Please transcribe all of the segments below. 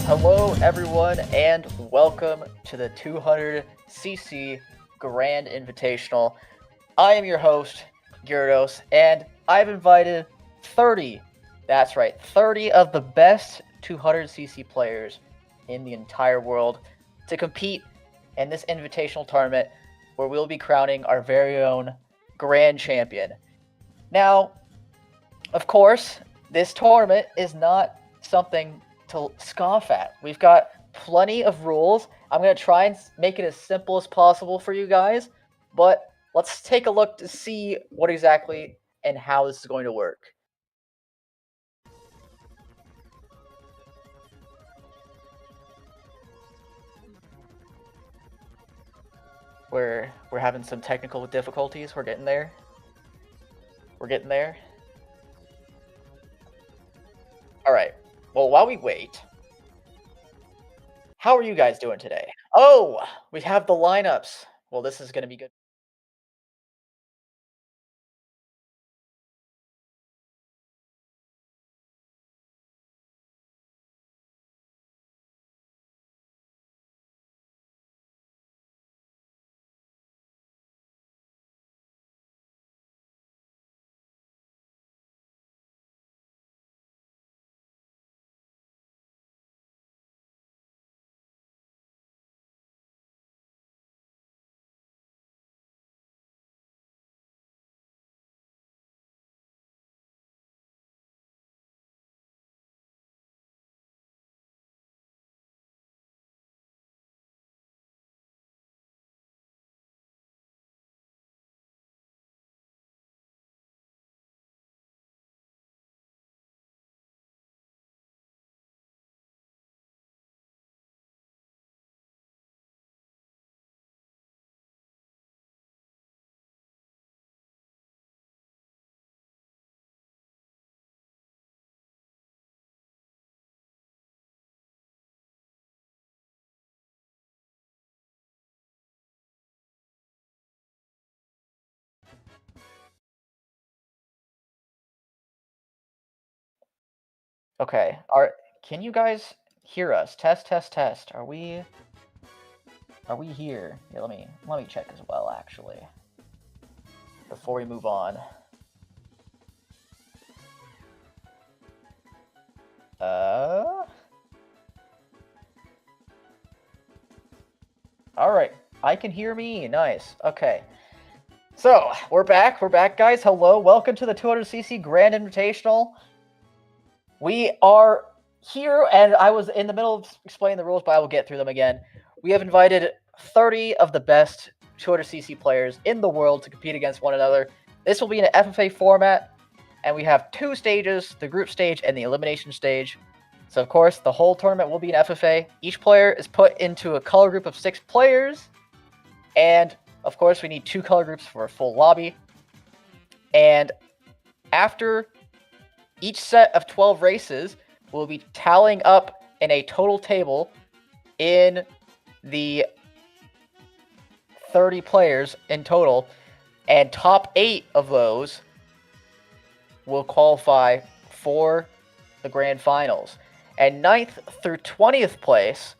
Hello everyone and welcome to the 200cc Grand Invitational. I am your host, Gyrodunces, and I've invited 30, that's right, 30 of the best 200cc players in the entire world to compete in this invitational tournament where we'll be crowning our very own Grand Champion. Now, of course, this tournament is not something to scoff at. We've got plenty of rules. I'm going to try and make it as simple as possible for you guys, but let's take a look to see what exactly and how this is going to work. We're having some technical difficulties. We're getting there. We're getting there. All right. Well, while we wait, how are you guys doing today? Oh, we have the lineups. Well, this is going to be good. Okay. Can you guys hear us? Test, test, test. Are we here? Yeah, let me check as well actually. Before we move on. All right. I can hear me. Nice. Okay. So, we're back. We're back, guys. Hello. Welcome to the 200cc Grand Invitational. We are here, and I was in the middle of explaining the rules, but I will get through them again. We have invited 30 of the best 200cc players in the world to compete against one another. This will be in an FFA format, and we have two stages, the group stage and the elimination stage. So, of course, the whole tournament will be an FFA. Each player is put into a color group of 6 players, and, of course, we need 2 color groups for a full lobby. And after each set of 12 races, we'll be tallying up in a total table in the 30 players in total, and top 8 of those will qualify for the grand finals. And 9th through 20th place,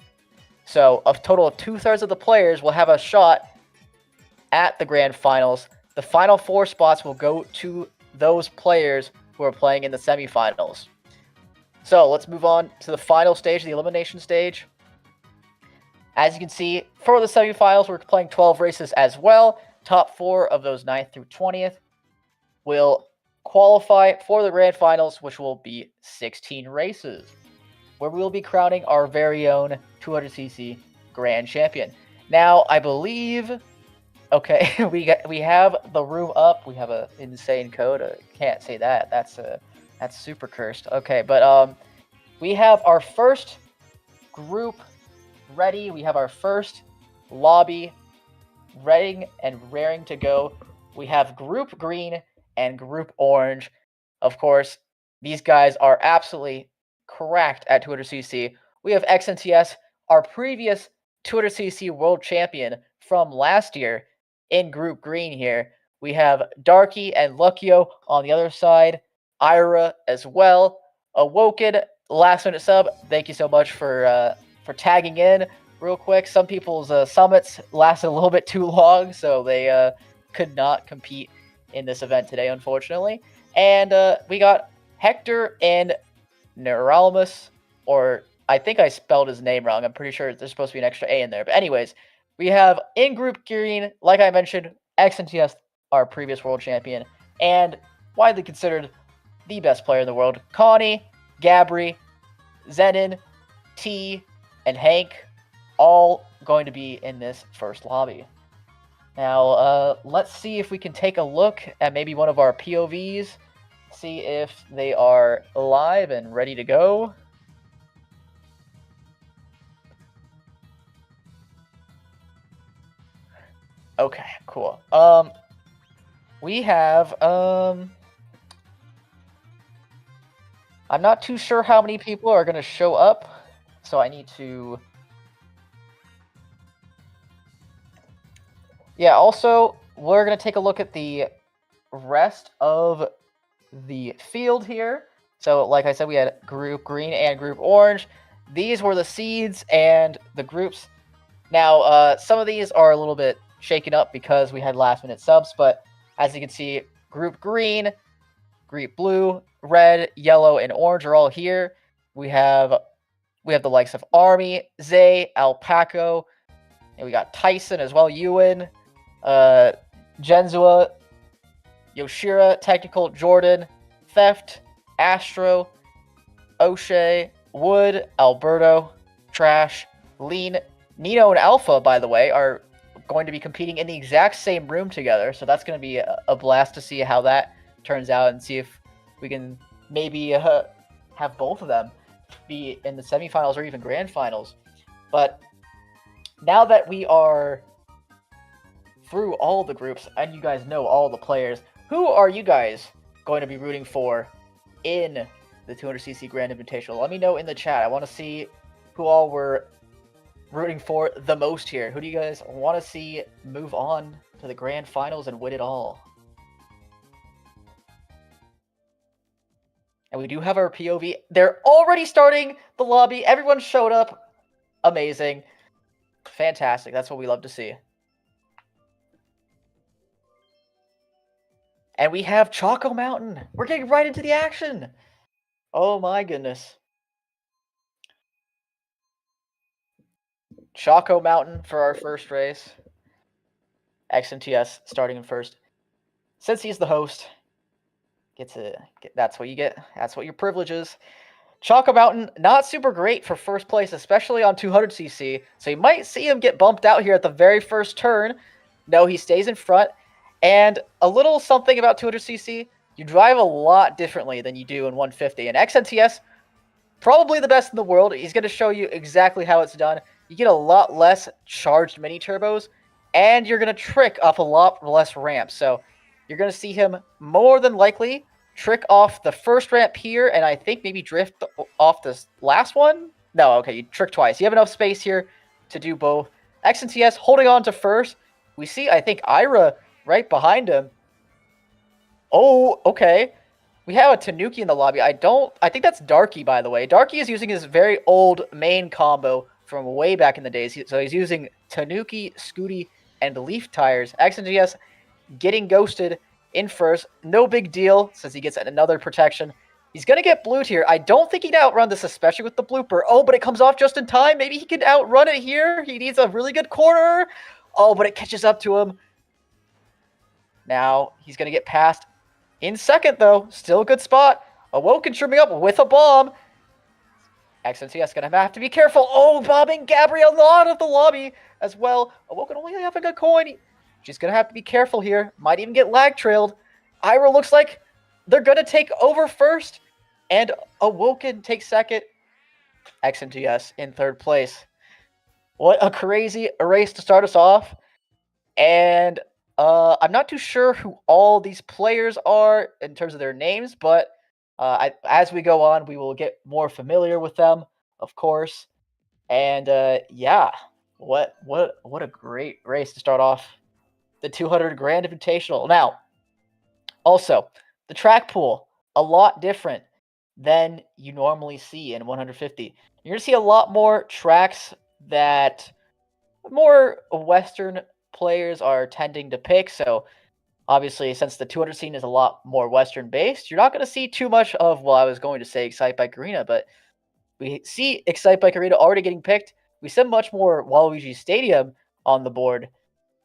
so a total of 2/3 of the players will have a shot at the grand finals. The final 4 spots will go to those players who are playing in the semifinals. So let's move on to the final stage, the elimination stage. As you can see, for the semifinals, we're playing 12 races as well. Top 4 of those 9th through 20th will qualify for the grand finals, which will be 16 races, where we will be crowning our very own 200cc grand champion. Now, I believe, okay, we have the room up. We have an insane code. Can't say that. That's super cursed. Okay, but we have our first group ready. We have our first lobby ready and raring to go. We have group green and group orange. Of course, these guys are absolutely cracked at 200cc. We have xNts, our previous 200cc world champion from last year, in group green here. We have Darky and Luckyo on the other side, Aira as well. Awoken, last minute sub. Thank you so much for tagging in real quick. Some people's summits lasted a little bit too long, so they could not compete in this event today, unfortunately. And we got Hector and Niralamus, or I think I spelled his name wrong. I'm pretty sure there's supposed to be an extra A in there. But anyways, we have in group green, like I mentioned, xNts, our previous world champion, and widely considered the best player in the world, Konni, Gabry, Zenin, T, and Hank, all going to be in this first lobby. Now, let's see if we can take a look at maybe one of our POVs, see if they are live and ready to go. Okay, cool. We have, I'm not too sure how many people are going to show up, so I need to... Yeah, also, we're going to take a look at the rest of the field here. So, like I said, we had group green and group orange. These were the seeds and the groups. Now, some of these are a little bit shaken up because we had last-minute subs, but as you can see, group green, group blue, red, yellow, and orange are all here. We have the likes of Army, Zay, Alpaco, and we got Tyson as well, Euan, Jenzua, Yoshira, Technical, Jordan, Theft, Astro, Oshea, Wood, Alberto, Trash, Lean, Nino, and Alpha, by the way, are going to be competing in the exact same room together, so that's going to be a blast to see how that turns out and see if we can maybe have both of them be in the semifinals or even grand finals. But now that we are through all the groups and you guys know all the players, who are you guys going to be rooting for in the 200cc Grand Invitational? Let me know in the chat. I want to see who all we're rooting for the most here. Who do you guys want to see move on to the grand finals and win it all? And we do have our POV. They're already starting the lobby. Everyone showed up. Amazing. Fantastic. That's what we love to see. And we have Choco Mountain. We're getting right into the action. Oh my goodness. Choco Mountain for our first race. xNts starting in first. Since he's the host, that's what you get. That's what your privilege is. Choco Mountain, not super great for first place, especially on 200cc. So you might see him get bumped out here at the very first turn. No, he stays in front. And a little something about 200cc, you drive a lot differently than you do in 150. And xNts, probably the best in the world. He's going to show you exactly how it's done. You get a lot less charged mini turbos, and you're going to trick off a lot less ramps. So you're going to see him more than likely trick off the first ramp here, and I think maybe drift off this last one. No, okay, you trick twice. You have enough space here to do both. xNts holding on to first. We see, I think, Aira right behind him. Oh, okay. We have a Tanuki in the lobby. I think that's Darky, by the way. Darky is using his very old main combo from way back in the days. So he's using Tanuki, Scooty, and Leaf Tires. xNts getting ghosted in first. No big deal, since he gets another protection. He's going to get blued here. I don't think he'd outrun this, especially with the blooper. Oh, but it comes off just in time. Maybe he can outrun it here. He needs a really good corner. Oh, but it catches up to him. Now he's going to get passed in second, though. Still a good spot. Awoken trimming up with a bomb. xNts going to have to be careful. Oh, bombing Gabry a lot of the lobby as well. Awoken only having a coin. She's going to have to be careful here. Might even get lag trailed. Aira looks like they're going to take over first. And Awoken takes second. xNts in third place. What a crazy race to start us off. And I'm not too sure who all these players are in terms of their names, but as we go on, we will get more familiar with them, of course. And yeah, what a great race to start off the 200 Grand Invitational. Now, also, the track pool, a lot different than you normally see in 150. You're going to see a lot more tracks that more Western players are tending to pick. So obviously, since the 200 scene is a lot more Western based, you're not going to see too much of, well, I was going to say Excite Bike Arena, but we see Excite Bike Arena already getting picked. We see much more Waluigi Stadium on the board.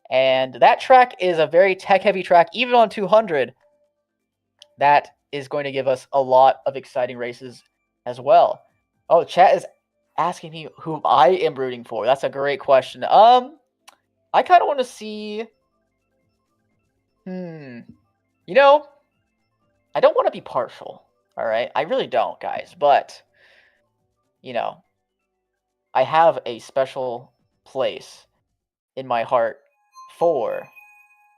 And that track is a very tech heavy track, even on 200. That is going to give us a lot of exciting races as well. Oh, chat is asking me who I am rooting for. That's a great question. I kind of want to see... You know, I don't want to be partial, all right? I really don't, guys. But, you know, I have a special place in my heart for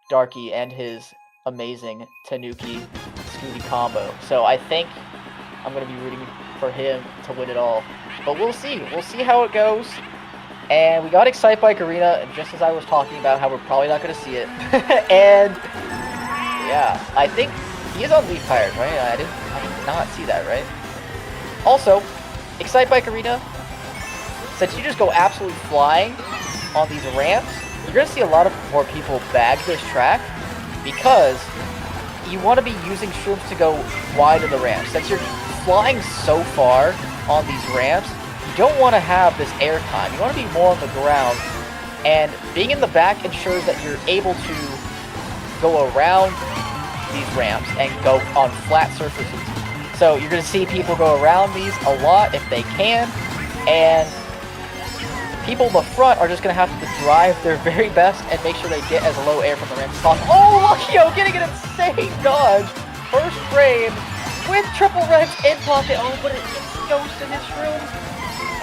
Darky and his amazing Tanuki Scooty combo. So I think I'm going to be rooting for him to win it all. But we'll see. We'll see how it goes. And we got Excite Bike Arena, just as I was talking about how we're probably not going to see it. And yeah, I think he is on Leaf Tires, right? I did not see that, right? Also, Excite Bike Arena, since you just go absolutely flying on these ramps, you're going to see a lot of more people bag this track because you want to be using shrooms to go wide of the ramp. Since you're flying so far on these ramps, you don't want to have this air time. You want to be more on the ground, and being in the back ensures that you're able to go around these ramps and go on flat surfaces. So you're going to see people go around these a lot if they can, and people in the front are just going to have to drive their very best and make sure they get as low air from the ramp as possible. Oh, Luckyo getting an insane dodge. First frame with triple reds in pocket. Oh, but it gets ghost in his shrooms.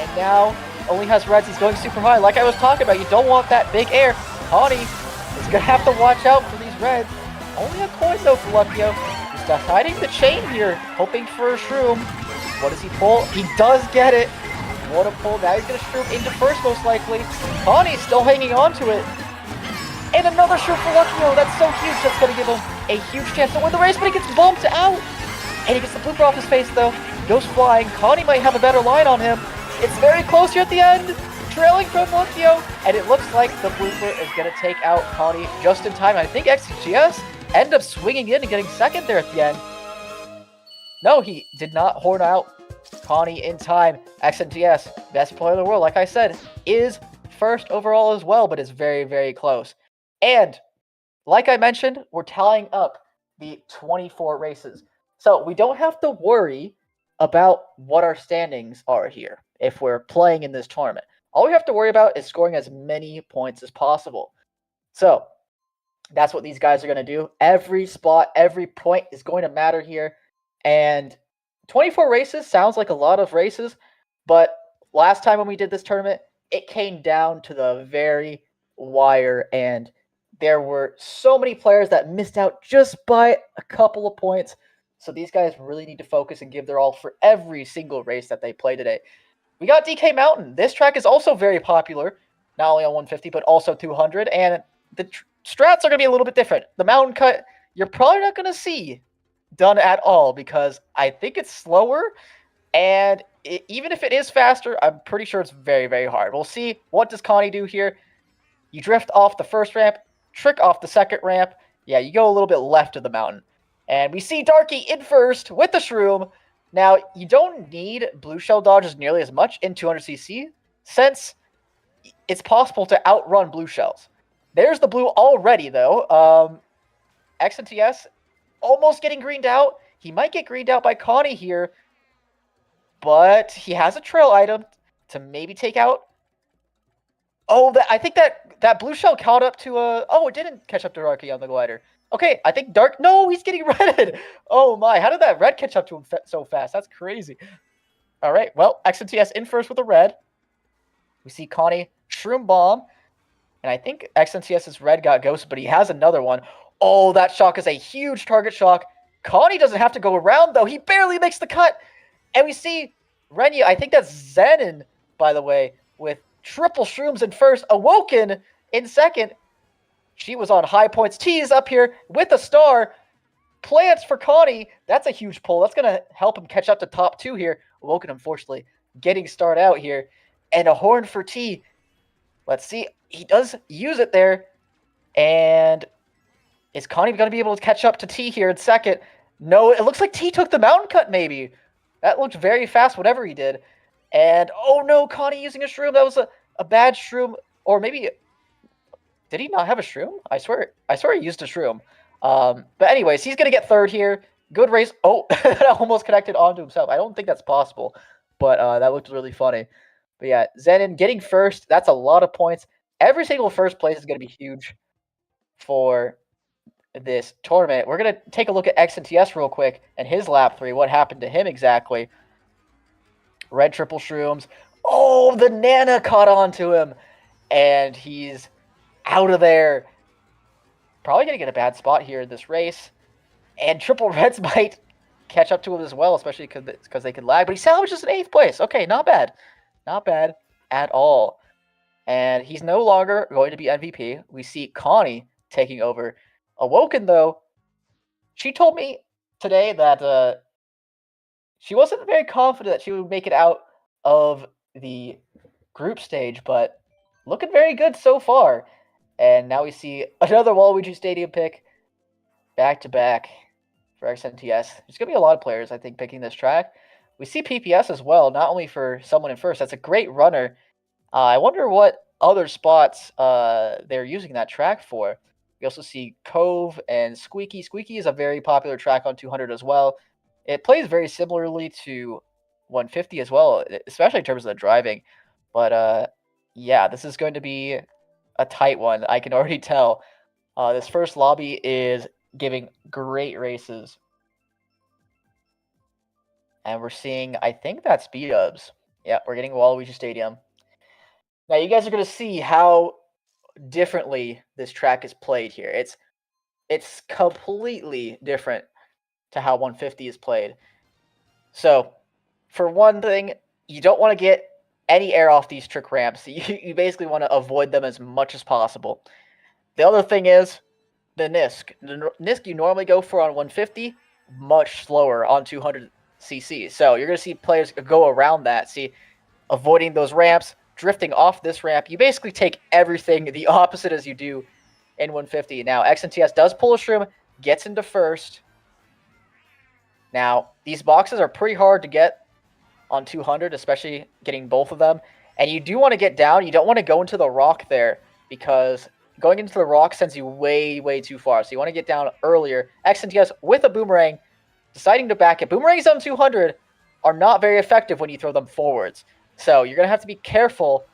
And now only has reds. He's going super high. Like I was talking about, you don't want that big air. Konni is going to have to watch out for these reds. Only a coin though for Luckyo. He's deciding the chain here, hoping for a shroom. What does he pull? He does get it. What a pull. Now he's going to shroom into first most likely. Konni's still hanging on to it. And another shroom for Luckyo. That's so huge. That's going to give him a huge chance to win the race, but he gets bumped out. And he gets the blooper off his face though. Goes flying. Konni might have a better line on him. It's very close here at the end, trailing from Luckyo, and it looks like the blooper is going to take out Konni just in time. I think xNts ended up swinging in and getting second there at the end. No, he did not horn out Konni in time. xNts, best player in the world, like I said, is first overall as well, but is very, very close. And like I mentioned, we're tallying up the 24 races. So we don't have to worry about what our standings are here if we're playing in this tournament. All we have to worry about is scoring as many points as possible. So that's what these guys are going to do. Every spot, every point is going to matter here. And 24 races sounds like a lot of races, but last time when we did this tournament, it came down to the very wire, and there were so many players that missed out just by a couple of points. So these guys really need to focus and give their all for every single race that they play today. We got DK Mountain. This track is also very popular, not only on 150, but also 200. And the strats are going to be a little bit different. The mountain cut, you're probably not going to see done at all because I think it's slower. And even if it is faster, I'm pretty sure it's very, very hard. We'll see. What does Konni do here? You drift off the first ramp, trick off the second ramp. Yeah, you go a little bit left of the mountain. And we see Darky in first with the shroom. Now, you don't need blue shell dodges nearly as much in 200cc, since it's possible to outrun blue shells. There's the blue already, though. xNts almost getting greened out. He might get greened out by Konni here, but he has a trail item to maybe take out. Oh, I think that blue shell caught up to a... Oh, it didn't catch up to Darky on the glider. Okay, I think Dark... No, he's getting redded. Oh my, how did that red catch up to him so fast? That's crazy. All right, well, xNts in first with a red. We see Konni Shroom Bomb. And I think xNts's red got ghosted, but he has another one. Oh, that shock is a huge target shock. Konni doesn't have to go around, though. He barely makes the cut. And we see Renya, I think that's Zenin, by the way, with triple shrooms in first. Awoken in second. She was on high points. T's up here with a star. Plants for Konni. That's a huge pull. That's going to help him catch up to top 2 here. Awoken, unfortunately, getting started out here. And a horn for T. Let's see. He does use it there. And is Konni going to be able to catch up to T here in second? No, it looks like T took the mountain cut maybe. That looked very fast, whatever he did. And, oh no, Konni using a shroom. That was a bad shroom. Or maybe, did he not have a shroom? I swear he used a shroom. But anyways, he's going to get third here. Good race. Oh, that almost connected onto himself. I don't think that's possible. But that looked really funny. But yeah, Zenin getting first. That's a lot of points. Every single first place is going to be huge for this tournament. We're going to take a look at xNts real quick and his lap 3. What happened to him exactly? Red triple shrooms. Oh, the Nana caught on to him. And he's out of there. Probably going to get a bad spot here in this race. And triple reds might catch up to him as well, especially because they could lag. But he salvages an 8th place. Okay, not bad. Not bad at all. And he's no longer going to be MVP. We see Konni taking over. Awoken, though, she told me today that she wasn't very confident that she would make it out of the group stage, but looking very good so far. And now we see another Waluigi Stadium pick back-to-back for xNts. There's going to be a lot of players, I think, picking this track. We see PPS as well, not only for someone in first. That's a great runner. I wonder what other spots they're using that track for. We also see Cove and Squeaky. Squeaky is a very popular track on 200 as well. It plays very similarly to 150 as well, especially in terms of the driving. But yeah, this is going to be a tight one. I can already tell. This first lobby is giving great races. And we're seeing, I think that's B-dubs. Yeah, we're getting Waluigi Stadium. Now, you guys are going to see how differently this track is played here. It's completely different to how 150 is played. So, for one thing, you don't want to get any air off these trick ramps. You basically want to avoid them as much as possible. The other thing is the NISC. The NISC you normally go for on 150, much slower on 200cc. So you're going to see players go around that. See, avoiding those ramps, drifting off this ramp. You basically take everything the opposite as you do in 150. Now, xNts does pull a shroom, gets into first. Now, these boxes are pretty hard to get on 200, especially getting both of them. And you do want to get down. You don't want to go into the rock there, because going into the rock sends you way, way too far. So you want to get down earlier. xNts with a boomerang, deciding to back it. Boomerangs on 200 are not very effective when you throw them forwards. So you're going to have to be careful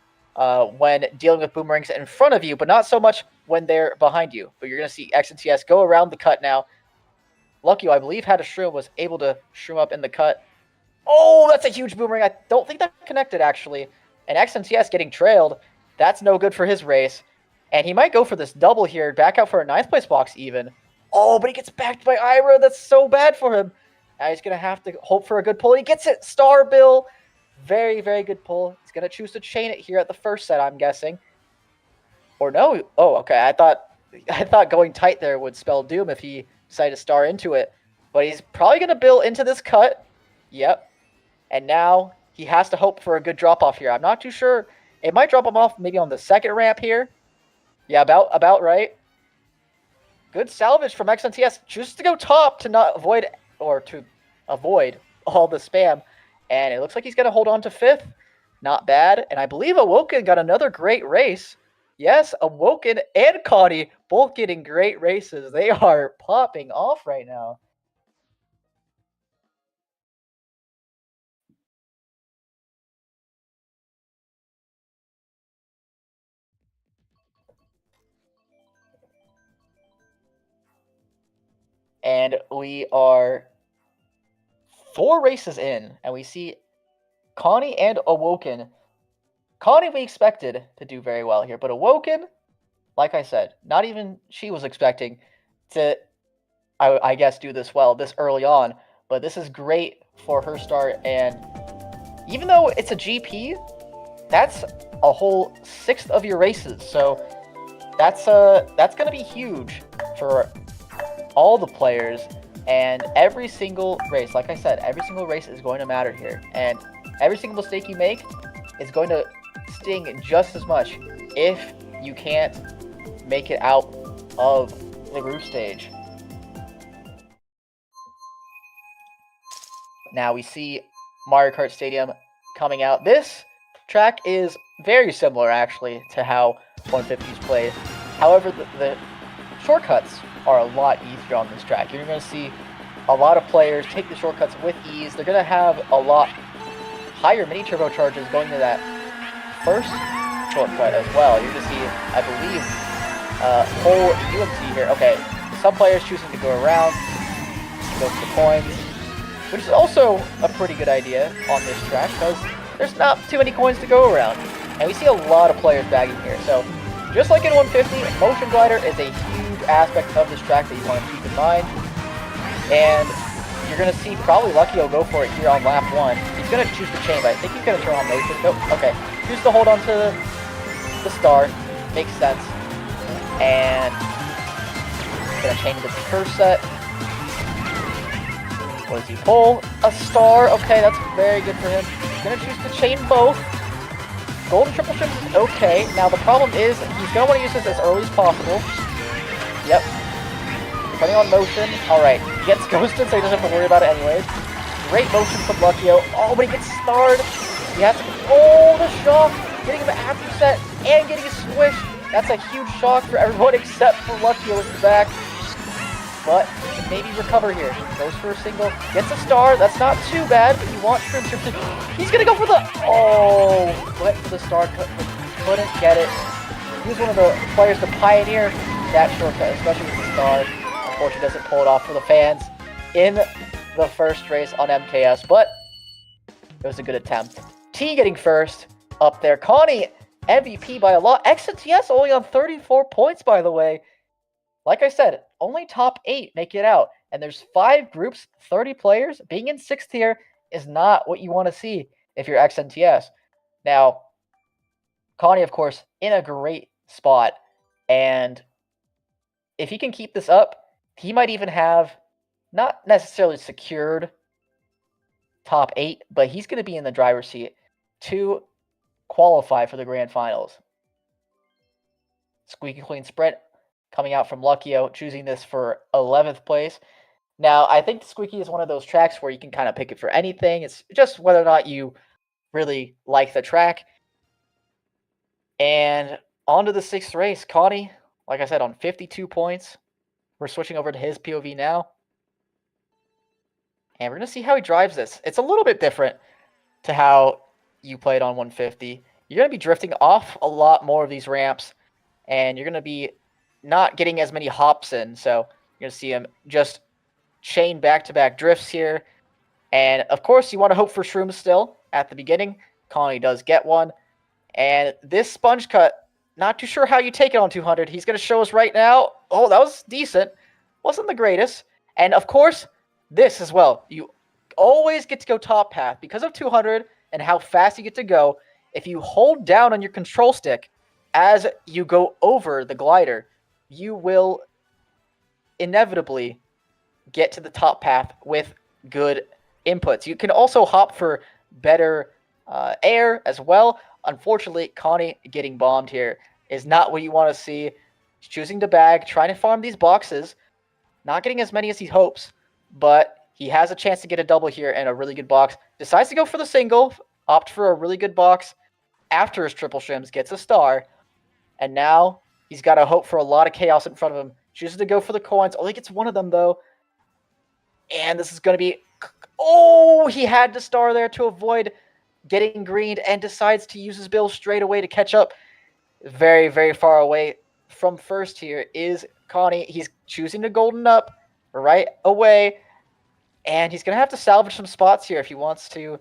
when dealing with boomerangs in front of you, but not so much when they're behind you. But you're going to see xNts go around the cut now. Luckyo, I believe, had a shroom, was able to shroom up in the cut. Oh, that's a huge boomerang. I don't think that connected, actually. And xNts getting trailed. That's no good for his race. And he might go for this double here, back out for a 9th place box even. Oh, but he gets backed by Aira. That's so bad for him. Now he's going to have to hope for a good pull. He gets it. Star Bill. Very, very good pull. He's going to choose to chain it here at the first set, I'm guessing. Or no. Oh, okay. I thought going tight there would spell doom if he decided to star into it. But he's probably going to bill into this cut. Yep. And now he has to hope for a good drop-off here. I'm not too sure. It might drop him off maybe on the second ramp here. Yeah, about right. Good salvage from xNts. Just to go top to not avoid, or to avoid all the spam. And it looks like he's going to hold on to 5th. Not bad. And I believe Awoken got another great race. Yes, Awoken and Konni both getting great races. They are popping off right now. And we are 4 races in, and we see Konni and Awoken. Konni we expected to do very well here, but Awoken, like I said, not even she was expecting to, I guess, do this well this early on. But this is great for her start, and even though it's a GP, that's a whole 6th of your races. So that's going to be huge for all the players. And every single race, like I said, every single race is going to matter here. And every single mistake you make is going to sting just as much if you can't make it out of the group stage. Now we see Mario Kart Stadium coming out. This track is very similar, actually, to how 150 is played. However, the shortcuts are a lot easier on this track. You're going to see a lot of players take the shortcuts with ease. They're going to have a lot higher mini turbochargers going to that first shortcut as well. You're going to see, I believe, whole UMC here. Okay, some players choosing to go around, go for the coins, which is also a pretty good idea on this track because there's not too many coins to go around. And we see a lot of players bagging here. So just like in 150, motion glider is a huge aspect of this track that you want to keep in mind. And you're going to see probably Luckyo go for it here on lap 1. He's going to choose the chain, but I think he's going to turn on motion. Nope, okay. Choose to hold on to the star. Makes sense. And going to chain the curve set. What does he pull? A star. Okay, that's very good for him. He's going to choose to chain both. Golden triple shift is okay. Now the problem is he's going to want to use this as early as possible. Yep. Depending on motion. Alright. He gets ghosted so he doesn't have to worry about it anyways. Great motion from Luckyo. Oh, but he gets starred. He has to... Oh, the shock. Getting him after set and getting a squish. That's a huge shock for everyone except for Luckyo in the back. But maybe recover here. Goes for a single. Gets a star. That's not too bad, but you want Shrimp to... He's going to go for the... Oh, went for the star. Couldn't get it. He was one of the players to pioneer that shortcut, especially with the star. Unfortunately, doesn't pull it off for the fans in the first race on MKS, but it was a good attempt. T getting first up there. Konni, MVP by a lot. xNts only on 34 points, by the way. Like I said, only top 8 make it out. And there's 5 groups, 30 players. Being in 6th tier is not what you want to see if you're xNts. Now, Konni, of course, in a great spot. And if he can keep this up, he might even have not necessarily secured top 8, but he's going to be in the driver's seat to qualify for the grand finals. Squeaky clean sprint coming out from Luckyo, choosing this for 11th place. Now, I think Squeaky is one of those tracks where you can kind of pick it for anything. It's just whether or not you really like the track. And on to the 6th race. Konni, like I said, on 52 points. We're switching over to his POV now. And we're going to see how he drives this. It's a little bit different to how you played on 150. You're going to be drifting off a lot more of these ramps. And you're going to be not getting as many hops in. So you're going to see him just chain back-to-back drifts here. And, of course, you want to hope for shrooms still at the beginning. Konni does get one. And this sponge cut, not too sure how you take it on 200. He's going to show us right now. Oh, that was decent. Wasn't the greatest. And, of course, this as well. You always get to go top path. Because of 200 and how fast you get to go, if you hold down on your control stick as you go over the glider, you will inevitably get to the top path with good inputs. You can also hop for better air as well. Unfortunately, Konni getting bombed here is not what you want to see. He's choosing to bag, trying to farm these boxes. Not getting as many as he hopes, but He has a chance to get a double here and a really good box. Decides to go for the single, opt for a really good box after his triple shims, gets a star. And now he's got to hope for a lot of chaos in front of him. Chooses to go for the coins. Only gets one of them, though. And this is going to be... Oh, he had to star there to avoid getting greened and decides to use his bill straight away to catch up. Very, very far away from first here is Konni. He's choosing to golden up right away. And he's going to have to salvage some spots here if he wants to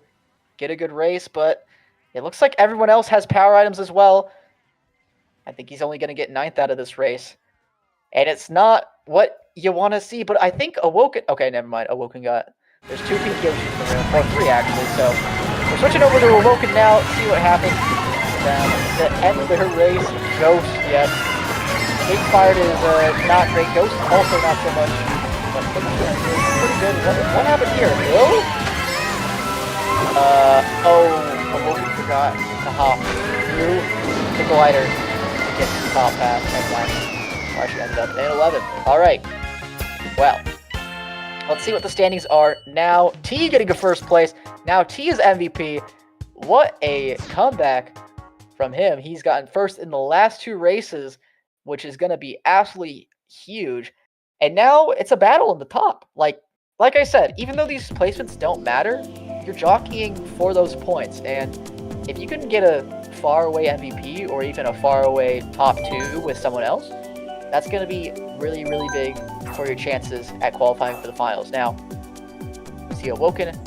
get a good race. But it looks like everyone else has power items as well. I think he's only going to get 9th out of this race. And it's not what you want to see. But I think Awoken... Okay, never mind. Awoken got... There's 2 pink Yoshis in the room. Or 3, actually. So we're switching over to Awoken now. See what happens. The end of her race. Ghost, yes. Big Fired is not great. Ghost also not so much. But pretty good. What happened here? Bill? Awoken forgot to hop through the glider to get to the top pass. And that's why she ended up in 11th. Alright. Well, let's see what the standings are now. T getting a first place. Now T is MVP. What a comeback from him. He's gotten first in the last 2 races, which is going to be absolutely huge. And now it's a battle in the top. Like I said, even though these placements don't matter, you're jockeying for those points. And if you can get a far away MVP or even a far away top 2 with someone else, that's going to be really, really big for your chances at qualifying for the finals. Now, we see Awoken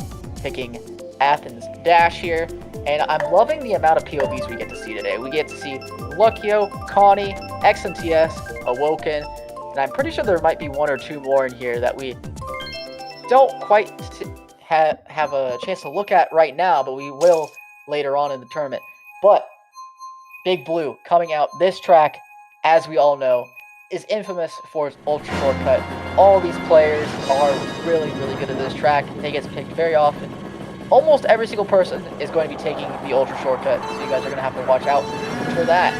picking Athens Dash here. And I'm loving the amount of POVs we get to see today. We get to see Luckyo, Konni, xNts, Awoken, and I'm pretty sure there might be 1 or 2 more in here that we don't quite have a chance to look at right now, but we will later on in the tournament. But Big Blue coming out. This track, as we all know, is infamous for its ultra shortcut. All these players are really, really good at this track. They get picked very often. Almost every single person is going to be taking the ultra shortcut, so you guys are going to have to watch out for that.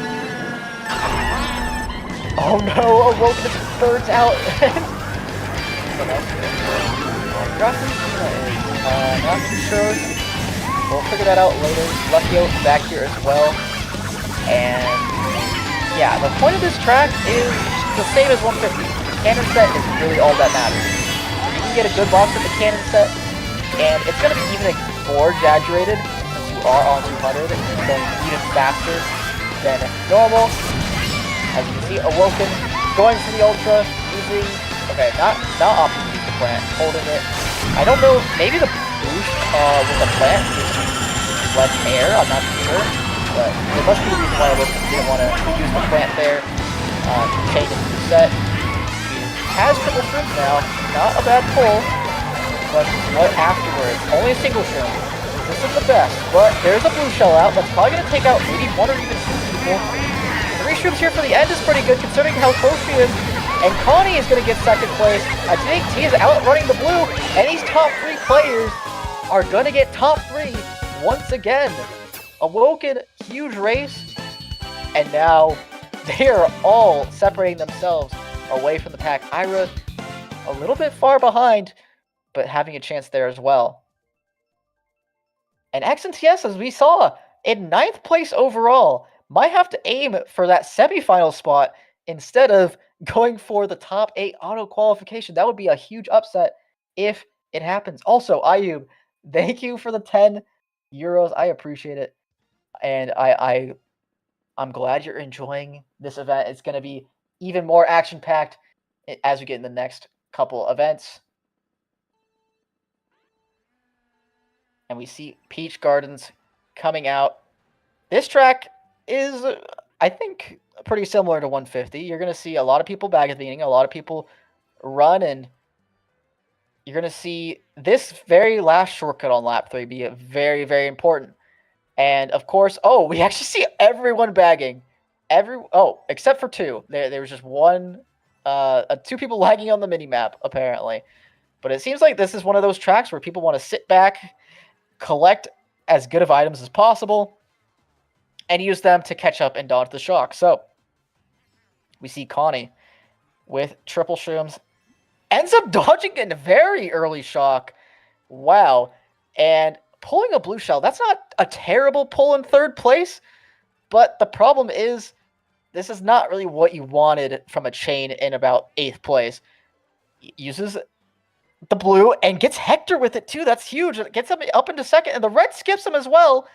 Oh no, Awoken just burns out. Not too sure. We'll figure that out later. Luckyo back here as well. And yeah, the point of this track is the same as 150. Cannon set is really all that matters. You can get a good box with the cannon set, and it's going to be even more exaggerated since you are on 200 and you're going even faster than normal. As you can see, Awoken going for the ultra, using... Okay, not opting to use the plant, holding it. I don't know, maybe the boost with the plant is less air, I'm not too sure. But there must be a reason why Awoken didn't want to use the plant there to change into the set. He has triple shrimp now, not a bad pull. But what afterwards? Only a single shroom. This is the best. But there's a blue shell out. That's probably going to take out maybe 1 or even 2 people. 3 shrooms here for the end is pretty good considering how close she is. And Konni is going to get 2nd place. I think T is outrunning the blue. And these top 3 players are going to get top 3 once again. Awoken, huge race. And now they are all separating themselves away from the pack. Aira a little bit far behind, but having a chance there as well. And xNts, as we saw, in 9th place overall, might have to aim for that semifinal spot instead of going for the top 8 auto qualification. That would be a huge upset if it happens. Also, Ayub, thank you for the 10 euros. I appreciate it. And I'm glad you're enjoying this event. It's going to be even more action-packed as we get in the next couple events. And we see Peach Gardens coming out. This track is, I think, pretty similar to 150. You're going to see a lot of people bag at the beginning, a lot of people run, and you're going to see this very last shortcut on lap 3 be very, very important. And, of course, we actually see everyone bagging. Except for 2. There was just 2 people lagging on the mini-map, apparently. But it seems like this is one of those tracks where people want to sit back, collect as good of items as possible, and use them to catch up and dodge the shock. So, we see Konni with triple shrooms ends up dodging a very early shock. Wow. And pulling a blue shell, that's not a terrible pull in third place, but the problem is this is not really what you wanted from a chain in about 8th place. Uses the blue and gets Hector with it too. That's huge. It gets him up into second, and the red skips him as well.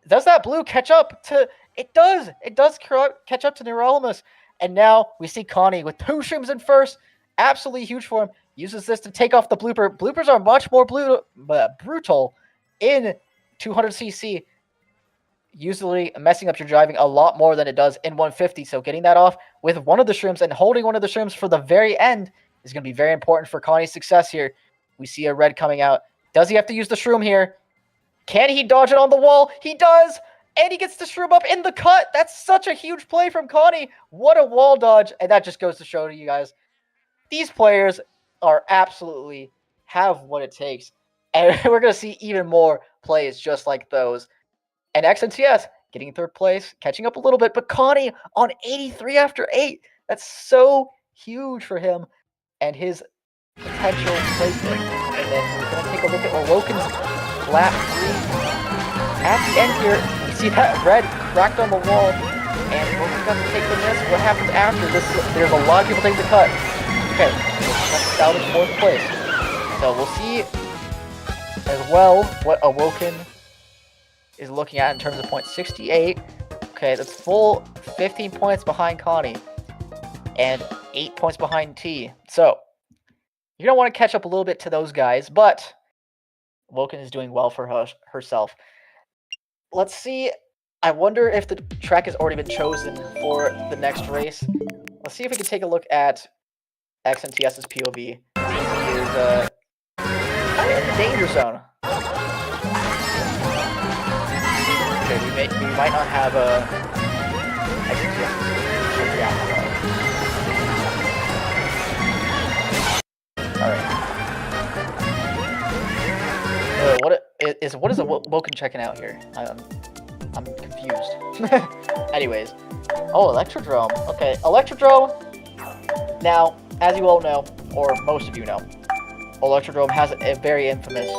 Does that blue catch up to... It does. It does catch up to Niralamus. And now we see Konni with 2 shrooms in first. Absolutely huge for him. Uses this to take off the blooper. Bloopers are much more brutal in 200cc. Usually messing up your driving a lot more than it does in 150. So getting that off with one of the shrooms and holding one of the shrooms for the very end is going to be very important for Konni's success here. We see a red coming out. Does he have to use the shroom here? Can he dodge it on the wall? He does! And he gets the shroom up in the cut! That's such a huge play from Konni! What a wall dodge! And that just goes to show to you guys, these players are absolutely have what it takes. And we're going to see even more plays just like those. And xNts getting 3rd place, catching up a little bit, but Konni on 83 after 8. That's so huge for him and his potential placement. And then we're going to take a look at Awoken's lap 3. At the end here, you see that red cracked on the wall, and Awoken's got to take the miss. What happens after this? There's a lot of people taking the cut. Okay, that's salvage 4th place. So we'll see as well what Awoken is looking at in terms of points. 68. Okay, that's full 15 points behind Konni and 8 points behind T. So you're going to want to catch up a little bit to those guys, but Awoken is doing well for herself. Let's see. I wonder if the track has already been chosen for the next race. Let's see if we can take a look at xNts's POV. He is kind of in the danger zone. Okay, we might not have a xNts. Alright. What is Awoken checking out here? I'm confused. Anyways. Oh, Electrodrome. Okay, Electrodrome. Now, as you all know, or most of you know, Electrodrome has a very infamous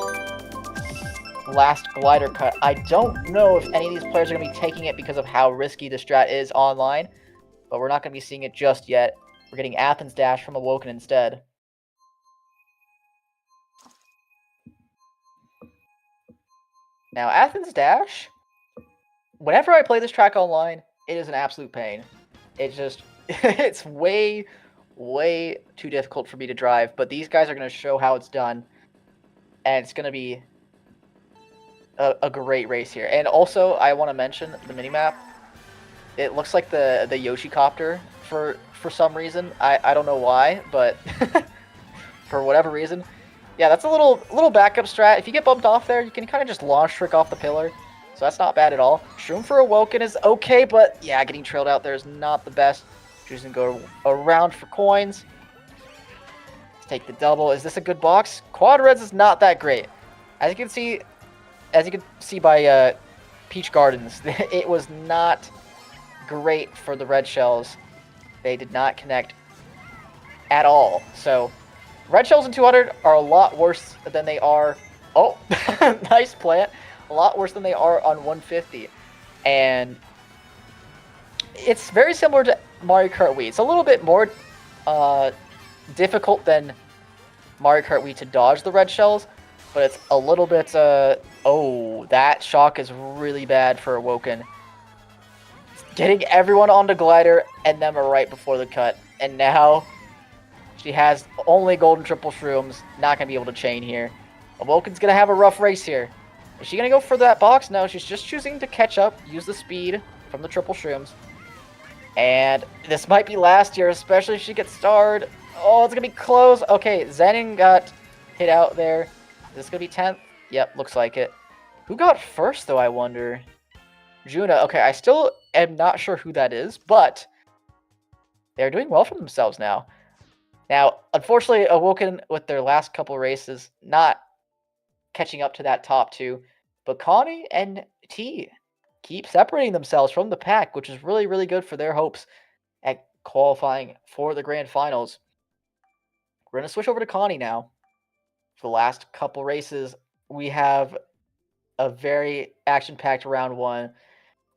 last glider cut. I don't know if any of these players are going to be taking it because of how risky the strat is online, but we're not going to be seeing it just yet. We're getting Athens Dash from Awoken instead. Now, Athens Dash, whenever I play this track online, it is an absolute pain. It just, it's way too difficult for me to drive, but these guys are going to show how it's done, and it's going to be a great race here. And also, I want to mention the minimap. It looks like the Yoshi copter for some reason. I don't know why, but for whatever reason. Yeah, that's a little backup strat. If you get bumped off there, you can kind of just launch trick off the pillar. So that's not bad at all. Shroom for Awoken is okay, but yeah, getting trailed out there is not the best. Choosing to go around for coins. Let's take the double. Is this a good box? Quad Reds is not that great. As you can see by Peach Gardens, it was not great for the red shells. They did not connect at all. So red shells in 200 are a lot worse than they are. Oh, nice plant. A lot worse than they are on 150. And it's very similar to Mario Kart Wii. It's a little bit more difficult than Mario Kart Wii to dodge the red shells, but it's a little bit, oh, that shock is really bad for Awoken. Getting everyone onto glider and them are right before the cut. And now she has only golden triple shrooms, not going to be able to chain here. Awoken's going to have a rough race here. Is she going to go for that box? No, she's just choosing to catch up, use the speed from the triple shrooms. And this might be last year, especially if she gets starred. Oh, it's going to be close. Okay, Zenin got hit out there. Is this going to be 10th? Yep, looks like it. Who got first, though, I wonder? Juna. Okay, I still am not sure who that is, but they're doing well for themselves now. Now, unfortunately, Awoken with their last couple races, not catching up to that top two. But Konni and T keep separating themselves from the pack, which is really good for their hopes at qualifying for the grand finals. we're going to switch over to Konni now. For the last couple races, we have a very action-packed round one.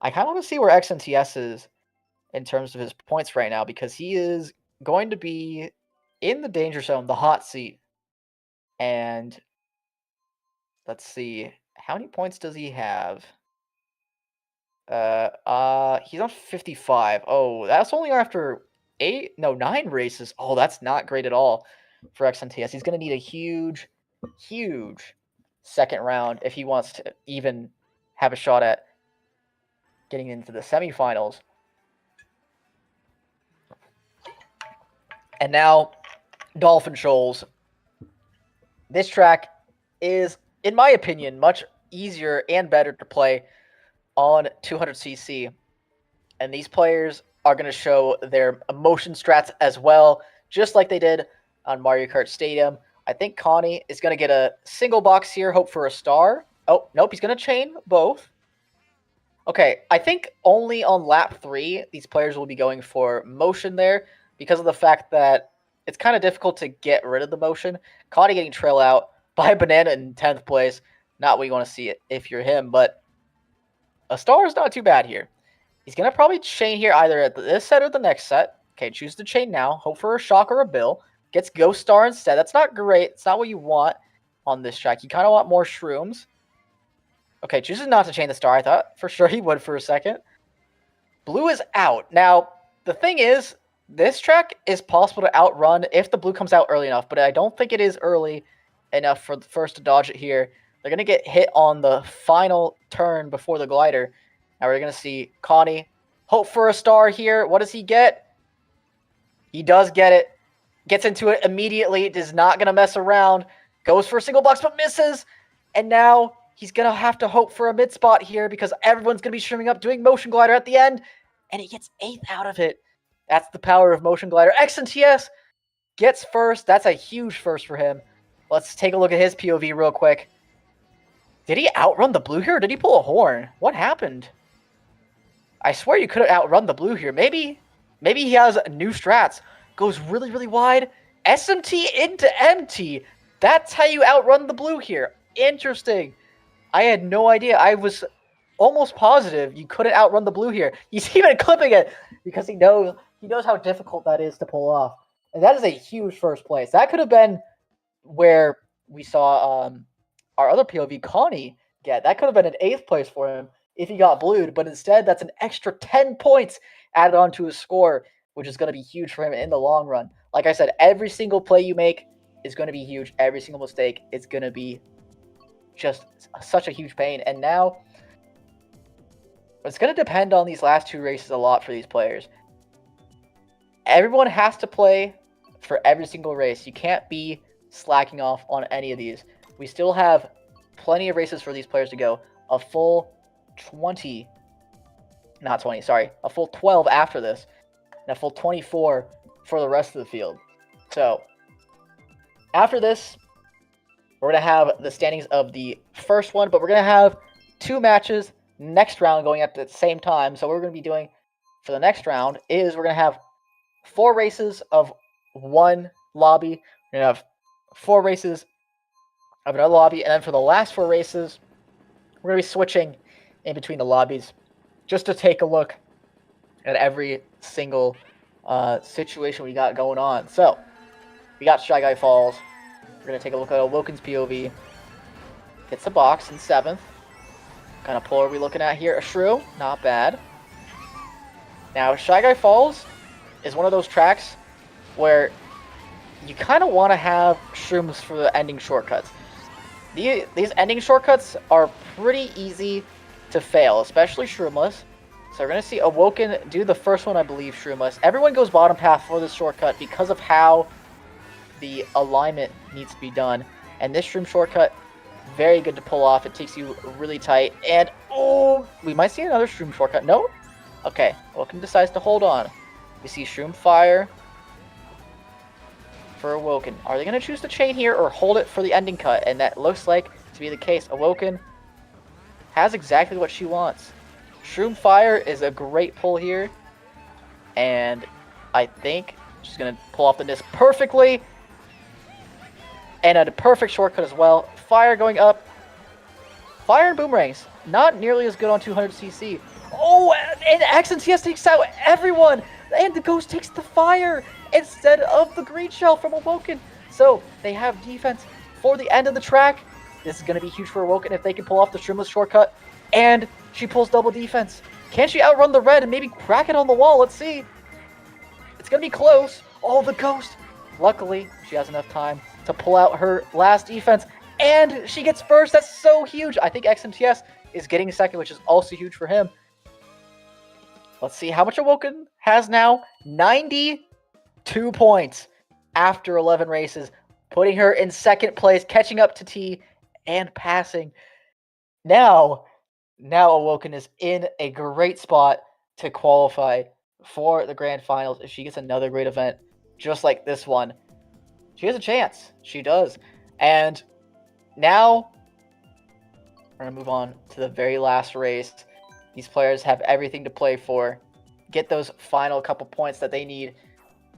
I kind of want to see where xNts is in terms of his points right now, because he is going to be in the danger zone, the hot seat. And let's see, how many points does he have? He's on 55. Oh, that's only after 9 races. Oh, that's not great at all for xNts. He's going to need a huge second round if he wants to even have a shot at getting into the semifinals. And now, Dolphin Shoals. This track is, in my opinion, much easier and better to play on 200cc. And these players are going to show their emotion strats as well, just like they did on Mario Kart Stadium. I think Konni is going to get a single box here, hope for a star. Oh, nope, he's going to chain both. Okay, I think only on lap 3, these players will be going for motion there, because of the fact that it's kind of difficult to get rid of the motion. Konni getting trail out by Banana in 10th place. Not what you want to see it if you're him, but a star is not too bad here. He's going to probably chain here either at this set or the next set. Okay, choose to chain now. Hope for a shock or a bill. Gets Ghost Star instead. That's not great. It's not what you want on this track. You kind of want more shrooms. Okay, chooses not to chain the star. I thought for sure he would for a second. Blue is out. Now, the thing is, this track is possible to outrun if the blue comes out early enough, but I don't think it is early enough for the first to dodge it here. They're going to get hit on the final turn before the glider. Now we're going to see Konni hope for a star here. What does he get? He does get it. Gets into it immediately. Is not going to mess around. Goes for a single box, but misses. And now he's going to have to hope for a mid spot here because everyone's going to be streaming up, doing motion glider at the end. And he gets 8th out of it. That's the power of motion glider. xNts gets first. That's a huge first for him. Let's take a look at his POV real quick. Did he outrun the blue here, or did he pull a horn? What happened? I swear you could have outrun the blue here. Maybe he has new strats. Goes really, really wide. SMT into MT. That's how you outrun the blue here. Interesting. I had no idea. I was almost positive you couldn't outrun the blue here. He's even clipping it because he knows how difficult that is to pull off. And that is a huge first place. That could have been where we saw our other POV, Konni, get. That could have been an 8th place for him if he got blued, but instead that's an extra 10 points added on to his score, which is going to be huge for him in the long run. Like I said, every single play you make is going to be huge. Every single mistake is going to be just such a huge pain. And now it's going to depend on these last 2 races a lot for these players. Everyone has to play for every single race. You can't be slacking off on any of these. We still have plenty of races for these players to go. A full 20, not 20, sorry, a full 12 after this, and a full 24 for the rest of the field. So, after this, we're going to have the standings of the first one, but we're going to have 2 matches next round going at the same time. So, what we're going to be doing for the next round is we're going to have 4 races of one lobby. We're going to have 4 races of another lobby, and then for the last 4 races, we're going to be switching in between the lobbies just to take a look at every single situation we got going on. So, we got Shy Guy Falls. We're going to take a look at Awoken's POV. Hits the box in 7th. What kind of pull are we looking at here? A shrew, not bad. Now, Shy Guy Falls is one of those tracks where you kind of want to have shrooms for the ending shortcuts. These ending shortcuts are pretty easy to fail, especially shroomless. So we're going to see Awoken do the first one, I believe, shroomless. Everyone goes bottom path for this shortcut because of how the alignment needs to be done. And this shroom shortcut, very good to pull off. It takes you really tight. And, oh, we might see another shroom shortcut. No? Okay, Awoken decides to hold on. We see shroom fire for Awoken. Are they going to choose to chain here or hold it for the ending cut? And that looks like to be the case. Awoken has exactly what she wants. Shroom Fire is a great pull here. And I think she's going to pull off the disc perfectly. And a perfect shortcut as well. Fire going up. Fire and boomerangs. Not nearly as good on 200cc. Oh, and xNts takes out everyone. And the ghost takes the fire instead of the green shell from Awoken. So they have defense for the end of the track. This is going to be huge for Awoken if they can pull off the Shrimless shortcut. And she pulls double defense. Can she outrun the red and maybe crack it on the wall? Let's see. It's going to be close. Oh, the ghost. Luckily, she has enough time to pull out her last defense. And she gets first. That's so huge. I think xNts is getting second, which is also huge for him. Let's see how much Awoken has now. 92 points after 11 races, putting her in second place, catching up to T and passing. Now Awoken is in a great spot to qualify for the grand finals. If she gets another great event just like this one, she has a chance. She does. And now we're going to move on to the very last race. These players have everything to play for. Get those final couple points that they need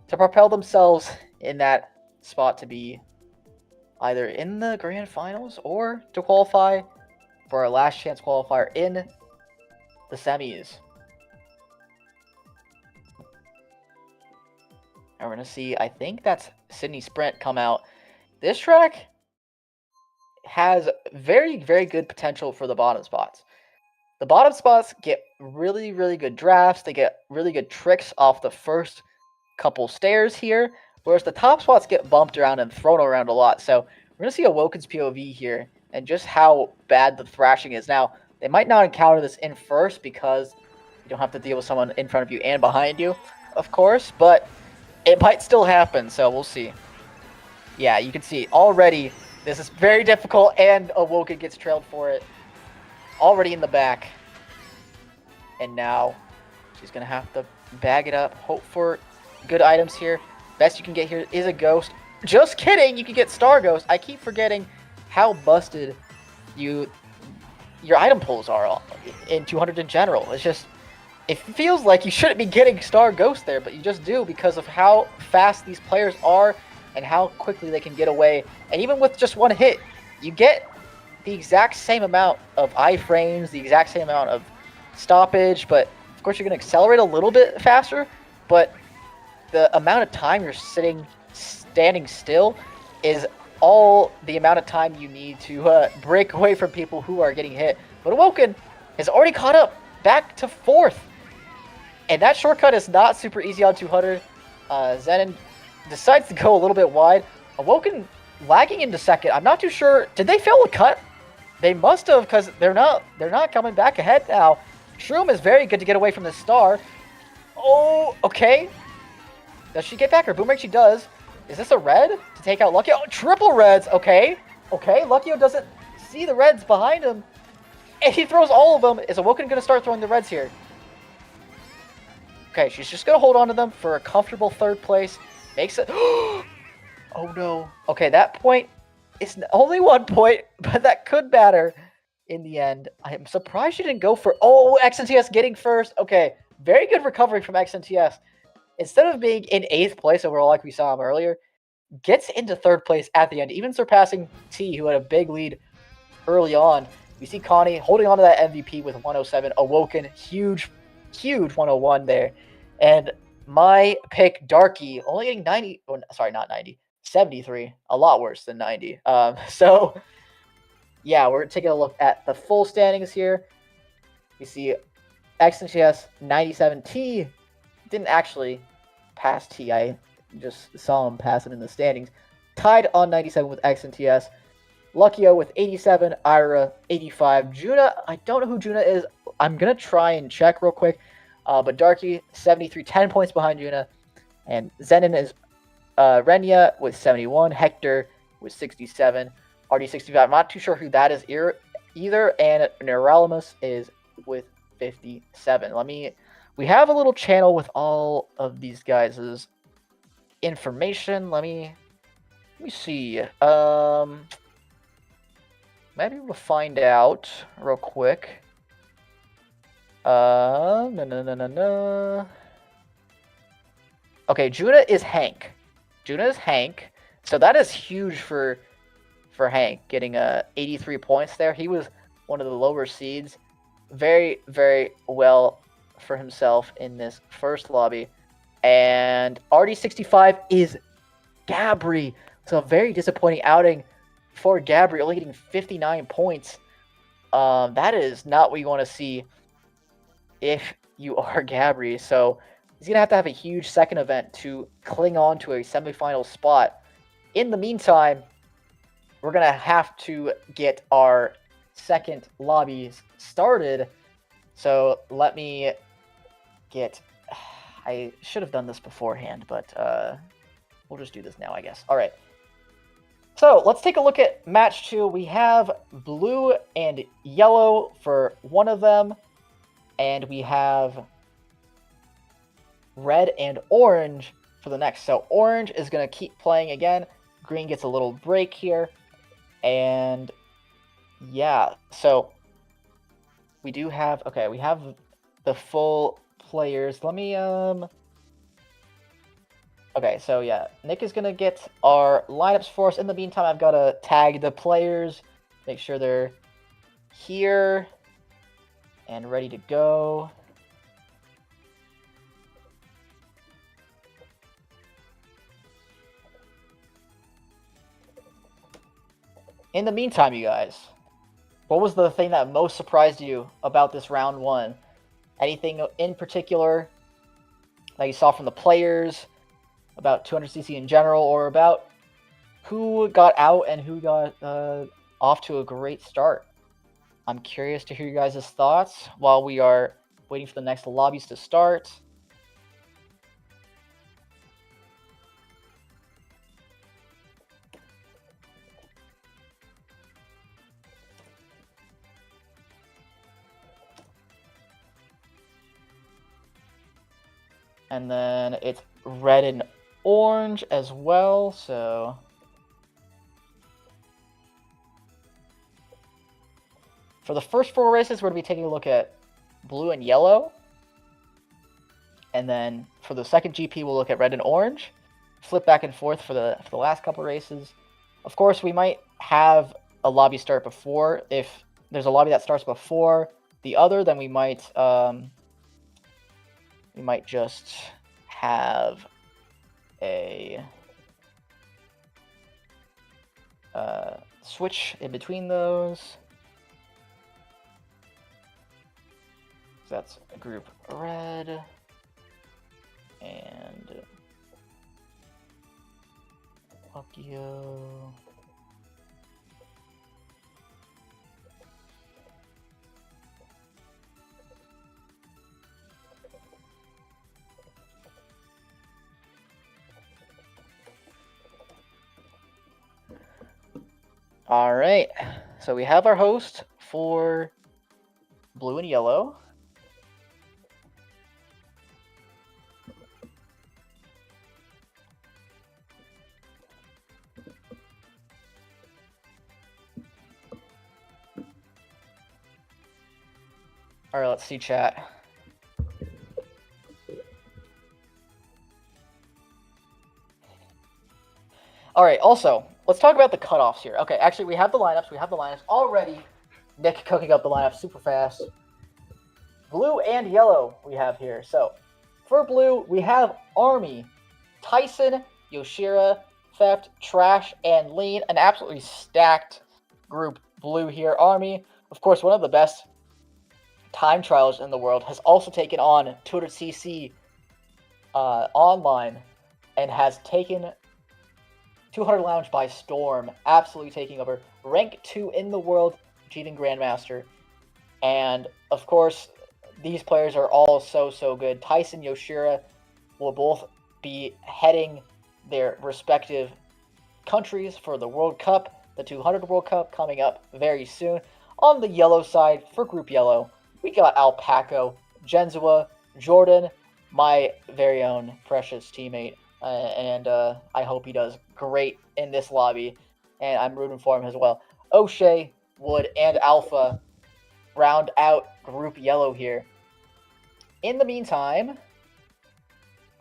to propel themselves in that spot to be either in the grand finals or to qualify for our last chance qualifier in the semis. And we're going to see, I think that's Sydney Sprint come out. This track has very, very good potential for the bottom spots. The bottom spots get really, really good drafts. They get really good tricks off the first couple stairs here, whereas the top spots get bumped around and thrown around a lot. So we're going to see Awoken's POV here and just how bad the thrashing is. Now, they might not encounter this in first because you don't have to deal with someone in front of you and behind you, of course, but it might still happen, so we'll see. Yeah, you can see already this is very difficult, and Awoken gets trailed for it. Already in the back. And now she's going to have to bag it up. Hope for good items here. Best you can get here is a ghost. Just kidding. You can get Star Ghost. I keep forgetting how busted your item pulls are in 200 in general. It's just, it feels like you shouldn't be getting Star Ghost there, but you just do because of how fast these players are and how quickly they can get away. And even with just one hit, you get the exact same amount of iframes, the exact same amount of stoppage, but of course you're going to accelerate a little bit faster, but the amount of time you're standing still is all the amount of time you need to break away from people who are getting hit. But Awoken has already caught up back to fourth, and that shortcut is not super easy on 200. Zenin decides to go a little bit wide. Awoken lagging into second. I'm not too sure. Did they fail a cut? They must have, because they're not coming back ahead now. Shroom is very good to get away from the star. Oh, okay. Does she get back her boomerang? She does. Is this a red to take out Luckyo? Oh, triple reds. Okay. Okay. Luckyo doesn't see the reds behind him. And he throws all of them. Is Awoken going to start throwing the reds here? Okay, she's just going to hold on to them for a comfortable third place. Makes it... Oh no. Okay, that point is only 1 point, but that could matter in the end. I am surprised she didn't go for... Oh, xNts getting first. Okay, very good recovery from xNts. Instead of being in 8th place overall like we saw him earlier, gets into 3rd place at the end, even surpassing T, who had a big lead early on. We see Konni holding on to that MVP with 107. Awoken, huge 101 there. And my pick, Darky, only getting 90... Oh, sorry, not 90. 73, a lot worse than 90. So, yeah, we're taking a look at the full standings here. We see xNts 97. T didn't actually pass T. I just saw him pass it in the standings. Tied on 97 with xNts. Luckyo with 87. Aira 85. Juna, I don't know who Juna is. I'm going to try and check real quick. But Darky 73, 10 points behind Juna. And Zenin is Renya with 71, Hector with 67, RD 65. I'm not too sure who that is either, and Niralamus is with 57. We have a little channel with all of these guys' information. Let me see. Maybe we'll find out real quick. No. Okay, Juna is Hank. So that is huge for for Hank, getting 83 points there. He was one of the lower seeds. Very, very well for himself in this first lobby. And RD65 is Gabry. So a very disappointing outing for Gabry, only getting 59 points. That is not what you want to see if you are Gabry. So he's going to have a huge second event to cling on to a semifinal spot. In the meantime, we're going to have to get our second lobbies started. So let me get... I should have done this beforehand, but we'll just do this now, I guess. All right. So let's take a look at match 2. We have blue and yellow for one of them, and we have red and orange for the next. So orange is going to keep playing again. Green gets a little break here. And yeah, so we do have, okay, we have the full players. Let me, okay, so yeah, Nick is going to get our lineups for us. In the meantime, I've got to tag the players, make sure they're here and ready to go. In the meantime, you guys, what was the thing that most surprised you about this round 1? Anything in particular that you saw from the players, about 200cc in general, or about who got out and who got off to a great start? I'm curious to hear you guys' thoughts while we are waiting for the next lobbies to start. And then it's red and orange as well, so... For the first 4 races, we're going to be taking a look at blue and yellow. And then for the second GP, we'll look at red and orange. Flip back and forth for the last couple races. Of course, we might have a lobby start before. If there's a lobby that starts before the other, then we might just have a switch in between those. So that's group red and Luckyo. All right, so we have our host for blue and yellow. All right, let's see chat. All right, also, let's talk about the cutoffs here. Okay, actually, we have the lineups. We have the lineups already. Nick cooking up the lineups super fast. Blue and yellow we have here. So, for blue, we have Army, Tyson, Yoshira, Theft, Trash, and Lean. An absolutely stacked group blue here. Army, of course, one of the best time trials in the world, has also taken on 200cc online and has taken 200 Lounge by storm, absolutely taking over. Rank 2 in the world, achieving Grandmaster. And, of course, these players are all so good. Tyson, Yoshira will both be heading their respective countries for the World Cup, the 200 World Cup coming up very soon. On the yellow side, for Group Yellow, we got Alpaco, Jenzua, Jordan, my very own precious teammate. And I hope he does great in this lobby, and I'm rooting for him as well. Oshea, Wood, and Alpha round out Group Yellow here. In the meantime,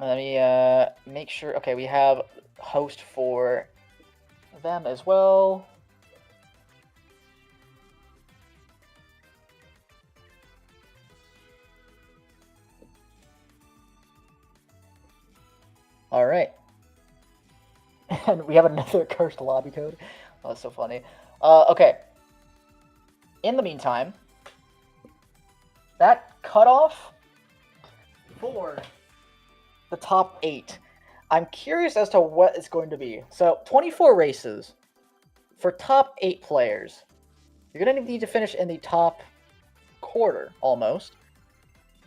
let me make sure. Okay, we have host for them as well. All right. And we have another cursed lobby code. Oh, that's so funny. Okay. In the meantime, that cutoff for the top 8. I'm curious as to what it's going to be. So, 24 races for top 8 players. You're going to need to finish in the top quarter, almost.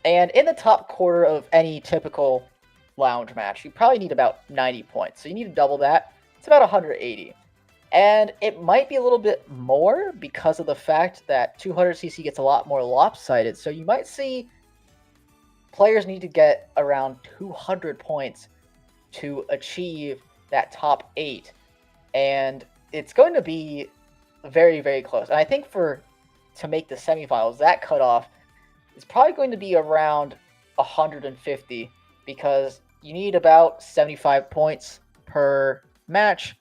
And in the top quarter of any typical lounge match, you probably need about 90 points. So you need to double that. It's about 180. And it might be a little bit more because of the fact that 200cc gets a lot more lopsided. So you might see players need to get around 200 points to achieve that top 8. And it's going to be very, very close. And I think to make the semifinals, that cutoff is probably going to be around 150 because you need about 75 points per match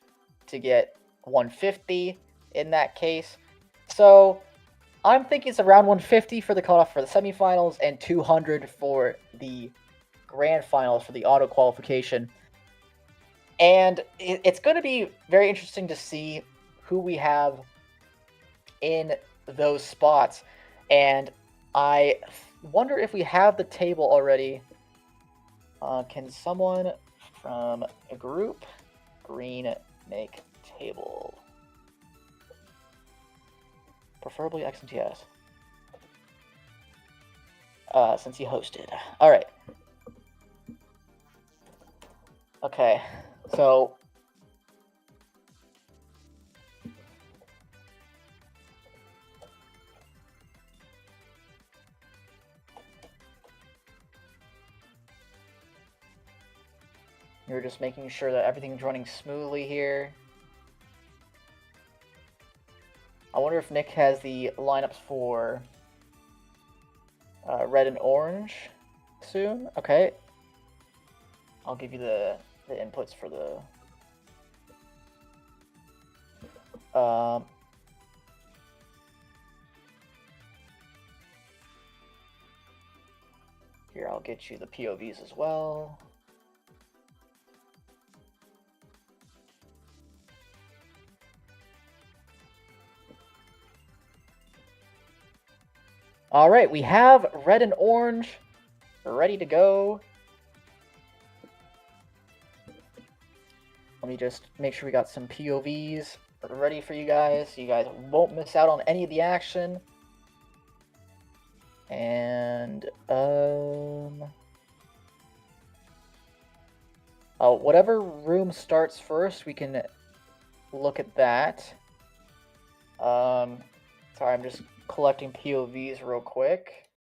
to get 150 in that case. So I'm thinking it's around 150 for the cutoff for the semifinals and 200 for the grand finals for the auto qualification. And it's going to be very interesting to see who we have in those spots. And I wonder if we have the table already. Can someone from a group green make table? Preferably xNts. Since he hosted. All right. Okay. So you're just making sure that everything's running smoothly here. I wonder if Nick has the lineups for red and orange soon. Okay. I'll give you the inputs for the here, I'll get you the POVs as well. All right, we have red and orange ready to go. Let me just make sure we got some POVs ready for you guys, so you guys won't miss out on any of the action. And whatever room starts first, we can look at that. Sorry, I'm just collecting POVs real quick.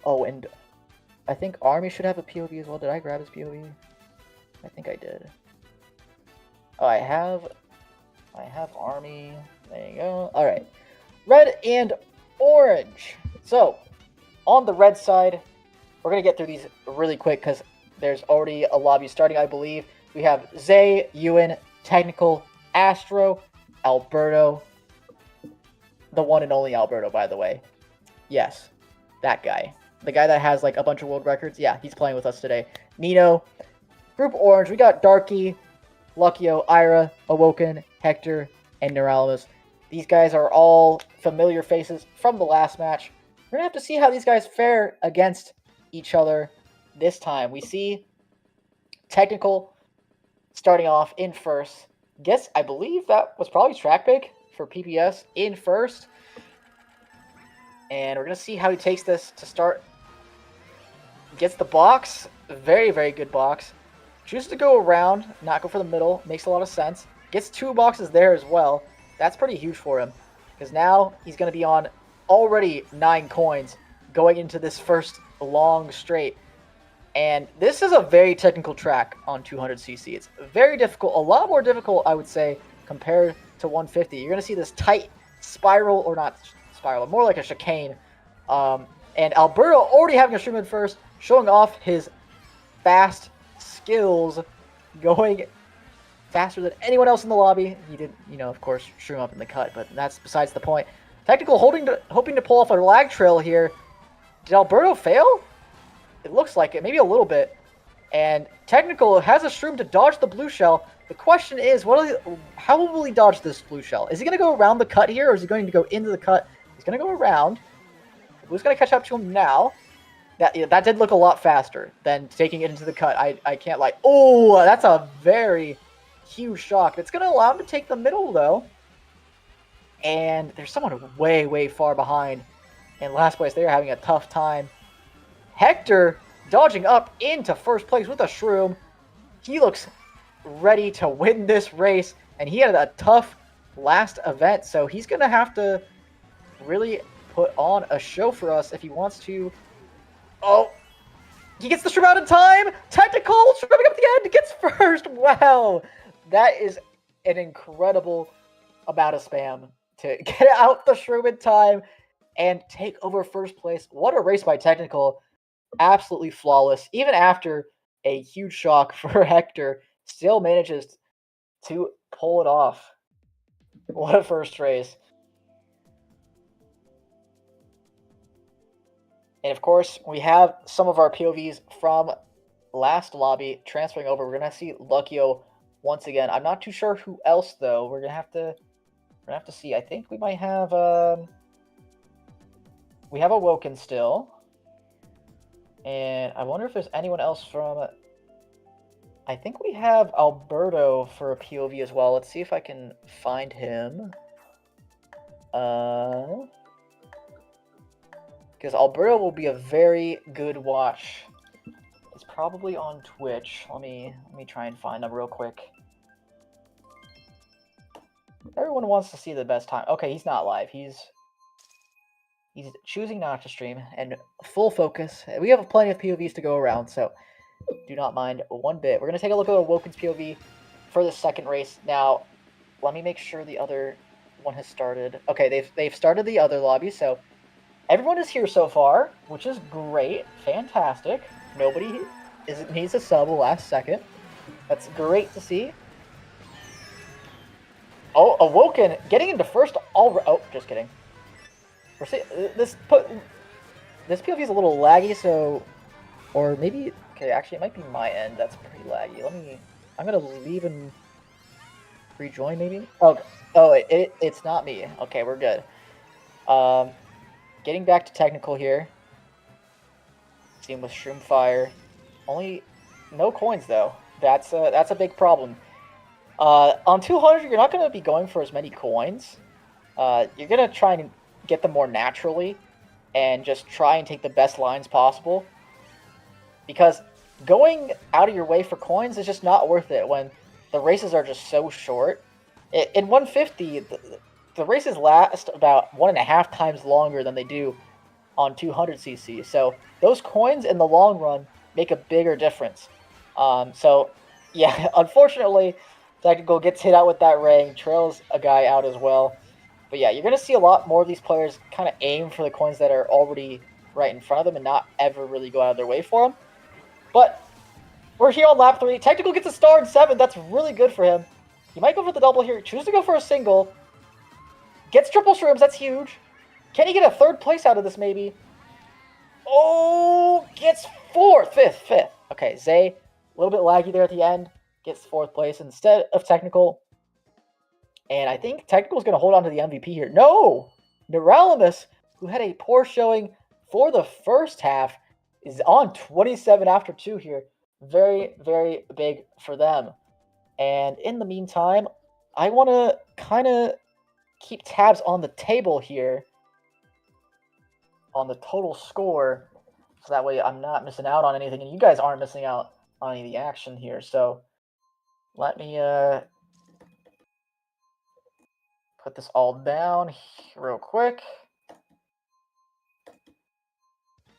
Oh, and I think Army should have a POV as well. Did I grab his POV? I think I did. Oh, I have Army. There you go. All right. Red and orange. So, on the red side, we're going to get through these really quick because there's already a lobby starting, I believe. We have Zay, Euan, Technical, Astro, Alberto. The one and only Alberto, by the way. Yes, that guy. The guy that has like a bunch of world records. Yeah, he's playing with us today. Nino. Group orange, we got Darky, Luckyo, Aira, Awoken, Hector, and Niralamus. These guys are all familiar faces from the last match. We're going to have to see how these guys fare against each other this time. We see Technical starting off in first. I believe that was probably track pick for PPS in first. And we're going to see how he takes this to start. Gets the box. Very, very good box. Chooses to go around, not go for the middle. Makes a lot of sense. Gets 2 boxes there as well. That's pretty huge for him. Because now he's going to be on already 9 coins going into this first long straight. And this is a very technical track on 200cc. It's very difficult. A lot more difficult, I would say, compared to 150. You're going to see this tight spiral, or not spiral, more like a chicane. And Alberto already having a shroom in first, showing off his fast skills, going faster than anyone else in the lobby. He did, of course, shroom up in the cut, but that's besides the point. Technical hoping to pull off a lag trail here. Did Alberto fail? It looks like it, maybe a little bit. And Technical has a shroom to dodge the blue shell. The question is, how will he dodge this blue shell? Is he going to go around the cut here, or is he going to go into the cut? He's going to go around. Blue's going to catch up to him now. That did look a lot faster than taking it into the cut. I can't lie. Oh, that's a very huge shock. It's going to allow him to take the middle, though. And there's someone way, way far behind. In last place, they're having a tough time. Hector dodging up into first place with a shroom. He looks ready to win this race. And he had a tough last event. So he's going to have to really put on a show for us if he wants to. Oh, he gets the shroom out in time. Technical shrooming up the end. Gets first. Wow. That is an incredible amount of spam to get out the shroom in time and take over first place. What a race by Technical. Absolutely flawless. Even after a huge shock for Hector, still manages to pull it off. What a first race. And of course, we have some of our POVs from last lobby transferring over. We're going to see Luckyo once again. I'm not too sure who else, though. We're going to have to see. I think we might have we have Awoken still. And I wonder if there's anyone else from... I think we have Alberto for a POV as well. Let's see if I can find him. Because Alberto will be a very good watch. It's probably on Twitch. Let me try and find him real quick. Everyone wants to see the best time. Okay, he's not live. He's choosing not to stream and full focus. We have plenty of POVs to go around, so do not mind one bit. We're going to take a look at Awoken's POV for the second race. Now, let me make sure the other one has started. Okay, they've started the other lobby, so everyone is here so far, which is great. Fantastic. Nobody needs a sub last second. That's great to see. Oh, Awoken getting into first. Oh, just kidding. We're see, this POV is a little laggy, so, or maybe, okay, actually it might be my end. That's pretty laggy. I'm gonna leave and rejoin maybe. Oh, it's not me. Okay, we're good. Getting back to Technical here. Team with Shroom Fire. Only no coins though. That's a big problem. On 200, you're not gonna be going for as many coins. You're gonna try and get them more naturally and just try and take the best lines possible, because going out of your way for coins is just not worth it when the races are just so short. In 150, the races last about 1.5 times longer than they do on 200cc, so those coins in the long run make a bigger difference. So yeah, unfortunately Technical gets hit out with that ring, trails a guy out as well. But yeah, you're going to see a lot more of these players kind of aim for the coins that are already right in front of them and not ever really go out of their way for them. But we're here on lap 3. Technical gets a star in 7. That's really good for him. He might go for the double here. Choose to go for a single. Gets triple shrooms. That's huge. Can he get a third place out of this maybe? Oh, gets fifth. Okay, Zay, a little bit laggy there at the end. Gets 4th place instead of Technical. And I think Technical is going to hold on to the MVP here. No! Niralamus, who had a poor showing for the first half, is on 27 after 2 here. Very, very big for them. And in the meantime, I want to kind of keep tabs on the table here, on the total score, so that way I'm not missing out on anything, and you guys aren't missing out on any of the action here. So let me put this all down real quick.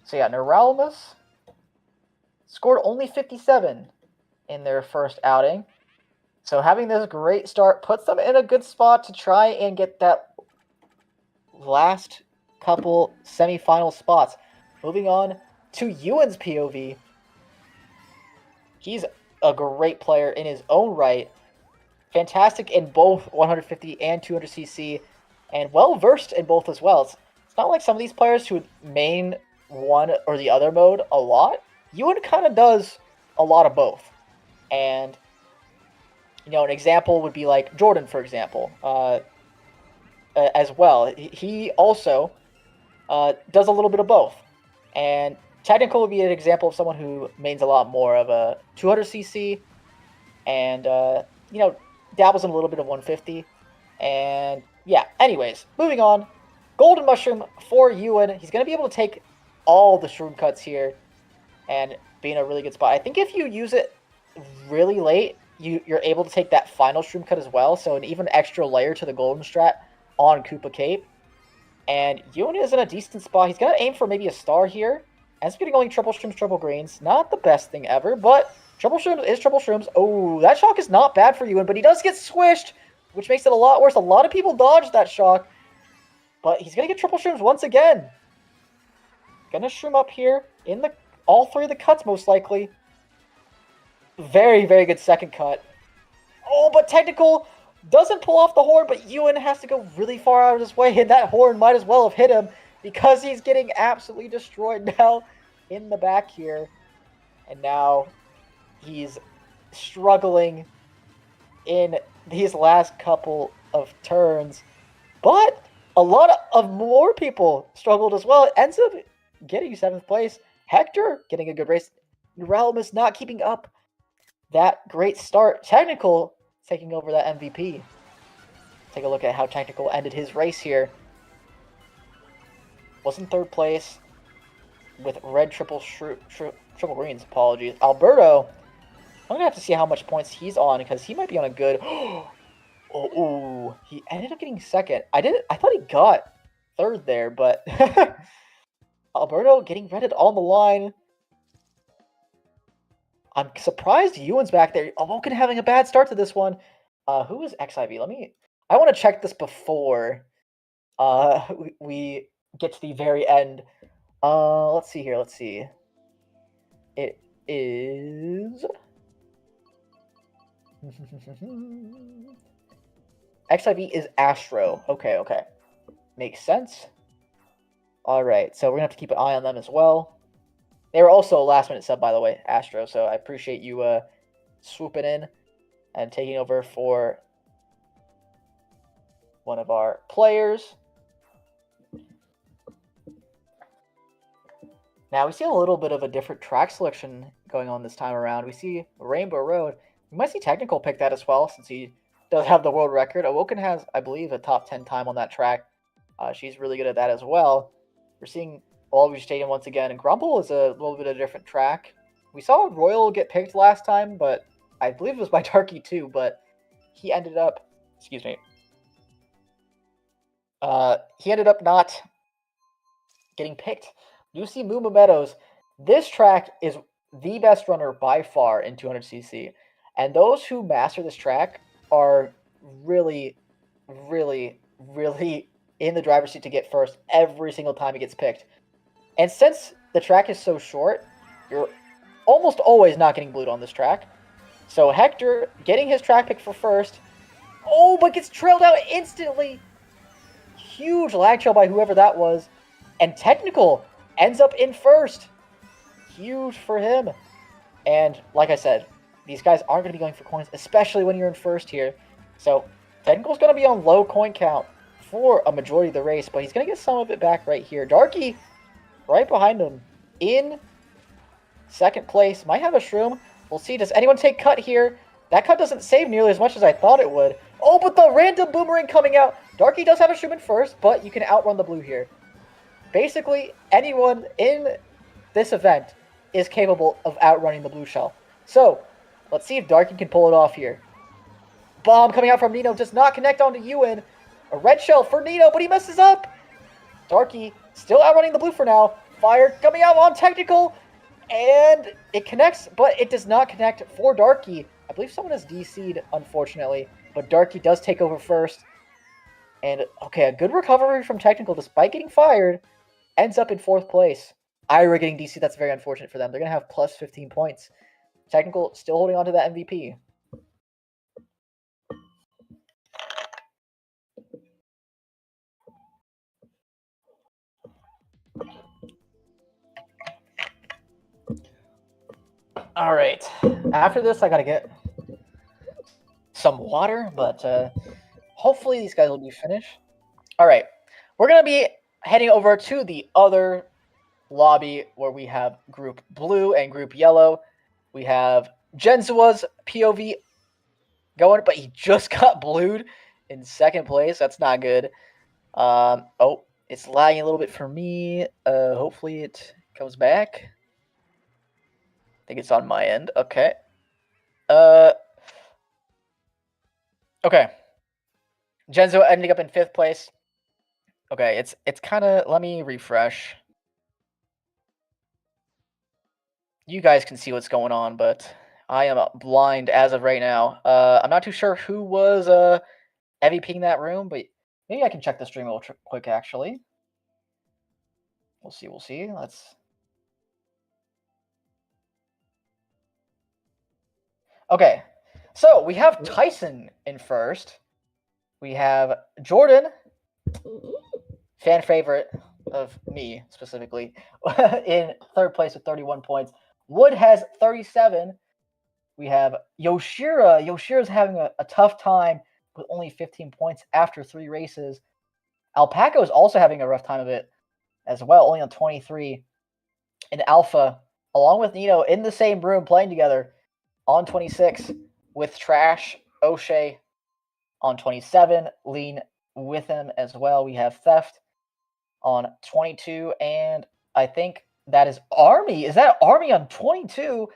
So yeah, Niralamus scored only 57 in their first outing. So having this great start puts them in a good spot to try and get that last couple semifinal spots. Moving on to Euan's POV. He's a great player in his own right. Fantastic in both 150 and 200cc. and well-versed in both as well. It's not like some of these players who main one or the other mode a lot. Euan kind of does a lot of both. And, you know, an example would be like Jordan, for example, as well. He also does a little bit of both. And Technical would be an example of someone who mains a lot more of a 200cc and, you know, dabbles in a little bit of 150. And, yeah, anyways, moving on. Golden Mushroom for Euan. He's going to be able to take all the shroom cuts here and be in a really good spot. I think if you use it really late, you're able to take that final shroom cut as well, so an even extra layer to the golden strat on Koopa Cape. And Euan is in a decent spot. He's going to aim for maybe a star here. Ends up getting only triple shrooms, triple greens. Not the best thing ever, but triple shrooms is triple shrooms. Oh, that shock is not bad for Euan, but he does get squished, which makes it a lot worse. A lot of people dodged that shock, but he's going to get triple shrooms once again. Gonna shroom up here in all three of the cuts, most likely. Very, very good second cut. Oh, but Technical doesn't pull off the horn, but Euan has to go really far out of his way, and that horn might as well have hit him because he's getting absolutely destroyed now in the back here. And now he's struggling in these last couple of turns. But a lot of more people struggled as well. It ends up getting 7th place. Hector getting a good race. Niralamus not keeping up that great start. Technical taking over that MVP. Take a look at how Technical ended his race here. Was in 3rd place with red triple greens. Apologies. Alberto, I'm going to have to see how much points he's on because he might be on a good... Oh, he ended up getting 2nd. I thought he got 3rd there, but... Alberto getting redded on the line. I'm surprised Euan's back there. Awoken having a bad start to this one. Who is XIV? I want to check this before we get to the very end. Let's see here. Let's see. It is... XIV is Astro. Okay. Makes sense. Alright, so we're going to have to keep an eye on them as well. They were also a last-minute sub, by the way, Astro, so I appreciate you swooping in and taking over for one of our players. Now, we see a little bit of a different track selection going on this time around. We see Rainbow Road. We might see Technical pick that as well, since he does have the world record. Awoken has, I believe, a top 10 time on that track. She's really good at that as well. We're seeing Waluigi Stadium once again, and Grumble is a little bit of a different track. We saw Royal get picked last time, but I believe it was by Darky too, but he ended up, excuse me, he ended up not getting picked. Lucy Muma Meadows. This track is the best runner by far in 200cc, and those who master this track are really, really, really in the driver's seat to get first every single time he gets picked. And since the track is so short, you're almost always not getting blued on this track. So Hector getting his track pick for first. Oh, but gets trailed out instantly. Huge lag trail by whoever that was. And Technical ends up in first. Huge for him. And like I said, these guys aren't going to be going for coins, especially when you're in first here. So Technical's going to be on low coin count for a majority of the race, but he's going to get some of it back right here. Darky, right behind him, in 2nd place. Might have a shroom. We'll see. Does anyone take cut here? That cut doesn't save nearly as much as I thought it would. Oh, but the random boomerang coming out. Darky does have a shroom in first, but you can outrun the blue here. Basically, anyone in this event is capable of outrunning the blue shell. So, let's see if Darky can pull it off here. Bomb coming out from Nino does not connect onto Euan. A red shell for Nino, but he messes up. Darky still outrunning the blue for now. Fire coming out on Technical. And it connects, but it does not connect for Darky. I believe someone has DC'd, unfortunately. But Darky does take over first. And, okay, a good recovery from Technical despite getting fired. Ends up in 4th place. Aira getting DC, that's very unfortunate for them. They're going to have plus 15 points. Technical still holding on to that MVP. All right. After this, I gotta get some water, but hopefully these guys will be finished. All right. We're gonna be heading over to the other lobby where we have Group Blue and Group Yellow. We have Jenzua's POV going, but he just got blued in second place. That's not good. Oh, it's lagging a little bit for me. Hopefully it comes back. I think it's on my end. Okay. Okay. Jenzua ending up in 5th place. Okay, it's kind of... Let me refresh. You guys can see what's going on, but I am blind as of right now. I'm not too sure who was MVPing that room, but maybe I can check the stream real quick, actually. We'll see, Let's... Okay, so we have Tyson in first. We have Jordan, fan favorite of me specifically, in 3rd place with 31 points. Wood has 37. We have Yoshira. Yoshira's having a tough time with only 15 points after 3 races. Alpaco is also having a rough time of it as well, only on 23. And Alpha, along with Nino, in the same room playing together on 26 with Trash, Oshea on 27, Lean with him as well. We have Theft on 22, and I think that is Army. Is that Army on 22?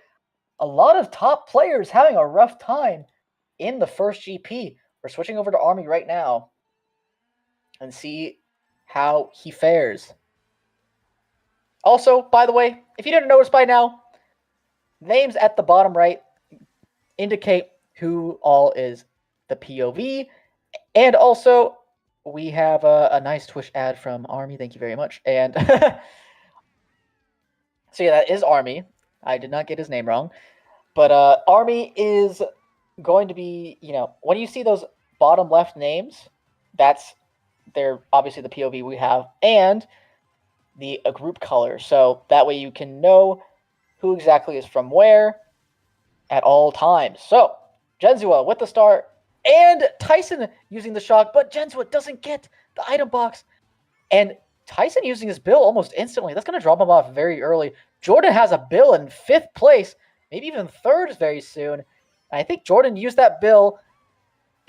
A lot of top players having a rough time in the first GP. We're switching over to Army right now and see how he fares. Also, by the way, if you didn't notice by now, names at the bottom right indicate who all is the POV. And also, we have a nice Twitch ad from Army. Thank you very much. And so yeah, that is Army. I did not get his name wrong. But Army is going to be, when you see those bottom left names, they're obviously the POV we have, and the group color. So that way you can know who exactly is from where at all times. So Jenzua with the start, and Tyson using the shock, but Jenzua doesn't get the item box. And Tyson using his bill almost instantly. That's going to drop him off very early. Jordan has a bill in 5th place, maybe even 3rd very soon. I think Jordan used that bill.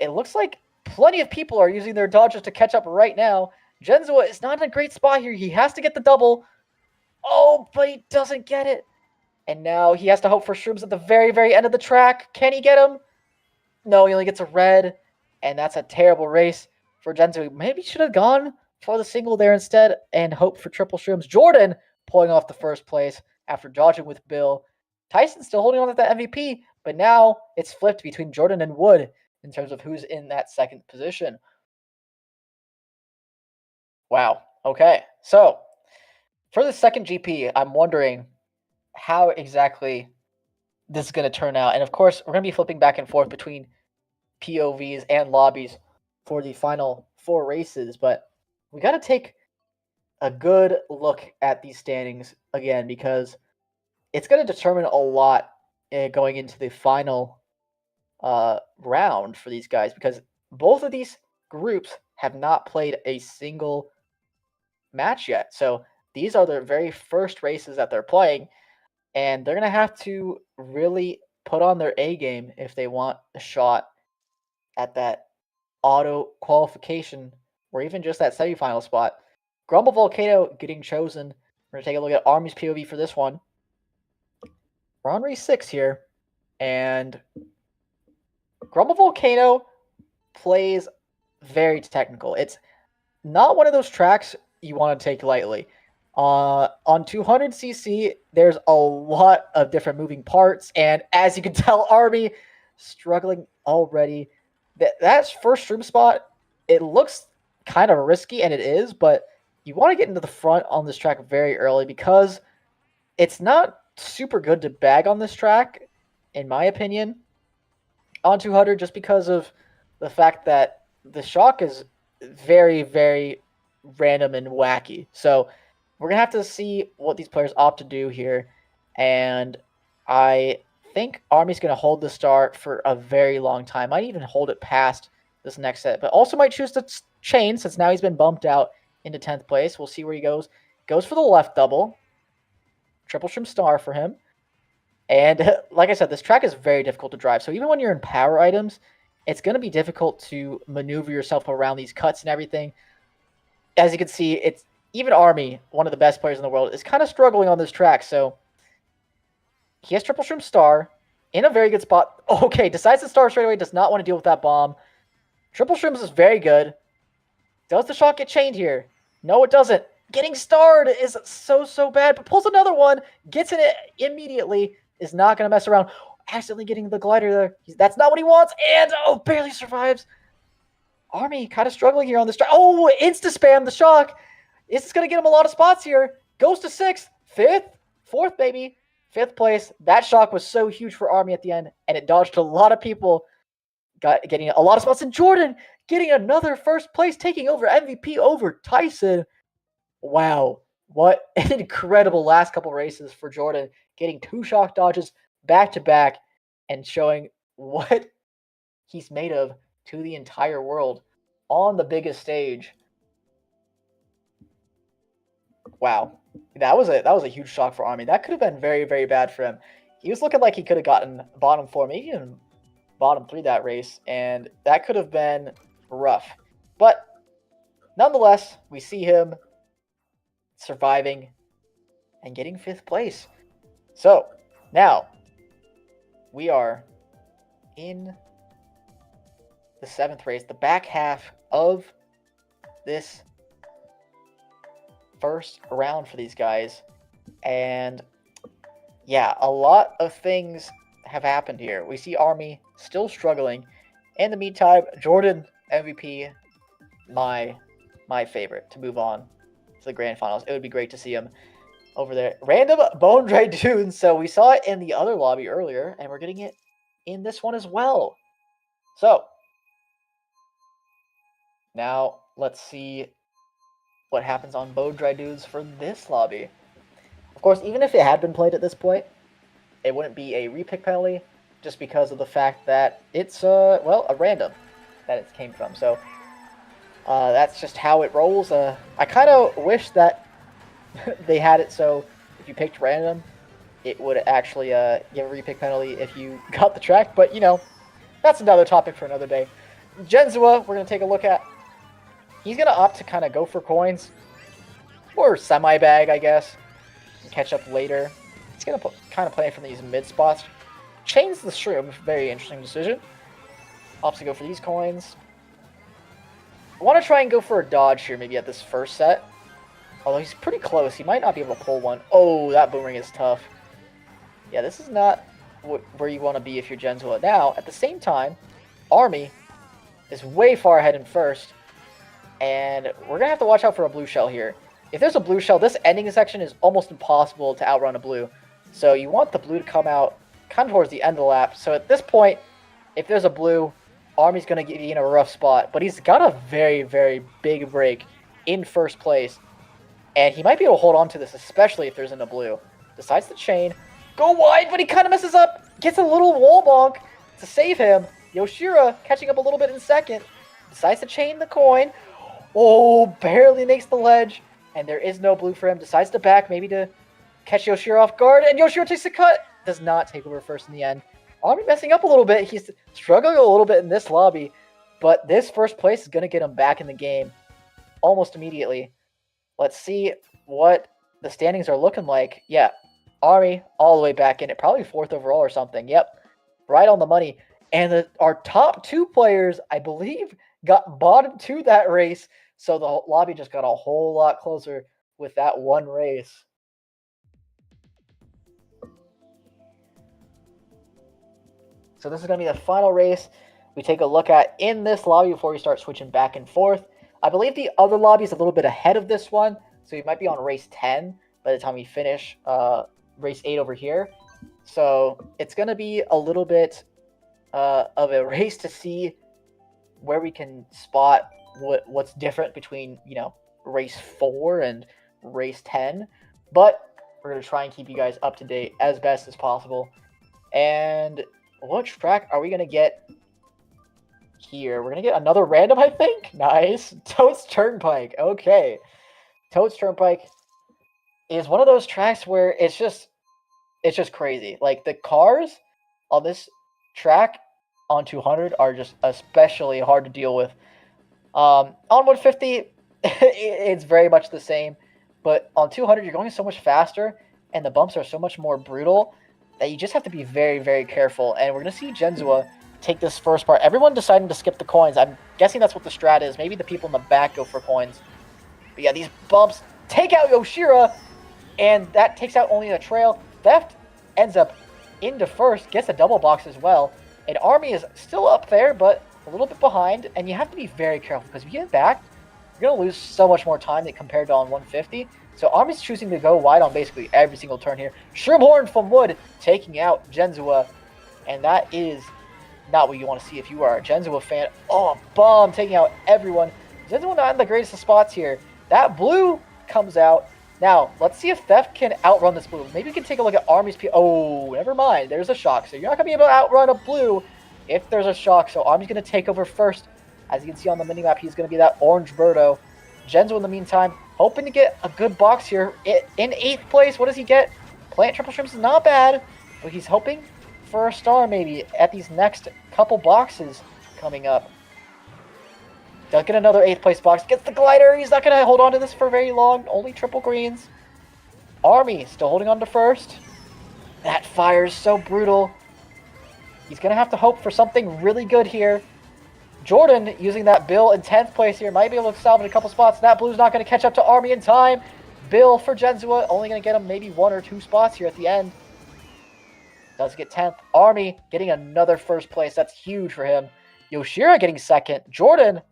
It looks like plenty of people are using their dodges to catch up right now. Jenzua is not in a great spot here. He has to get the double. Oh, but he doesn't get it. And now he has to hope for shrooms at the very, very end of the track. Can he get him? No, he only gets a red. And that's a terrible race for Jenzua. Maybe he should have gone for the single there instead and hope for triple shrooms. Jordan pulling off the 1st place after dodging with Bill. Tyson still holding on to that MVP, but now it's flipped between Jordan and Wood in terms of who's in that 2nd position. Wow. Okay. So for the 2nd GP, I'm wondering how exactly this is going to turn out. And of course, we're going to be flipping back and forth between POVs and lobbies for the final 4 races, but we got to take a good look at these standings again, because it's going to determine a lot going into the final round for these guys, because both of these groups have not played a single match yet. So these are their very first races that they're playing, and they're going to have to really put on their A game if they want a shot at that auto qualification or even just that semifinal spot. Grumble Volcano getting chosen. We're going to take a look at Army's POV for this one. We're on race 6 here, and Grumble Volcano plays very technical. It's not one of those tracks you want to take lightly. On 200cc, there's a lot of different moving parts, and as you can tell, Army struggling already. That first room spot, it looks kind of risky, and it is, but you want to get into the front on this track very early, because it's not super good to bag on this track, in my opinion, on 200, just because of the fact that the shock is very, very random and wacky. So we're going to have to see what these players opt to do here. And I think Army's going to hold the star for a very long time. Might even hold it past this next set, but also might choose to chain since now he's been bumped out into 10th place. We'll see where he goes. Goes for the left double. Triple shrimp star for him. And like I said, this track is very difficult to drive. So even when you're in power items, it's going to be difficult to maneuver yourself around these cuts and everything. As you can see, it's even Army, one of the best players in the world, is kind of struggling on this track. So he has triple shrimp star in a very good spot. Okay, decides to star straight away, does not want to deal with that bomb. Triple shrimps is very good. Does the shot get chained here? No, it doesn't. Getting starred is so bad, but pulls another one, gets in it immediately, is not going to mess around. Accidentally getting the glider there. That's not what he wants, and barely survives. Army kind of struggling here on this track. Oh, insta-spam the shock. This is going to get him a lot of spots here. Goes to 6th, 5th, 4th, baby. 5th place. That shock was so huge for Army at the end, and it dodged a lot of people, getting a lot of spots. And Jordan getting another first place, taking over MVP over Tyson. Wow, what an incredible last couple races for Jordan, getting 2 shock dodges back-to-back and showing what he's made of to the entire world on the biggest stage. Wow, that was a huge shock for Army. That could have been very, very bad for him. He was looking like he could have gotten bottom 4, maybe even bottom 3 that race, and that could have been rough. But nonetheless, we see him surviving and getting 5th place. So now we are in the 7th race, the back half of this first round for these guys. And yeah, a lot of things have happened here. We see Army still struggling. In the meantime, Jordan MVP, my favorite to move on to the grand finals. It would be great to see him over there. Random bone dry dunes. So we saw it in the other lobby earlier, and we're getting it in this one as well. So now let's see what happens on bone dry dudes for this lobby. Of course, even if it had been played at this point, it wouldn't be a repick penalty, just because of the fact that it's well, a random that it came from. So that's just how it rolls. I kind of wish that they had it so if you picked random, it would actually give a repick penalty if you got the track. But, you know, that's another topic for another day. Jenzua, we're going to take a look at. He's going to opt to kind of go for coins. Or semi-bag, I guess. Catch up later. He's going to kind of play from these mid spots. Chains the shroom. Very interesting decision. Opts to go for these coins. I want to try and go for a dodge here, maybe at this first set. Although he's pretty close. He might not be able to pull one. Oh, that boomerang is tough. Yeah, this is not where you want to be if you're Jenzua. Now, at the same time, Army is way far ahead in first. And we're going to have to watch out for a blue shell here. If there's a blue shell, this ending section is almost impossible to outrun a blue. So you want the blue to come out kind of towards the end of the lap. So at this point, if there's a blue, Army's going to get in a rough spot. But he's got a very, very big break in first place. And he might be able to hold on to this, especially if there's in a blue. Decides to chain. Go wide, but he kind of messes up. Gets a little wall bonk to save him. Yoshira catching up a little bit in second. Decides to chain the coin. Oh, barely makes the ledge. And there is no blue for him. Decides to back, maybe to catch Yoshira off guard. And Yoshira takes the cut. Does not take over first in the end. Army messing up a little bit. He's struggling a little bit in this lobby. But this first place is going to get him back in the game almost immediately. Let's see what the standings are looking like. Yeah, Army all the way back in it. Probably 4th overall or something. Yep, right on the money. And our top 2 players, I believe, got bottom 2 that race. So the lobby just got a whole lot closer with that one race. So this is going to be the final race we take a look at in this lobby before we start switching back and forth. I believe the other lobby is a little bit ahead of this one, so we might be on race 10 by the time we finish race 8 over here. So it's going to be a little bit of a race to see where we can spot what's different between, you know, race 4 and race 10, but we're going to try and keep you guys up to date as best as possible. And what track are we going to get here? We're going to get another random, I think. Nice. Totes Turnpike. Okay. Totes Turnpike is one of those tracks where it's just crazy. Like, the cars on this track on 200 are just especially hard to deal with. On 150, it's very much the same. But on 200, you're going so much faster, and the bumps are so much more brutal that you just have to be very, very careful. And we're going to see Jenzua take this first part. Everyone deciding to skip the coins. I'm guessing that's what the strat is. Maybe the people in the back go for coins. But yeah, these bumps take out Yoshira, and that takes out only the trail. Theft ends up into first, gets a double box as well. And Army is still up there, but a little bit behind. And you have to be very careful, because if you get back, you're going to lose so much more time than compared to on 150. So Army's choosing to go wide on basically every single turn here. Shroomhorn from Wood taking out Jenzua. And that is not what you want to see if you are a Jenzua fan. Oh, bomb taking out everyone. Jenzua not in the greatest of spots here. That blue comes out. Now, let's see if Theft can outrun this blue. Maybe we can take a look at Army's Oh, never mind. There's a shock. So you're not going to be able to outrun a blue if there's a shock. So Army's going to take over first. As you can see on the minimap, he's going to be that orange Birdo. Jenzua, in the meantime, hoping to get a good box here. In 8th place, what does he get? Plant Triple Shrimps is not bad, but he's hoping for a star maybe at these next couple boxes coming up. Does get another 8th place box. Gets the glider. He's not going to hold on to this for very long. Only triple greens. Army still holding on to first. That fire is so brutal. He's going to have to hope for something really good here. Jordan, using that Bill in 10th place here, might be able to salvage a couple spots. That blue's not going to catch up to Army in time. Bill for Jenzua, only going to get him maybe 1 or 2 spots here at the end. Does get 10th. Army getting another first place. That's huge for him. Yoshira getting 2nd. Jordan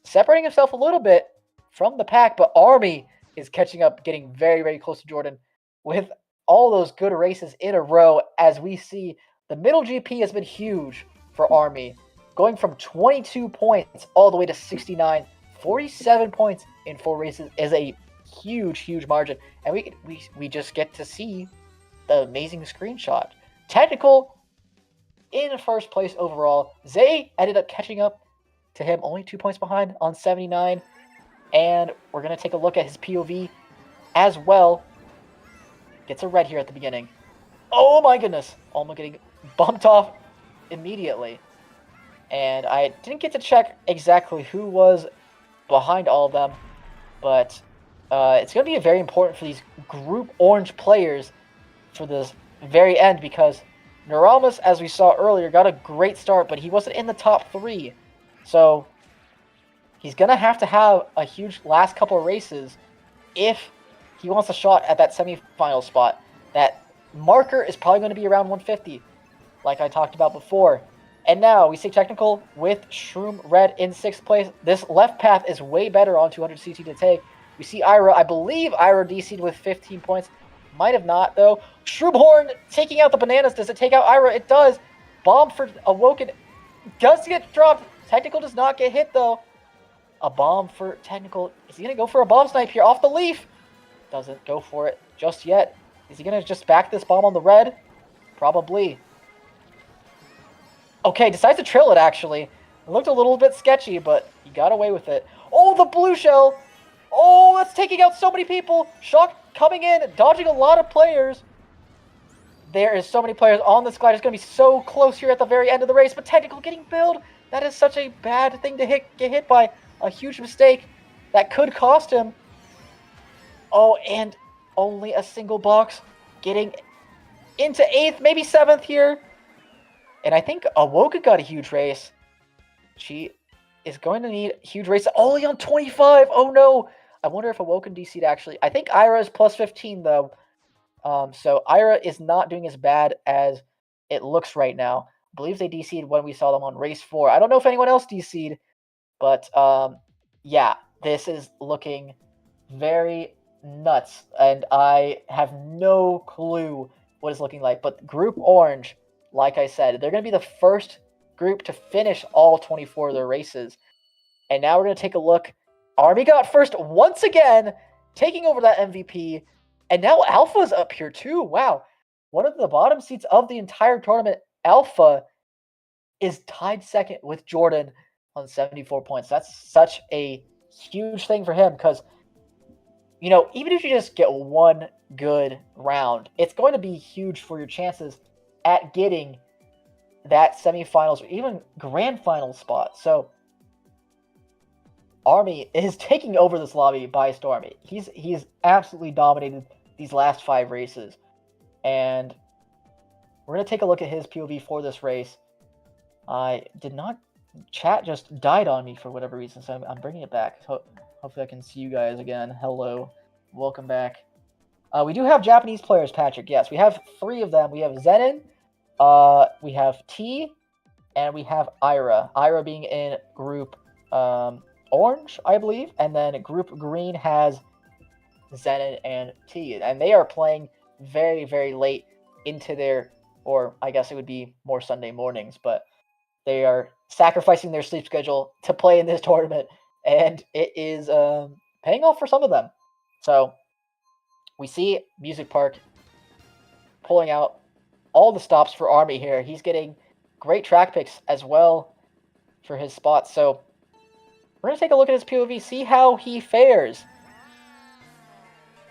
separating himself a little bit from the pack, but Army is catching up, getting very, very close to Jordan with all those good races in a row. As we see, the middle GP has been huge for Army. Going from 22 points all the way to 69, 47 points in 4 races is a huge, huge margin. And we just get to see the amazing screenshot. Technical in first place overall. Zay ended up catching up to him, only 2 points behind on 79. And we're going to take a look at his POV as well. Gets a red here at the beginning. Oh my goodness. Almost getting bumped off immediately. And I didn't get to check exactly who was behind all of them, but it's going to be very important for these Group Orange players for this very end, because Niralamus, as we saw earlier, got a great start, but he wasn't in the top 3. So he's going to have a huge last couple of races if he wants a shot at that semifinal spot. That marker is probably going to be around 150, like I talked about before. And now we see technical with Shroom Red in 6th place. This left path is way better on 200cc to take. We see Aira. I believe Aira DC'd with 15 points. Might have not, though. Shroomhorn taking out the bananas. Does it take out Aira? It does. Bomb for Awoken. Does get dropped. Technical does not get hit, though. A bomb for technical. Is he going to go for a bomb snipe here off the leaf? Doesn't go for it just yet. Is he going to just back this bomb on the red? Probably. Okay, decides to trail it, actually. It looked a little bit sketchy, but he got away with it. Oh, the blue shell! Oh, that's taking out so many people! Shock coming in, dodging a lot of players. There is so many players on this glide. It's going to be so close here at the very end of the race, but technical getting billed. That is such a bad thing to get hit by. A huge mistake that could cost him. Oh, and only a single box. Getting into 8th, maybe 7th here. And I think Awoken got a huge race. She is going to need a huge race. Only on 25. Oh, no. I wonder if Awoken DC'd actually. I think Aira is plus 15, though. So Aira is not doing as bad as it looks right now. I believe they DC'd when we saw them on race 4. I don't know if anyone else DC'd. But, yeah. This is looking very nuts. And I have no clue what it's looking like. But Group Orange, like I said, they're going to be the first group to finish all 24 of their races. And now we're going to take a look. Army got first once again. taking over that MVP. And now Alpha's up here too. Wow. One of the bottom seats of the entire tournament, Alpha, is tied second with Jordan on 74 points. That's such a huge thing for him because, you know, even if you just get one good round, it's going to be huge for your chances at getting that semifinals or even grand final spot. So Army is taking over this lobby by storm. He's absolutely dominated these last 5 races. And we're going to take a look at his POV for this race. I did not... Chat just died on me for whatever reason, so I'm bringing it back. Hopefully I can see you guys again. Hello. Welcome back. We do have Japanese players, Patrick. Yes, we have 3 of them. We have Zenin, we have T, and we have aira. Aira being in group orange, I believe. And then group green has Zenin and T. And they are playing very, very late into their... Or I guess it would be more Sunday mornings, but they are sacrificing their sleep schedule to play in this tournament, and it is paying off for some of them. So we see Music Park pulling out all the stops for Army here. He's getting great track picks as well for his spots. So we're going to take a look at his POV, see how he fares.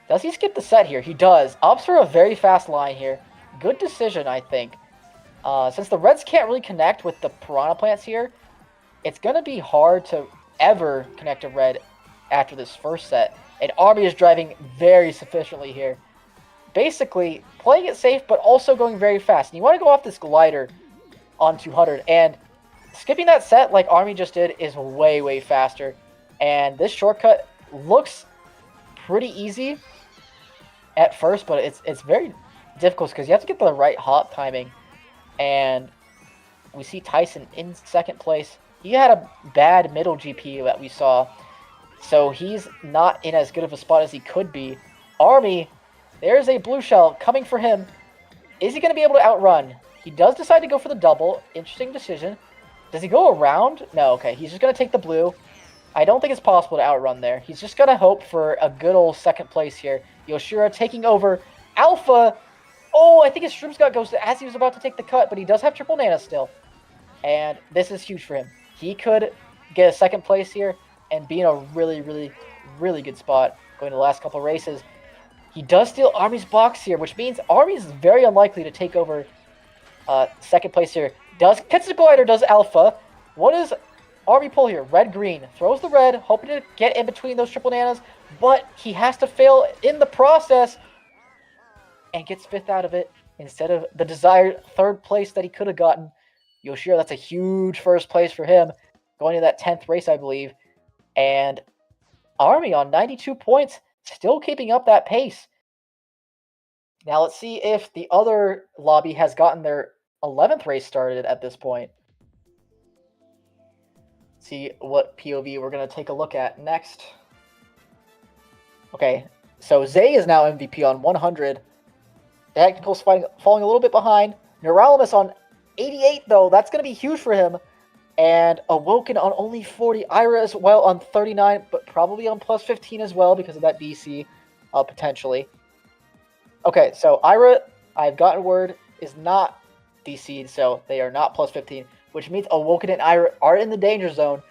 Does he skip the set here? He does. Opts for a very fast line here. Good decision, I think. Since the Reds can't really connect with the Piranha Plants here, it's going to be hard to ever connect a Red after this first set. And Army is driving very sufficiently here. Basically, playing it safe, but also going very fast. And you want to go off this glider on 200. And skipping that set like Army just did is way, way faster. And this shortcut looks pretty easy at first, but it's very difficult because you have to get the right hop timing. And we see Tyson in second place. He had a bad middle GP that we saw, so he's not in as good of a spot as he could be. Army, there's a blue shell coming for him. Is he going to be able to outrun? He does decide to go for the double. Interesting decision. Does he go around? No, okay. He's just going to take the blue. I don't think it's possible to outrun there. He's just going to hope for a good old second place here. Yoshira taking over. Alpha... Oh, I think his Shroom Scott goes as he was about to take the cut, but he does have triple nana still. And this is huge for him. He could get a second place here and be in a really, really, really good spot going to the last couple races. He does steal Army's box here, which means Army is very unlikely to take over second place here. Gets the glider, does Alpha. What does Army pull here? Red-green. Throws the red, hoping to get in between those triple nanas, but he has to fail in the process. And gets 5th out of it instead of the desired 3rd place that he could have gotten. Yoshira, that's a huge first place for him. Going to that 10th race, I believe. And Army on 92 points, still keeping up that pace. Now let's see if the other lobby has gotten their 11th race started at this point. See what POV we're going to take a look at next. Okay, so Zay is now MVP on 100. Technical's falling a little bit behind. Niralamus on 88, though. That's going to be huge for him. And Awoken on only 40. Aira as well on 39, but probably on plus 15 as well because of that DC, potentially. Okay, so Aira, I've gotten word, is not DC'd, so they are not plus 15, which means Awoken and Aira are in the danger zone.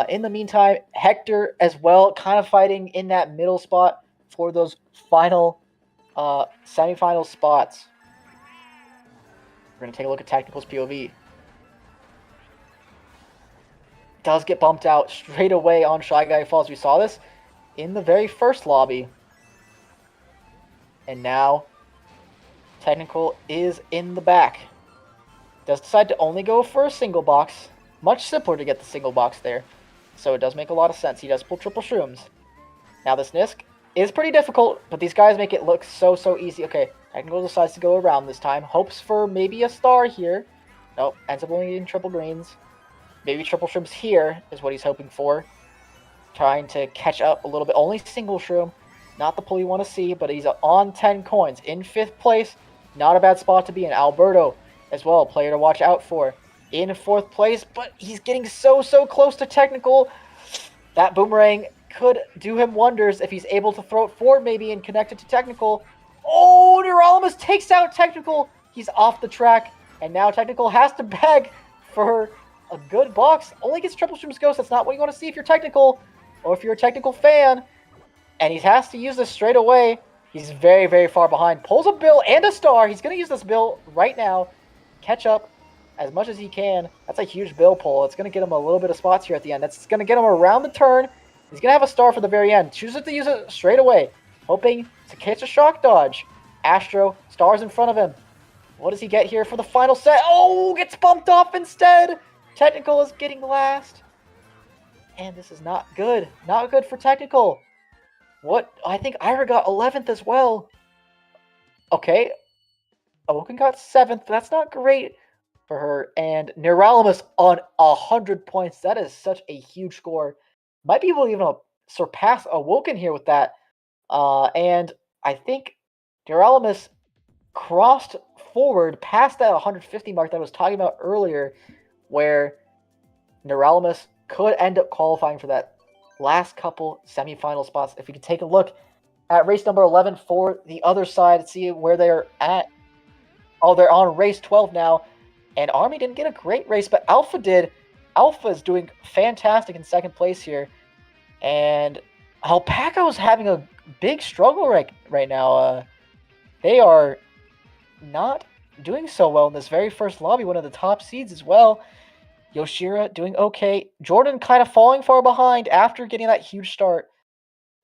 In the meantime, Hector as well, kind of fighting in that middle spot for those final semifinal spots. We're going to take a look at Tactical's POV. Does get bumped out straight away on Shy Guy Falls. We saw this in the very first lobby. And now Technical is in the back. Does decide to only go for a single box. Much simpler to get the single box there. So it does make a lot of sense. He does pull triple shrooms. Now this Nisk is pretty difficult, but these guys make it look so easy. Okay, Technical decides to go around this time. Hopes for maybe a star here. Nope, ends up only getting triple greens. Maybe triple shrooms here is what he's hoping for. Trying to catch up a little bit. Only single shroom. Not the pull you want to see, but he's on 10 coins. In 5th place. Not a bad spot to be in. Alberto as well, a player to watch out for. In 4th place, but he's getting so close to Technical. That boomerang could do him wonders if he's able to throw it forward maybe and connect it to technical. Oh, Niralamus takes out technical. He's off the track, and now technical has to beg for a good box. Only gets triple streams ghost. That's not what you want to see if you're technical, or if you're a technical fan. And he has to use this straight away. He's very, very far behind. Pulls a bill and a star. He's going to use this bill right now. Catch up as much as he can. That's a huge bill pull. It's going to get him a little bit of spots here at the end. That's going to get him around the turn. He's going to have a star for the very end. Chooses to use it straight away, hoping to catch a shock dodge. Astro, stars in front of him. What does he get here for the final set? Oh, gets bumped off instead. Technical is getting last. And this is not good. Not good for technical. What? I think Aira got 11th as well. Okay. Awoken got 7th. That's not great for her. And Niralamus on 100 points. That is such a huge score. Might be able to even surpass Awoken here with that. And I think Niralamus crossed forward past that 150 mark that I was talking about earlier, where Niralamus could end up qualifying for that last couple semifinal spots. If you could take a look at race number 11 for the other side, see where they're at. Oh, they're on race 12 now, and Army didn't get a great race, but Alpha did. Alpha is doing fantastic in second place here, and Alpaco is having a big struggle right now. They are not doing so well in this very first lobby, one of the top seeds as well. Yoshira doing okay. Jordan kind of falling far behind after getting that huge start.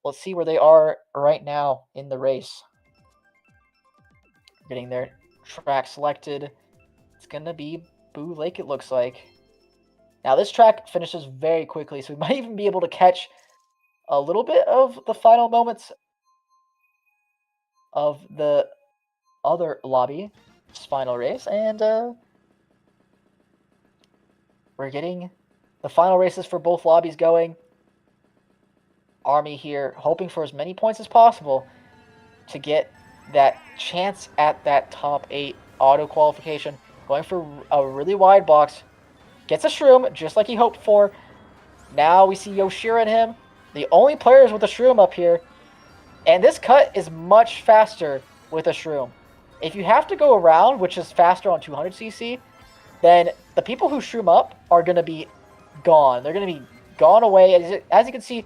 Let's see where they are right now in the race. Getting their track selected. It's going to be Boo Lake, it looks like. Now, this track finishes very quickly, so we might even be able to catch a little bit of the final moments of the other lobby, final race, and we're getting the final races for both lobbies going. Army here hoping for as many points as possible to get that chance at that top 8 auto qualification. Going for a really wide box. Gets a shroom, just like he hoped for. Now we see Yoshira and him. The only players with a shroom up here. And this cut is much faster with a shroom. If you have to go around, which is faster on 200cc, then the people who shroom up are going to be gone. They're going to be gone away. As you can see,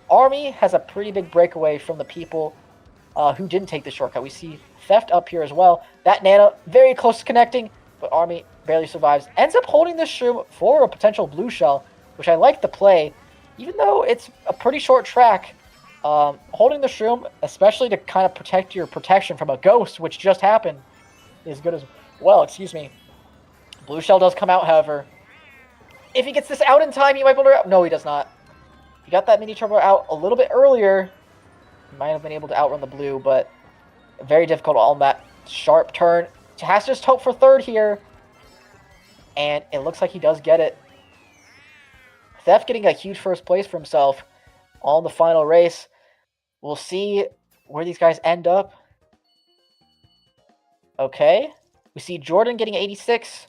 Army has a pretty big breakaway from the people who didn't take the shortcut. We see Theft up here as well. That Nano, very close to connecting, but Army barely survives. Ends up holding this shroom for a potential blue shell, which I like the play. Even though it's a pretty short track, holding the shroom, especially to kind of protect your protection from a ghost, which just happened, is good as well. Excuse me. Blue shell does come out, however. If he gets this out in time, he might be able to... No, he does not. He got that mini turbo out a little bit earlier. He might have been able to outrun the blue, but very difficult on that sharp turn. Has to just hope for third here. And it looks like he does get it. Theft getting a huge first place for himself on the final race. We'll see where these guys end up. Okay. We see Jordan getting 86.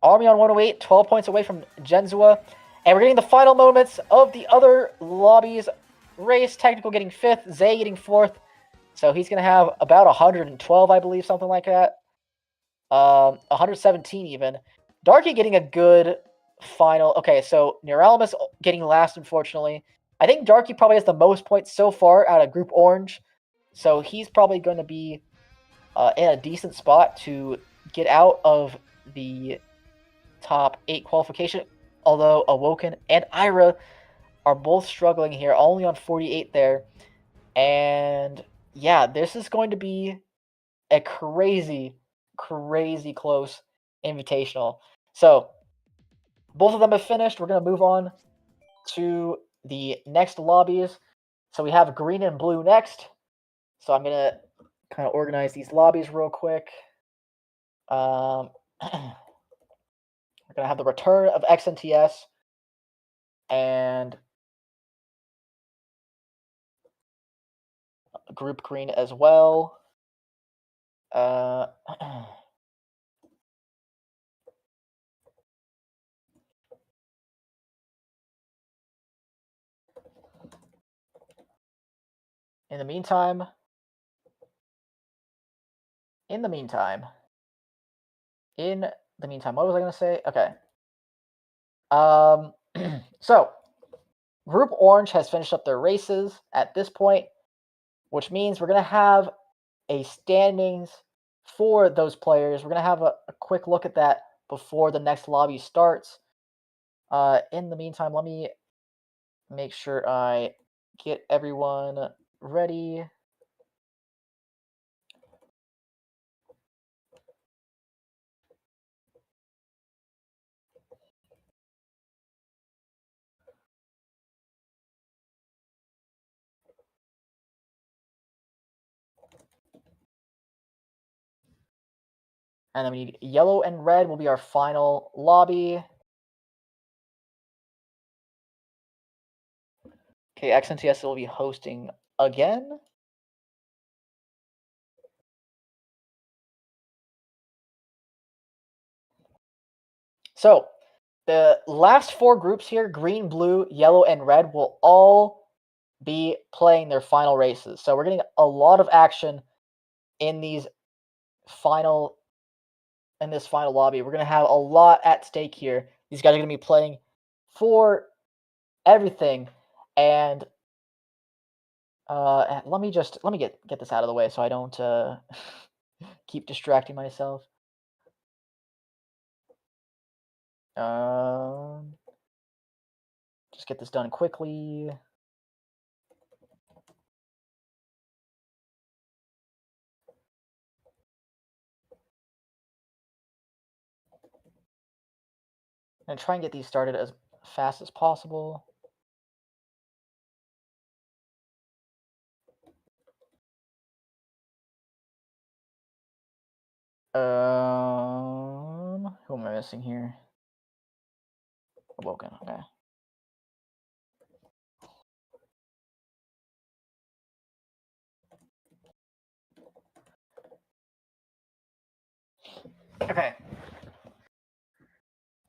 Army on 108, 12 points away from Jenzua. And we're getting the final moments of the other lobbies race. Technical getting 5th, Zay getting 4th. So he's going to have about 112, I believe, something like that. 117 even. Darky getting a good final. Okay, so Niralamus getting last, unfortunately. I think Darky probably has the most points so far out of Group Orange. So he's probably going to be in a decent spot to get out of the top 8 qualification. Although Awoken and Aira are both struggling here, only on 48 there. And yeah, this is going to be a crazy close invitational. So both of them have finished. We're going to move on to the next lobbies. So we have green and blue next. So I'm going to kind of organize these lobbies real quick. We're going to have the return of xNts and group green as well. In the meantime, what was I going to say? Okay. So, Group Orange has finished up their races at this point, which means we're going to have a standings for those players. We're going to have a quick look at that before the next lobby starts. In the meantime, let me make sure I get everyone ready. And then we need yellow and red will be our final lobby. Okay, xNts will be hosting again. So, the last 4 groups here, green, blue, yellow, and red, will all be playing their final races. So we're getting a lot of action in this final lobby. We're going to have a lot at stake here. These guys are going to be playing for everything. And let me get this out of the way so I don't keep distracting myself. Just get this done quickly. And try and get these started as fast as possible. Who am I missing here? Awoken, okay. Okay.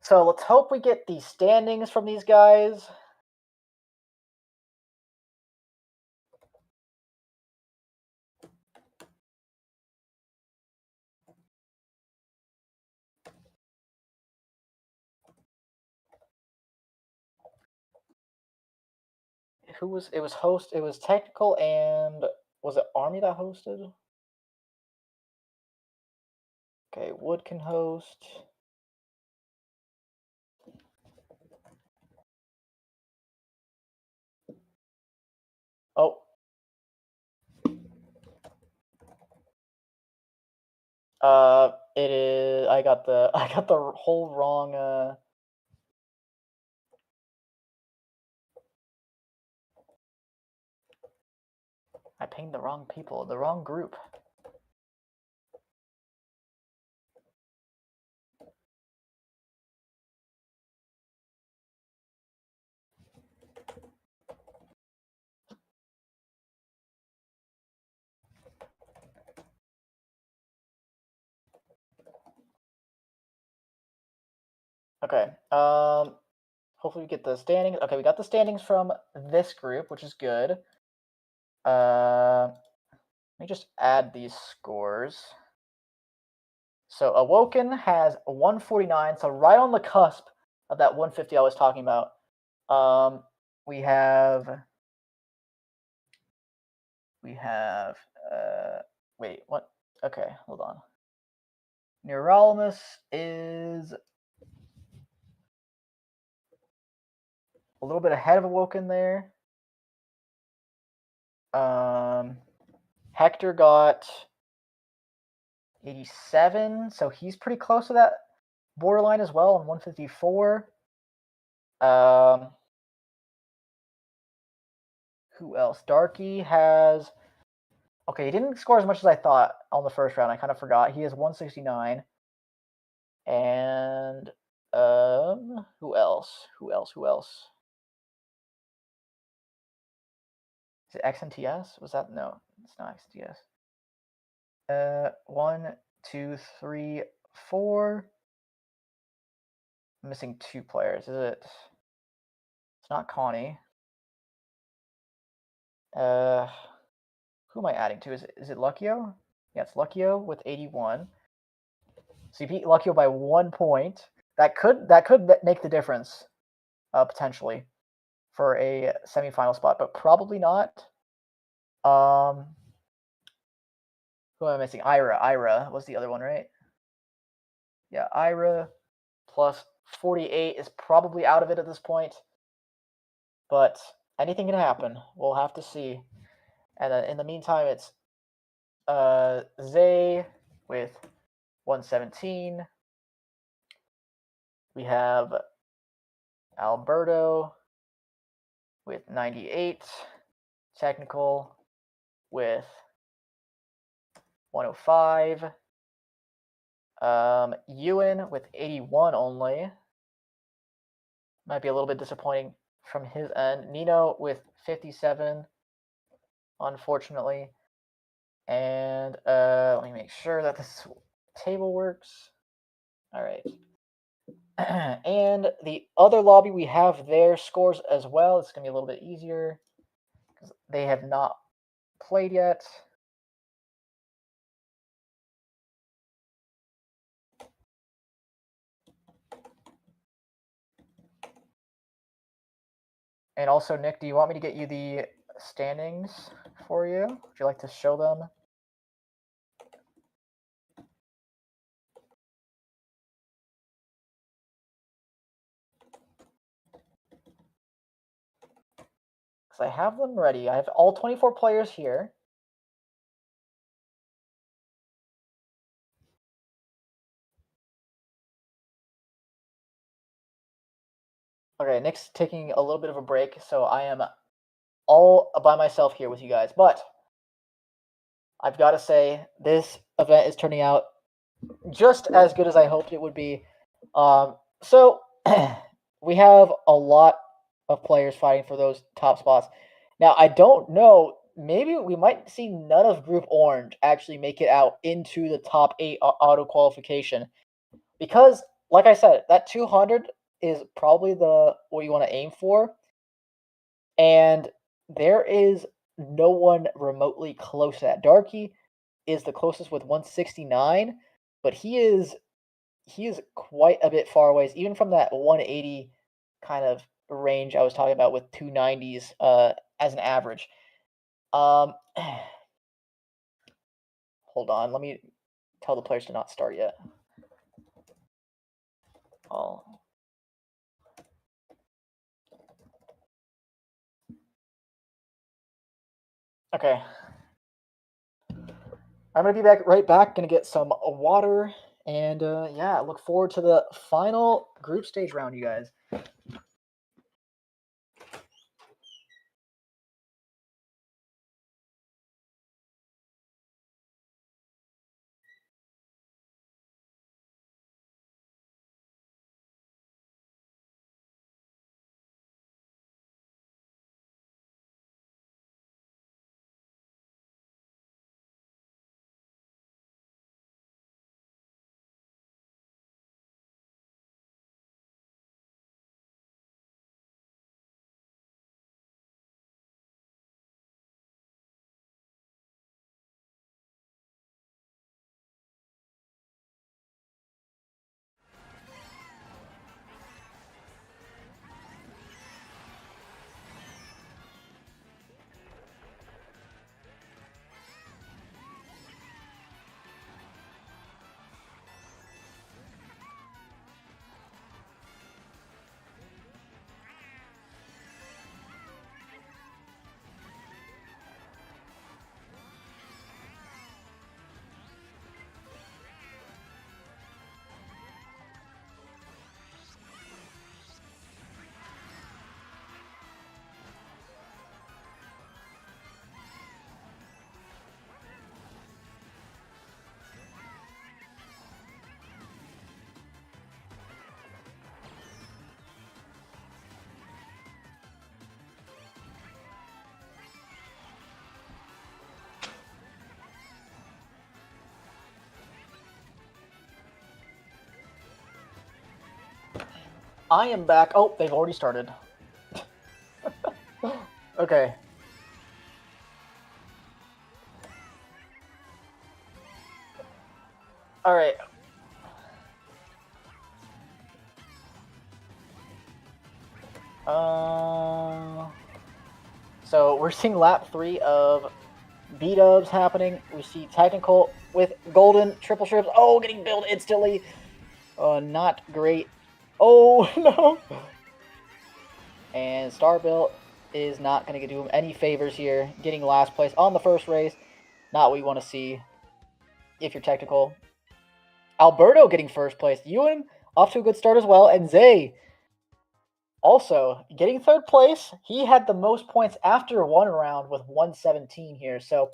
So let's hope we get the standings from these guys. It was technical and was it Army that hosted? Okay, Wood can host. Oh. It is I got the whole wrong I pinged the wrong people, the wrong group. Okay. Hopefully we get the standings. Okay, we got the standings from this group, which is good. Let me just add these scores. So Awoken has 149, so right on the cusp of that 150 I was talking about. We have wait, what? Okay, hold on. Niralamus is a little bit ahead of Awoken there. Hector got 87, so he's pretty close to that borderline as well on 154. Who else? Darky has... Okay, he didn't score as much as I thought on the first round. I kind of forgot. He has 169. And who else? Is it xNts? Was that? No, it's not xNts. 1, 2, 3, 4. I'm missing 2 players. Is it? It's not Konni. Who am I adding to? Is it Luckyo? Yeah, it's Luckyo with 81. So you beat Luckyo by 1 point. That could make the difference, potentially, for a semifinal spot, but probably not. Who am I missing? Aira was the other one, right? Yeah, Aira plus 48 is probably out of it at this point. But anything can happen. We'll have to see. And then in the meantime, it's Zay with 117. We have Alberto with 98. Technical with 105. Euan with 81 only. Might be a little bit disappointing from his end. Nino with 57, unfortunately. And let me make sure that this table works. All right. And the other lobby, we have their scores as well. It's going to be a little bit easier because they have not played yet. And also, Nick, do you want me to get you the standings for you? Would you like to show them? Because I have them ready. I have all 24 players here. Okay, Nick's taking a little bit of a break, so I am all by myself here with you guys. But I've got to say, this event is turning out just as good as I hoped it would be. So we have a lot of players fighting for those top spots. Now, I don't know. Maybe we might see none of Group Orange actually make it out into the top 8 auto qualification. Because, like I said, that 200 is probably what you want to aim for. And there is no one remotely close to that. Darky is the closest with 169, but he is quite a bit far away, even from that 180 kind of range I was talking about with 290s as an average. Hold on, let me tell the players to not start yet. Oh. Okay. I'm gonna be right back. Gonna get some water, and yeah, look forward to the final group stage round, you guys. I am back. Oh, they've already started. Okay. All right. So we're seeing lap 3 of B-dubs happening. We see technical with golden triple strips. Oh, getting billed instantly. Not great. Oh, no. And Starbuilt is not going to do him any favors here. Getting last place on the first race. Not what we want to see if you're technical. Alberto getting first place. Euan off to a good start as well. And Zay also getting third place. He had the most points after one round with 117 here. So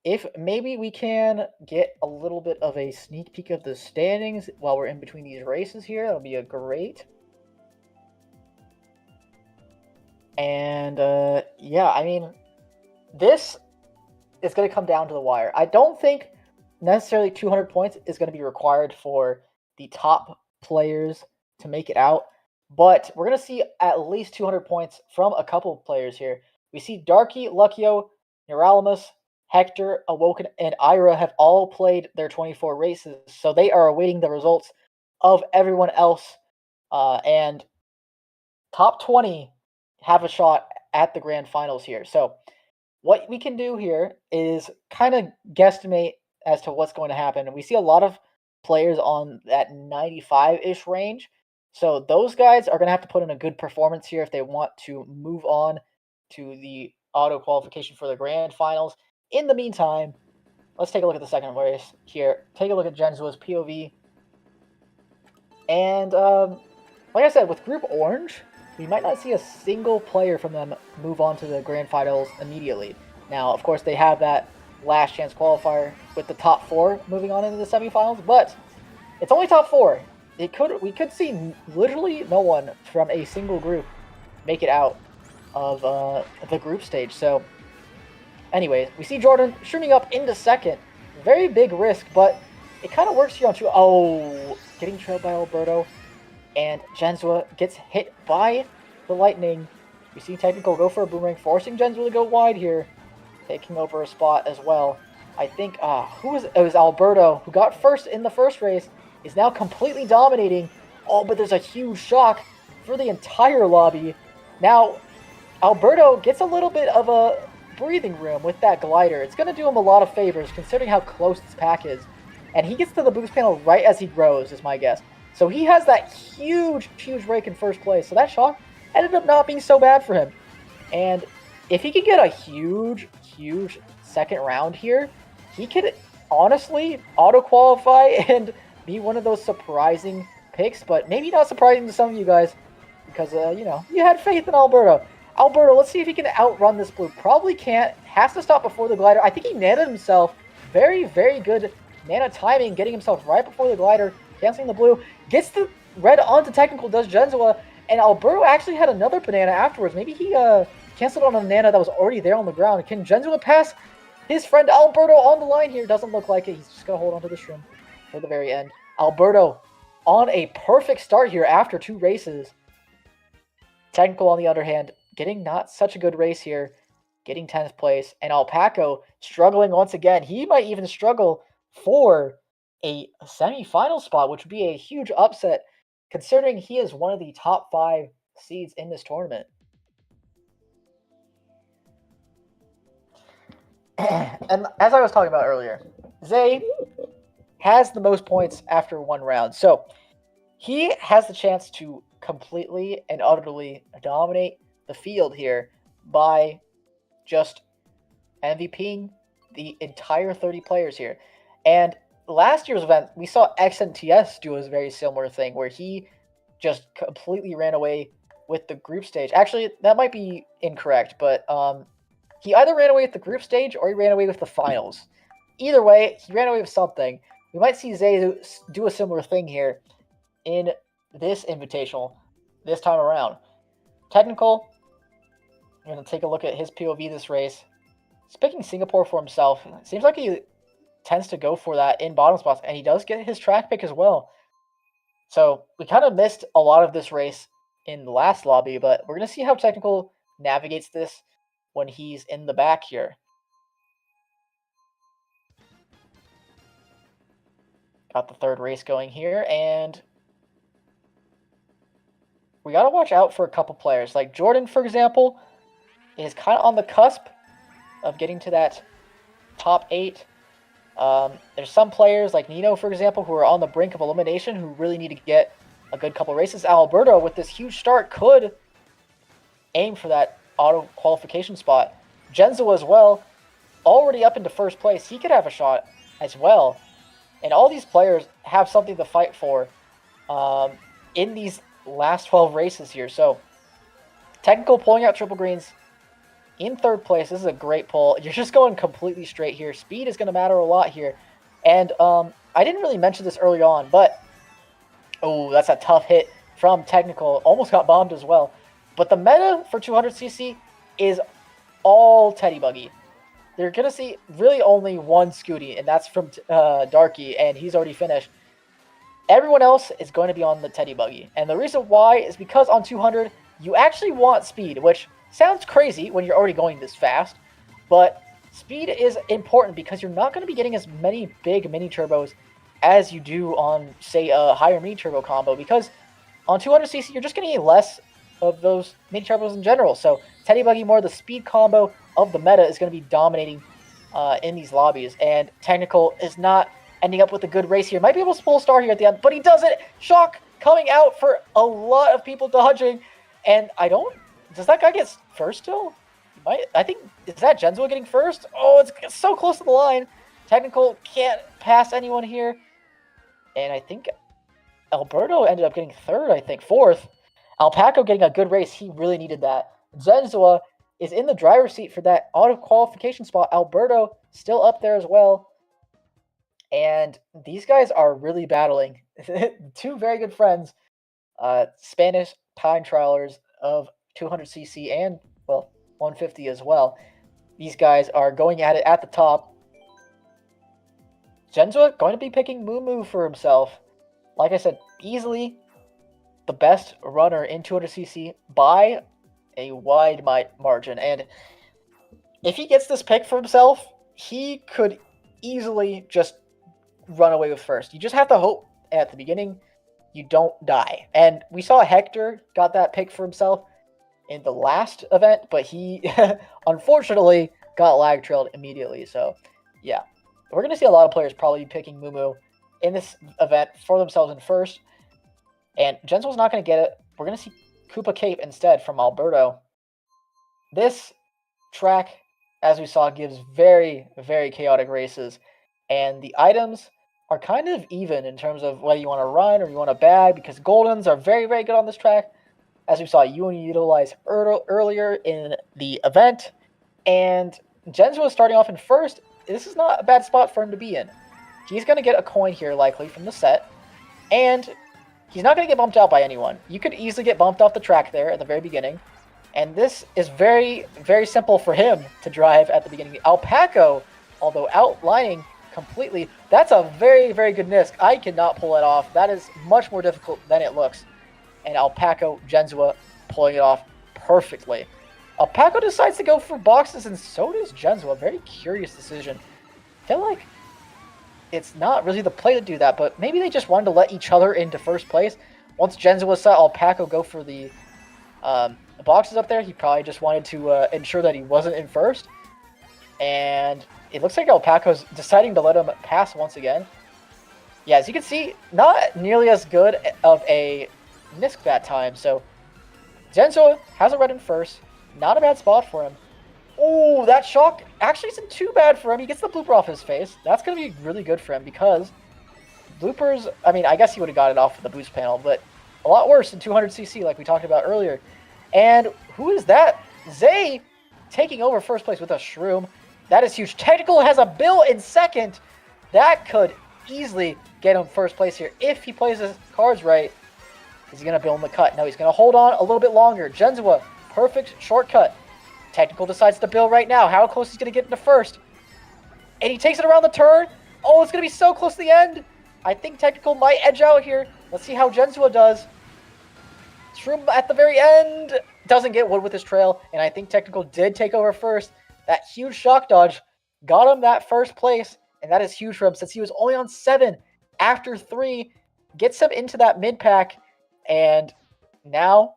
if maybe we can get a little bit of a sneak peek of the standings while we're in between these races here, that'll be a great. And yeah, I mean, this is going to come down to the wire. I don't think necessarily 200 points is going to be required for the top players to make it out, but we're going to see at least 200 points from a couple of players here. We see Darky, Luckyo, Niralamus, Hector, Awoken, and Aira have all played their 24 races, so they are awaiting the results of everyone else. And top 20 have a shot at the grand finals here. So what we can do here is kind of guesstimate as to what's going to happen. And we see a lot of players on that 95-ish range. So those guys are going to have to put in a good performance here if they want to move on to the auto qualification for the grand finals. In the meantime, let's take a look at the second race here. Take a look at Jenzua's POV. And like I said, with Group Orange, we might not see a single player from them move on to the grand finals immediately. Now, of course, they have that last chance qualifier with the top 4 moving on into the semifinals, but it's only top 4. We could see literally no one from a single group make it out of the group stage. So, anyways, we see Jordan streaming up into second. Very big risk, but it kind of works here on 2. Oh, getting trailed by Alberto. And Jenzua gets hit by the lightning. We see technical go for a boomerang, forcing Jenzua to go wide here, taking over a spot as well. I think it was Alberto who got first in the first race, is now completely dominating. Oh, but there's a huge shock for the entire lobby. Now, Alberto gets a little bit of a breathing room with that glider. It's going to do him a lot of favors considering how close this pack is. And he gets to the boost panel right as he grows, is my guess. So he has that huge, huge break in first place. So that shock ended up not being so bad for him. And if he could get a huge, huge second round here, he could honestly auto-qualify and be one of those surprising picks. But maybe not surprising to some of you guys because, you know, you had faith in Alberto. Alberto, let's see if he can outrun this blue. Probably can't. Has to stop before the glider. I think he nanoed himself. Very, very good nano timing, getting himself right before the glider. Canceling the blue, gets the red onto technical, does Jenzua, and Alberto actually had another banana afterwards. Maybe he canceled on a banana that was already there on the ground. Can Jenzua pass his friend Alberto on the line here? Doesn't look like it. He's just going to hold on to the shroom for the very end. Alberto on a perfect start here after 2 races. Technical, on the other hand, getting not such a good race here, getting 10th place. And Alpaco struggling once again. He might even struggle for a semi-final spot, which would be a huge upset considering he is one of the top 5 seeds in this tournament. And as I was talking about earlier, Zay has the most points after 1 round. So he has the chance to completely and utterly dominate the field here by just MVPing the entire 30 players here. And last year's event, we saw xNts do a very similar thing where he just completely ran away with the group stage. Actually, that might be incorrect, but he either ran away with the group stage or he ran away with the finals. Either way, he ran away with something. We might see Zay do a similar thing here in this invitational this time around. Technical, I'm going to take a look at his POV this race. He's picking Singapore for himself. It seems like he tends to go for that in bottom spots, and he does get his track pick as well. So we kind of missed a lot of this race in the last lobby, but we're going to see how Technical navigates this when he's in the back here. got the third race going here, and we got to watch out for a couple players. Like Jordan, for example, is kind of on the cusp of getting to that top 8. There's some players like Nino, for example, who are on the brink of elimination who really need to get a good couple races. Alberto, with this huge start, could aim for that auto qualification spot. Jenzua as well, already up into first place. He could have a shot as well. And all these players have something to fight for in these last 12 races here. So, Technical pulling out triple greens in third place. This is a great pull. You're just going completely straight here. Speed is going to matter a lot here. And I didn't really mention this early on, but oh, that's a tough hit from Technical. Almost got bombed as well. But the meta for 200cc is all Teddy Buggy. They're going to see really only one Scooty, and that's from Darky, and he's already finished. Everyone else is going to be on the Teddy Buggy. And the reason why is because on 200, you actually want speed, which sounds crazy when you're already going this fast. But speed is important because you're not going to be getting as many big mini turbos as you do on, say, a higher mini turbo combo. Because on 200cc, you're just going to get less of those mini turbos in general. So Teddy Buggy, more the speed combo of the meta, is going to be dominating in these lobbies. And Technical is not ending up with a good race here. Might be able to pull a star here at the end, but he doesn't. Shock coming out for a lot of people dodging. And does that guy get first still? He might. I think, is that Jenzua getting first? Oh, it's so close to the line. Technical can't pass anyone here. And I think Alberto ended up getting third, fourth. Alpaco getting a good race. He really needed that. Jenzua is in the driver's seat for that auto qualification spot. Alberto still up there as well. And these guys are really battling. Two very good friends, Spanish time trialers of 200cc and, well, 150 as well. These guys are going at it at the top. Jenzua going to be picking Moo for himself. Like I said, easily the best runner in 200cc by a wide margin. And if he gets this pick for himself, he could easily just run away with first. You just have to hope at the beginning you don't die. And we saw Hector got that pick for himself in the last event, but he unfortunately got lag trailed immediately. So yeah, we're going to see a lot of players probably picking Moo in this event for themselves in first. And Jenzua's not going to get it. We're going to see Koopa Cape instead from Alberto. This track, as we saw, gives very, very chaotic races. And the items are kind of even in terms of whether you want to run or you want to bag, because Goldens are very, very good on this track. As we saw Euan utilize earlier in the event. And Jenzua starting off in first. This is not a bad spot for him to be in. He's going to get a coin here, likely, from the set. And he's not going to get bumped out by anyone. You could easily get bumped off the track there at the very beginning. And this is very, very simple for him to drive at the beginning. Alpaco, although outlining completely, that's a very, very good nisk. I cannot pull it off. That is much more difficult than it looks. And Alpaco, Jenzua pulling it off perfectly. Alpaco decides to go for boxes, and so does Jenzua. Very curious decision. I feel like it's not really the play to do that, but maybe they just wanted to let each other into first place. Once Jenzua saw Alpaco go for the boxes up there, he probably just wanted to ensure that he wasn't in first. And it looks like Alpaco's deciding to let him pass once again. Yeah, as you can see, not nearly as good of a nisk that time. So Jenzua has a red in first. Not a bad spot for him. Oh, that shock actually isn't too bad for him. He gets the blooper off his face. That's going to be really good for him because bloopers, I mean, I guess he would have got it off with the boost panel, but a lot worse in 200cc like we talked about earlier. And who is that? Zay taking over first place with a shroom. That is huge. Technical has a bill in second. That could easily get him first place here if he plays his cards right. Is he going to bill in the cut? No, he's going to hold on a little bit longer. Jenzua, perfect shortcut. Technical decides to bill right now. How close he's going to get into first. And he takes it around the turn. Oh, it's going to be so close to the end. I think Technical might edge out here. Let's see how Jenzua does. Shroom at the very end. Doesn't get wood with his trail. And I think Technical did take over first. That huge shock dodge got him that first place. And that is huge for him since he was only on 7 after 3 gets him into that mid pack, and now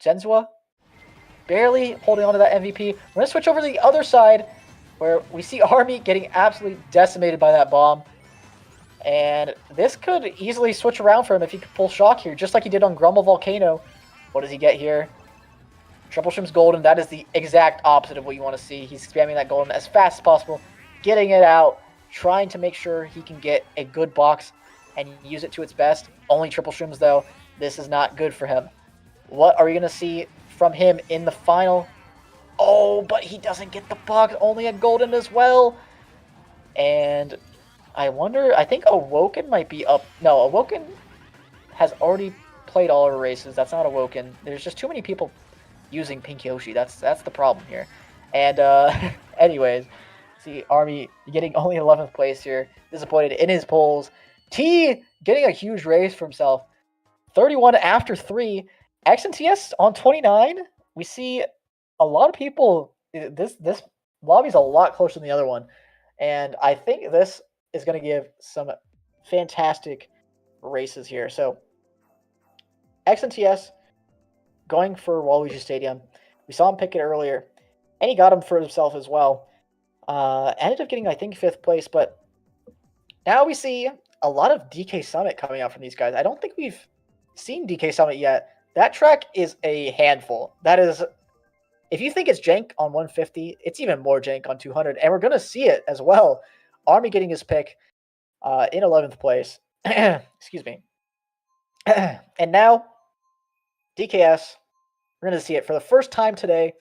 Jenzua barely holding on to that MVP. We're going to switch over to the other side where we see Army getting absolutely decimated by that bomb. And this could easily switch around for him if he could pull Shock here, just like he did on Grumble Volcano. What does he get here? Triple Shrimp's Golden. That is the exact opposite of what you want to see. He's spamming that Golden as fast as possible, getting it out, trying to make sure he can get a good box and use it to its best. Only Triple Shrooms, though. This is not good for him. What are we going to see from him in the final? Oh, but he doesn't get the box. Only a Golden as well. And I wonder, I think Awoken might be up. No, Awoken has already played all our races. That's not Awoken. There's just too many people using Pink Yoshi. That's the problem here. And anyways, see Army getting only 11th place here. Disappointed in his polls. T getting a huge race for himself. 31 after 3. xNts on 29. We see a lot of people. This lobby's a lot closer than the other one. And I think this is going to give some fantastic races here. So, xNts going for Waluigi Stadium. We saw him pick it earlier, and he got him for himself as well. Ended up getting, I think, 5th place, but now we see a lot of DK Summit coming out from these guys. I don't think we've seen DK Summit yet. That track is a handful. That is, if you think it's jank on 150, it's even more jank on 200, and we're going to see it as well. Army getting his pick in 11th place. Excuse me. And now, DKS, we're going to see it for the first time today.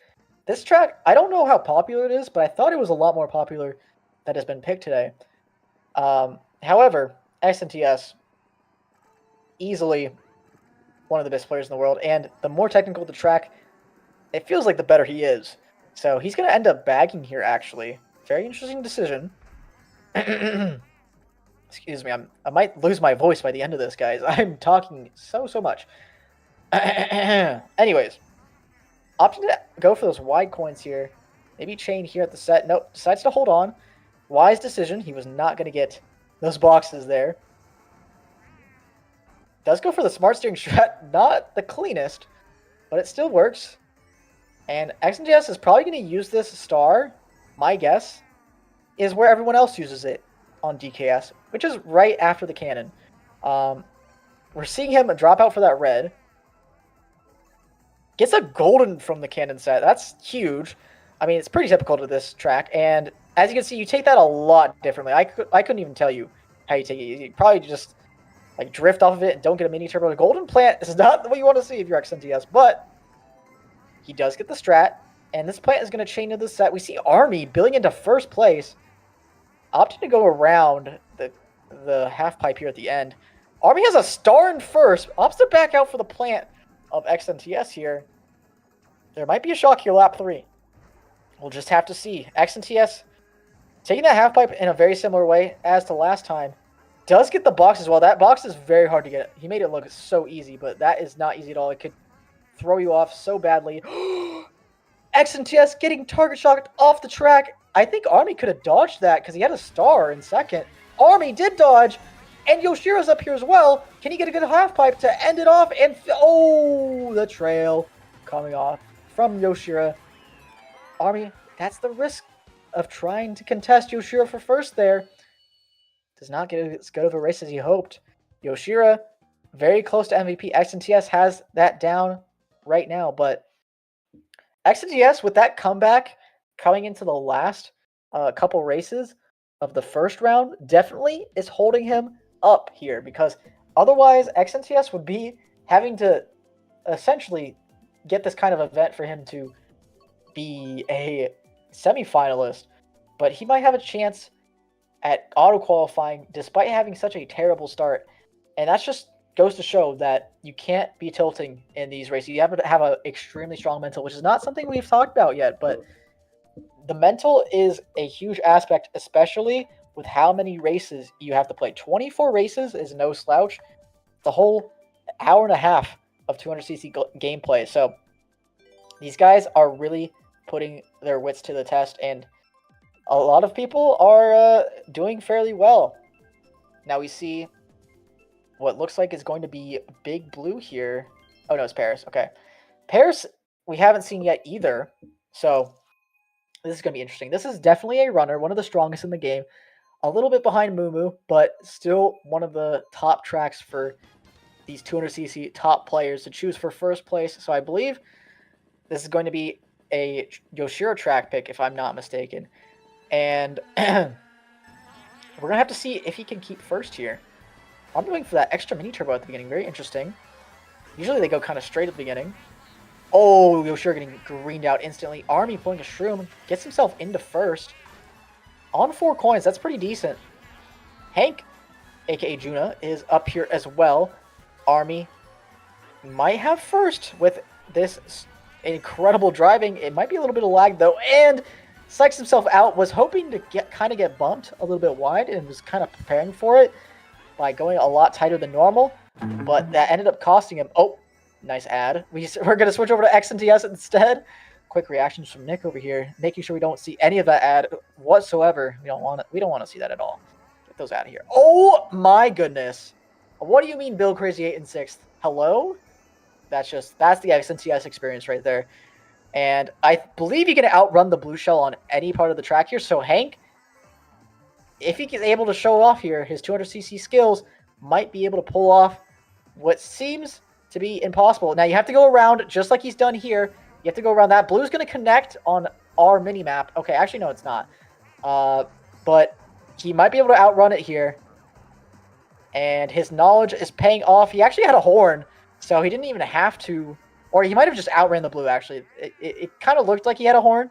This track, I don't know how popular it is, but I thought it was a lot more popular that has been picked today. However, xNts, easily one of the best players in the world, and the more technical the track, it feels like the better he is. So he's going to end up bagging here, actually. Very interesting decision. Excuse me, I might lose my voice by the end of this, guys. I'm talking so much. Anyways, opting to go for those wide coins here. Maybe chain here at the set. Nope, decides to hold on. Wise decision. He was not going to get those boxes there. Does go for the smart steering strat. Not the cleanest, but it still works. And xNts is probably going to use this star, my guess, is where everyone else uses it on DKS, which is right after the cannon. We're seeing him drop out for that red. Gets a golden from the cannon set. That's huge. I mean, it's pretty typical to this track. And as you can see, you take that a lot differently. I couldn't even tell you how you take it. You probably just like drift off of it and don't get a mini turbo. The golden plant is not what you want to see if you're xNts, but he does get the strat. And this plant is going to chain to the set. We see Army billing into first place. Opting to go around the half pipe here at the end. Army has a star in first. Opts to back out for the plant of xNts here. There might be a shock here lap 3. We'll just have to see. xNts taking that half pipe in a very similar way as to last time. Does get the box as well. That box is very hard to get. He made it look so easy, but that is not easy at all. It could throw you off so badly. xNts getting target shocked off the track. I think Army could have dodged that because he had a star in second. Army did dodge, and Yoshira's up here as well. Can he get a good half pipe to end it off? And oh, the trail coming off from Yoshira. Army, that's the risk of trying to contest Yoshira for first there. Does not get as good of a race as he hoped. Yoshira, very close to MVP. xNts has that down right now, but xNts with that comeback coming into the last couple races of the first round definitely is holding him up here, because otherwise xNts would be having to essentially get this kind of event for him to be a semifinalist, but he might have a chance at auto qualifying despite having such a terrible start. And that just goes to show that you can't be tilting in these races. You have to have an extremely strong mental, which is not something we've talked about yet, but the mental is a huge aspect, especially with how many races you have to play. 24 races is no slouch. The whole hour and a half of 200cc gameplay. So these guys are really putting their wits to the test, and a lot of people are doing fairly well. Now we see what looks like is going to be Big Blue here. Oh, no, it's Paris. Okay. Paris, we haven't seen yet either. So this is going to be interesting. This is definitely a runner, one of the strongest in the game. A little bit behind Mumu, but still one of the top tracks for these 200cc top players to choose for first place. So I believe this is going to be a Yoshira track pick, if I'm not mistaken. And we're going to have to see if he can keep first here. I'm going for that extra mini turbo at the beginning. Very interesting. Usually they go kind of straight at the beginning. Oh, Yoshira getting greened out instantly. Army pulling a shroom. Gets himself into first. On 4 coins. That's pretty decent. Hank, a.k.a. Juna, is up here as well. Army might have first with this incredible driving. It might be a little bit of lag, though. And psychs himself out. Was hoping to get bumped a little bit wide and was kind of preparing for it by going a lot tighter than normal. But that ended up costing him. Oh, nice ad. We're going to switch over to xNts instead. Quick reactions from Nick over here, making sure we don't see any of that ad whatsoever. We don't want to see that at all. Get those out of here. Oh my goodness. What do you mean Bill Crazy 8 and 6th? Hello? That's the xNts experience right there. And I believe you can outrun the blue shell on any part of the track here. So Hank, if he is able to show off here his 200cc skills, might be able to pull off what seems to be impossible. Now you have to go around just like he's done here. You have to go around that. Blue's going to connect on our mini-map. Okay, actually, no, it's not. But he might be able to outrun it here. And his knowledge is paying off. He actually had a horn, so he didn't even have to. Or he might have just outran the blue, actually. It kind of looked like he had a horn.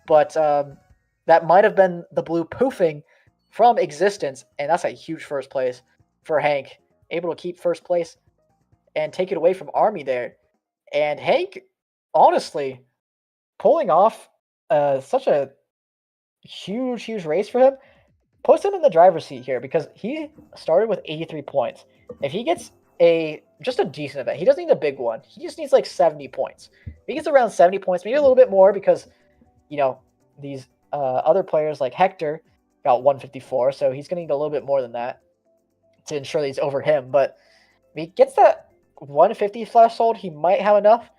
But that might have been the blue poofing from existence. And that's a huge first place for Hank. Able to keep first place and take it away from Army there. And Hank, honestly, pulling off such a huge race for him, puts him in the driver's seat here because he started with 83 points. If he gets just a decent event, he doesn't need a big one. He just needs like 70 points. If he gets around 70 points, maybe a little bit more because, you know, these other players like Hector got 154, so he's going to need a little bit more than that to ensure that he's over him. But if he gets that 150 threshold, he might have enough.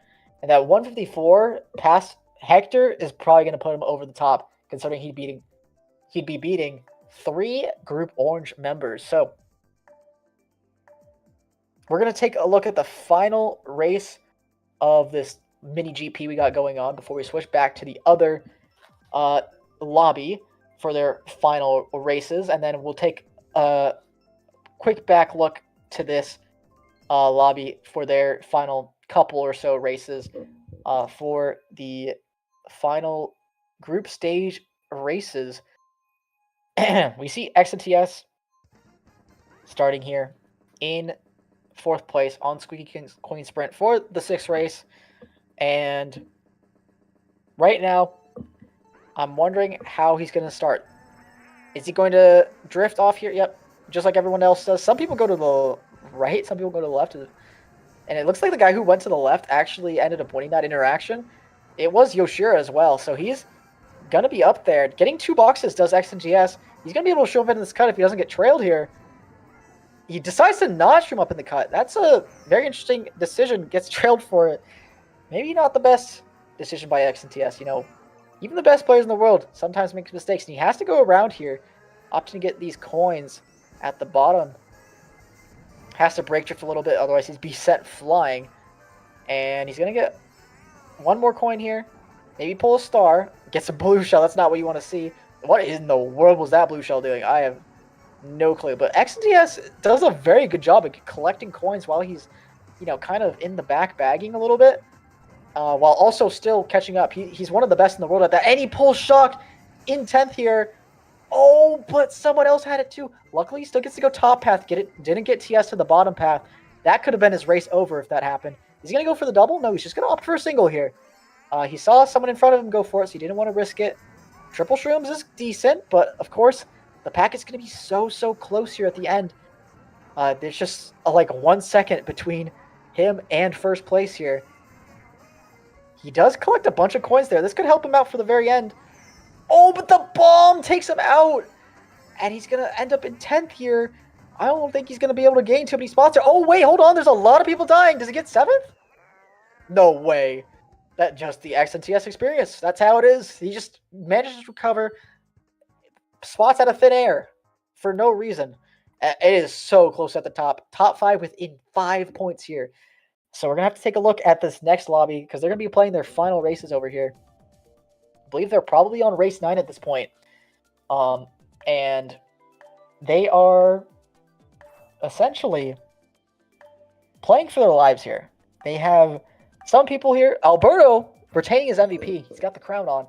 And that 154 past Hector is probably going to put him over the top, considering he'd be beating 3 Group Orange members. So we're going to take a look at the final race of this mini GP we got going on before we switch back to the other lobby for their final races. And then we'll take a quick back look to this lobby for their final couple or so races for the final group stage races. We see xNts starting here in 4th place on Squeaky King's Coin Sprint for the 6th race. And right now, I'm wondering how he's going to start. Is he going to drift off here? Yep, just like everyone else does. Some people go to the right, some people go to the left. And it looks like the guy who went to the left actually ended up winning that interaction. It was Yoshira as well, so he's going to be up there. Getting 2 boxes does xNts. He's going to be able to show up in this cut if he doesn't get trailed here. He decides to not show up in the cut. That's a very interesting decision. Gets trailed for it. Maybe not the best decision by xNts. You know, even the best players in the world sometimes make mistakes. And he has to go around here, opting to get these coins at the bottom. Has to brake drift a little bit, otherwise he'd be sent flying. And he's going to get 1 more coin here. Maybe pull a star. Gets a blue shell. That's not what you want to see. What in the world was that blue shell doing? I have no clue. But xNts does a very good job at collecting coins while he's, you know, kind of in the back bagging a little bit. While also still catching up. He's one of the best in the world at that. And he pulls shock in 10th here. Oh, but someone else had it too. Luckily, he still gets to go top path. Didn't get TS to the bottom path. That could have been his race over if that happened. Is he going to go for the double? No, he's just going to opt for a single here. He saw someone in front of him go for it, so he didn't want to risk it. Triple shrooms is decent, but of course, the pack is going to be so close here at the end. There's just like 1 second between him and first place here. He does collect a bunch of coins there. This could help him out for the very end. Oh, but the bomb takes him out. And he's going to end up in 10th here. I don't think he's going to be able to gain too many spots here. Oh, wait, hold on. There's a lot of people dying. Does he get 7th? No way. That's just the xNts experience. That's how it is. He just manages to recover spots out of thin air for no reason. It is so close at the top. Top 5 within 5 points here. So we're going to have to take a look at this next lobby because they're going to be playing their final races over here. I believe they're probably on race 9 at this point. And they are essentially playing for their lives here. They have some people here. Alberto retaining his MVP. He's got the crown on.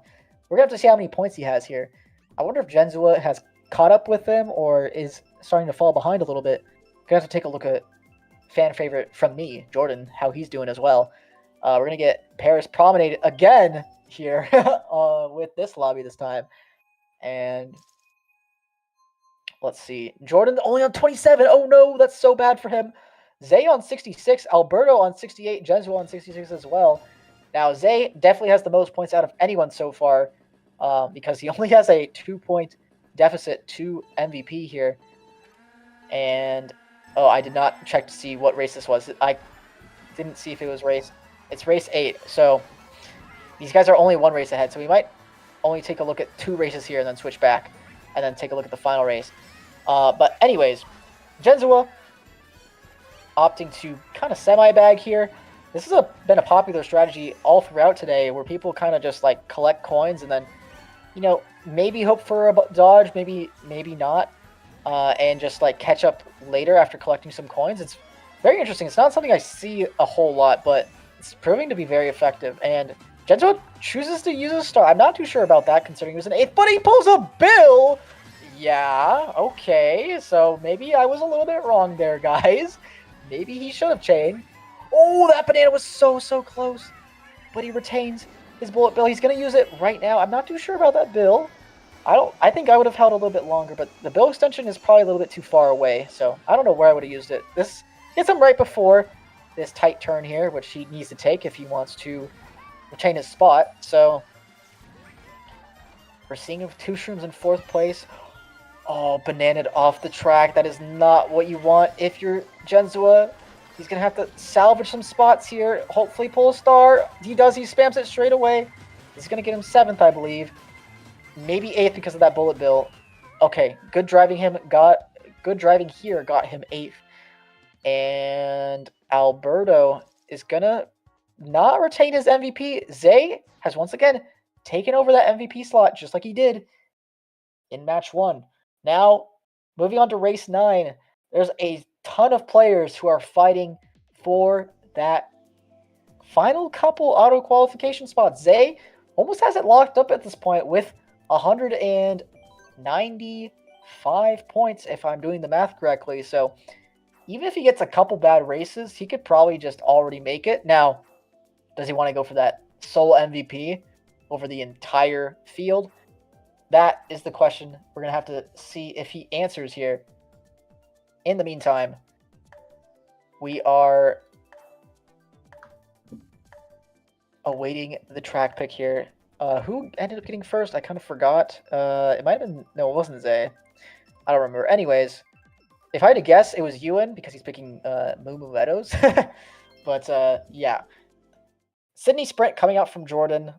We're going to have to see how many points he has here. I wonder if Jenzua has caught up with them or is starting to fall behind a little bit. Going to have to take a look at fan favorite from me, Jordan, how he's doing as well. We're going to get Paris Promenade again here with this lobby this time. And let's see. Jordan only on 27. Oh no, that's so bad for him. Zay on 66, Alberto on 68, Jenzua on 66 as well. Now, Zay definitely has the most points out of anyone so far because he only has a 2-point deficit to MVP here. And, oh, I did not check to see what race this was. I didn't see if it was race. It's race 8. So these guys are only 1 race ahead. So we might only take a look at 2 races here and then switch back and then take a look at the final race. But anyways, Jenzua opting to kind of semi-bag here. This has been a popular strategy all throughout today where people kind of just like collect coins and then, you know, maybe hope for a dodge, maybe not, and just like catch up later after collecting some coins. It's very interesting. It's not something I see a whole lot, but it's proving to be very effective. And Jenzua chooses to use a star. I'm not too sure about that considering he was an 8th, but he pulls a bill! Yeah, okay. So maybe I was a little bit wrong there, guys. Maybe he should have chained. Oh, that banana was so close. But he retains his bullet bill. He's going to use it right now. I'm not too sure about that bill. I think I would have held a little bit longer, but the bill extension is probably a little bit too far away. So I don't know where I would have used it. This gets him right before this tight turn here, which he needs to take if he wants to retain his spot. So we're seeing 2 shrooms in 4th place. Oh, bananaed off the track. That is not what you want if you're Jenzua. He's going to have to salvage some spots here. Hopefully pull a star. He does. He spams it straight away. He's going to get him 7th, I believe. Maybe 8th because of that bullet bill. Okay, good driving here got him 8th. And Alberto is going to not retain his MVP. Zay has once again taken over that MVP slot just like he did in match 1. Now, moving on to race 9, there's a ton of players who are fighting for that final couple auto qualification spots. Zay almost has it locked up at this point with 195 points, if I'm doing the math correctly. So even if he gets a couple bad races, he could probably just already make it. Now, does he want to go for that sole MVP over the entire field? That is the question we're going to have to see if he answers here. In the meantime, we are awaiting the track pick here. Who ended up getting first? I kind of forgot. It might have been... No, it wasn't Zay. I don't remember. Anyways, if I had to guess, it was Euan because he's picking Moo Meadows. But, yeah. Sydney Sprint coming out from Jordan.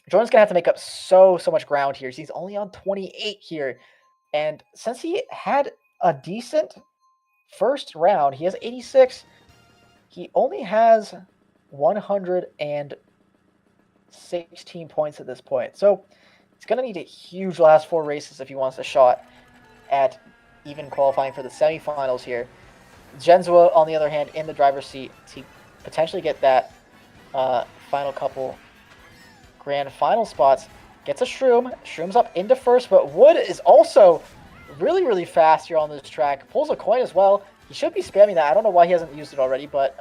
Jordan's going to have to make up so much ground here. He's only on 28 here. And since he had a decent first round, he has 86. He only has 116 points at this point. So he's going to need a huge last 4 races if he wants a shot at even qualifying for the semifinals here. Jenzua, on the other hand, in the driver's seat to potentially get that final couple grand final spots. Gets a shroom. Shroom's up into first, but Wood is also really fast here on this track. Pulls a coin as well. He should be spamming that. I don't know why he hasn't used it already, but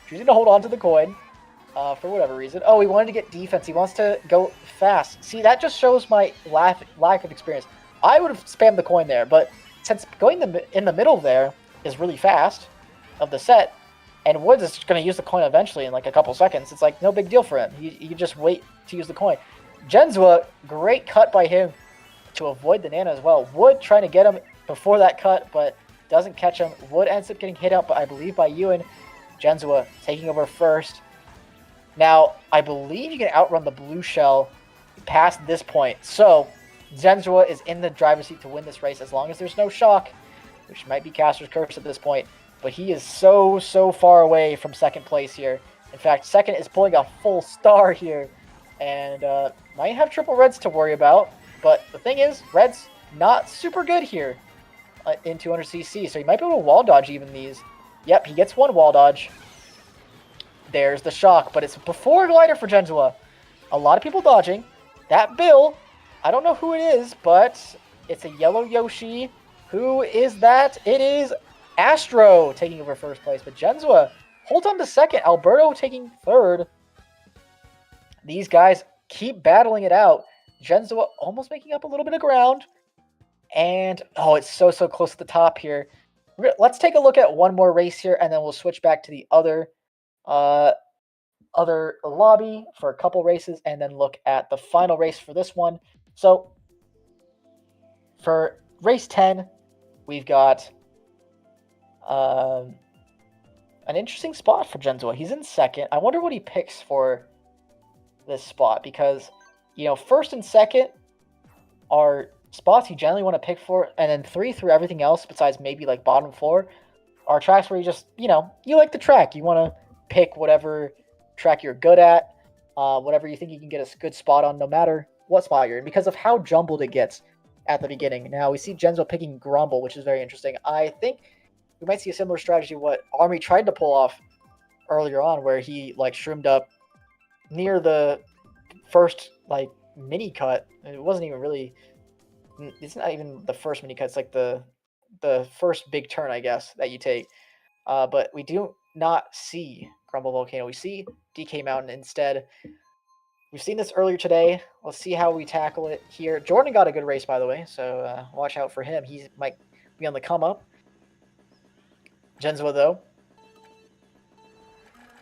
choosing to hold on to the coin for whatever reason. Oh, he wanted to get defense. He wants to go fast. See, that just shows my lack of experience. I would have spammed the coin there, but since going in the middle there is really fast of the set, and Woods is going to use the coin eventually in like a couple seconds, it's like no big deal for him. You just wait to use the coin. Jenzua, great cut by him. to avoid the Nano as well. Wood trying to get him before that cut, but doesn't catch him. Wood ends up getting hit up, but I believe by Euan. Jenzua taking over first. Now, I believe you can outrun the blue shell past this point. So, Jenzua is in the driver's seat to win this race as long as there's no shock, which might be Caster's curse at this point. But he is so far away from second place here. In fact, second is pulling a full star here. And might have triple reds to worry about. But the thing is, red's not super good here in 200cc. So he might be able to wall dodge even these. Yep, he gets one wall dodge. There's the shock, but it's before glider for Jenzua. A lot of people dodging. That Bill, I don't know who it is, but it's a yellow Yoshi. Who is that? It is Astro taking over first place, but Jenzua holds on to second. Alberto taking third. These guys keep battling it out. Jenzua almost making up a little bit of ground. And, oh, it's so close to the top here. Let's take a look at one more race here, and then we'll switch back to the other lobby for a couple races, and then look at the final race for this one. So for race 10, we've got an interesting spot for Jenzua. He's in second. I wonder what he picks for this spot, because, you know, first and second are spots you generally want to pick for, and then 3 through everything else besides maybe like bottom 4 are tracks where you just, you know, you like the track. You want to pick whatever track you're good at, whatever you think you can get a good spot on, no matter what spot you're in, because of how jumbled it gets at the beginning. Now we see Jenzua picking Grumble, which is very interesting. I think we might see a similar strategy what Army tried to pull off earlier on, where he like shroomed up near the first like mini cut. It wasn't even really, it's not even the first mini cut, it's like the first big turn, I guess, that you take. But we do not see Grumble Volcano. We see DK Mountain instead. We've seen this earlier today. Let's see how we tackle it here. Jordan got a good race, by the way, so watch out for him. He might be on the come up. Jenzua, though,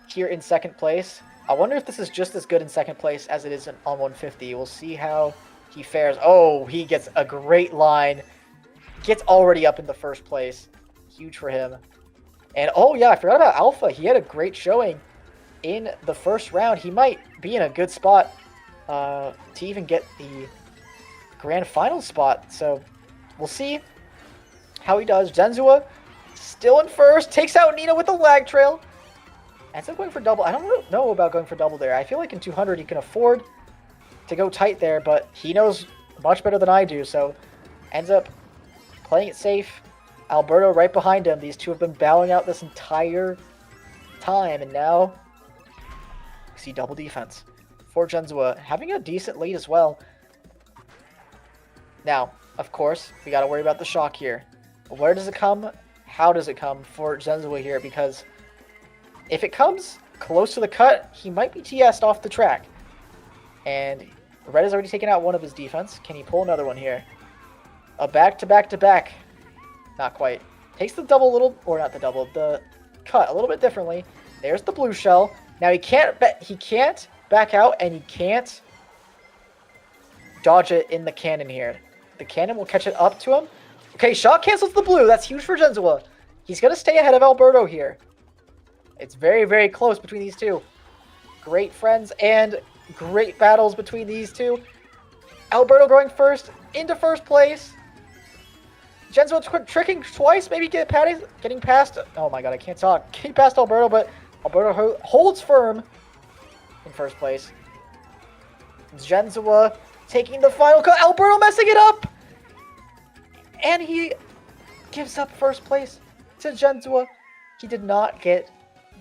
here in second place. I wonder if this is just as good in second place as it is on 150. We'll see how he fares. Oh, he gets a great line. Gets already up in the first place. Huge for him. And, oh, yeah, I forgot about Alpha. He had a great showing in the first round. He might be in a good spot to even get the grand final spot. So we'll see how he does. Jenzua still in first. Takes out Nino with the lag trail. Ends up going for double. I don't really know about going for double there. I feel like in 200 he can afford to go tight there, but he knows much better than I do. So ends up playing it safe. Alberto right behind him. These two have been battling out this entire time, and now we see double defense for Jenzua, having a decent lead as well. Now, of course, we got to worry about the shock here. Where does it come? How does it come for Jenzua here? Because if it comes close to the cut, he might be TS'd off the track. And Red has already taken out one of his defense. Can he pull another one here? A back-to-back-to-back. Not quite. Takes the double a little, or not the double, the cut a little bit differently. There's the blue shell. Now he can't back out, and he can't dodge it in the cannon here. The cannon will catch it up to him. Okay, shock cancels the blue. That's huge for Jenzua. He's going to stay ahead of Alberto here. It's very close between these two. Great friends and great battles between these two. Alberto going first into first place. Jenzua tricking twice, maybe getting past. Oh my god, I can't talk. Getting past Alberto, but Alberto holds firm in first place. Jenzua taking the final cut. Alberto messing it up, and he gives up first place to Jenzua. He did not get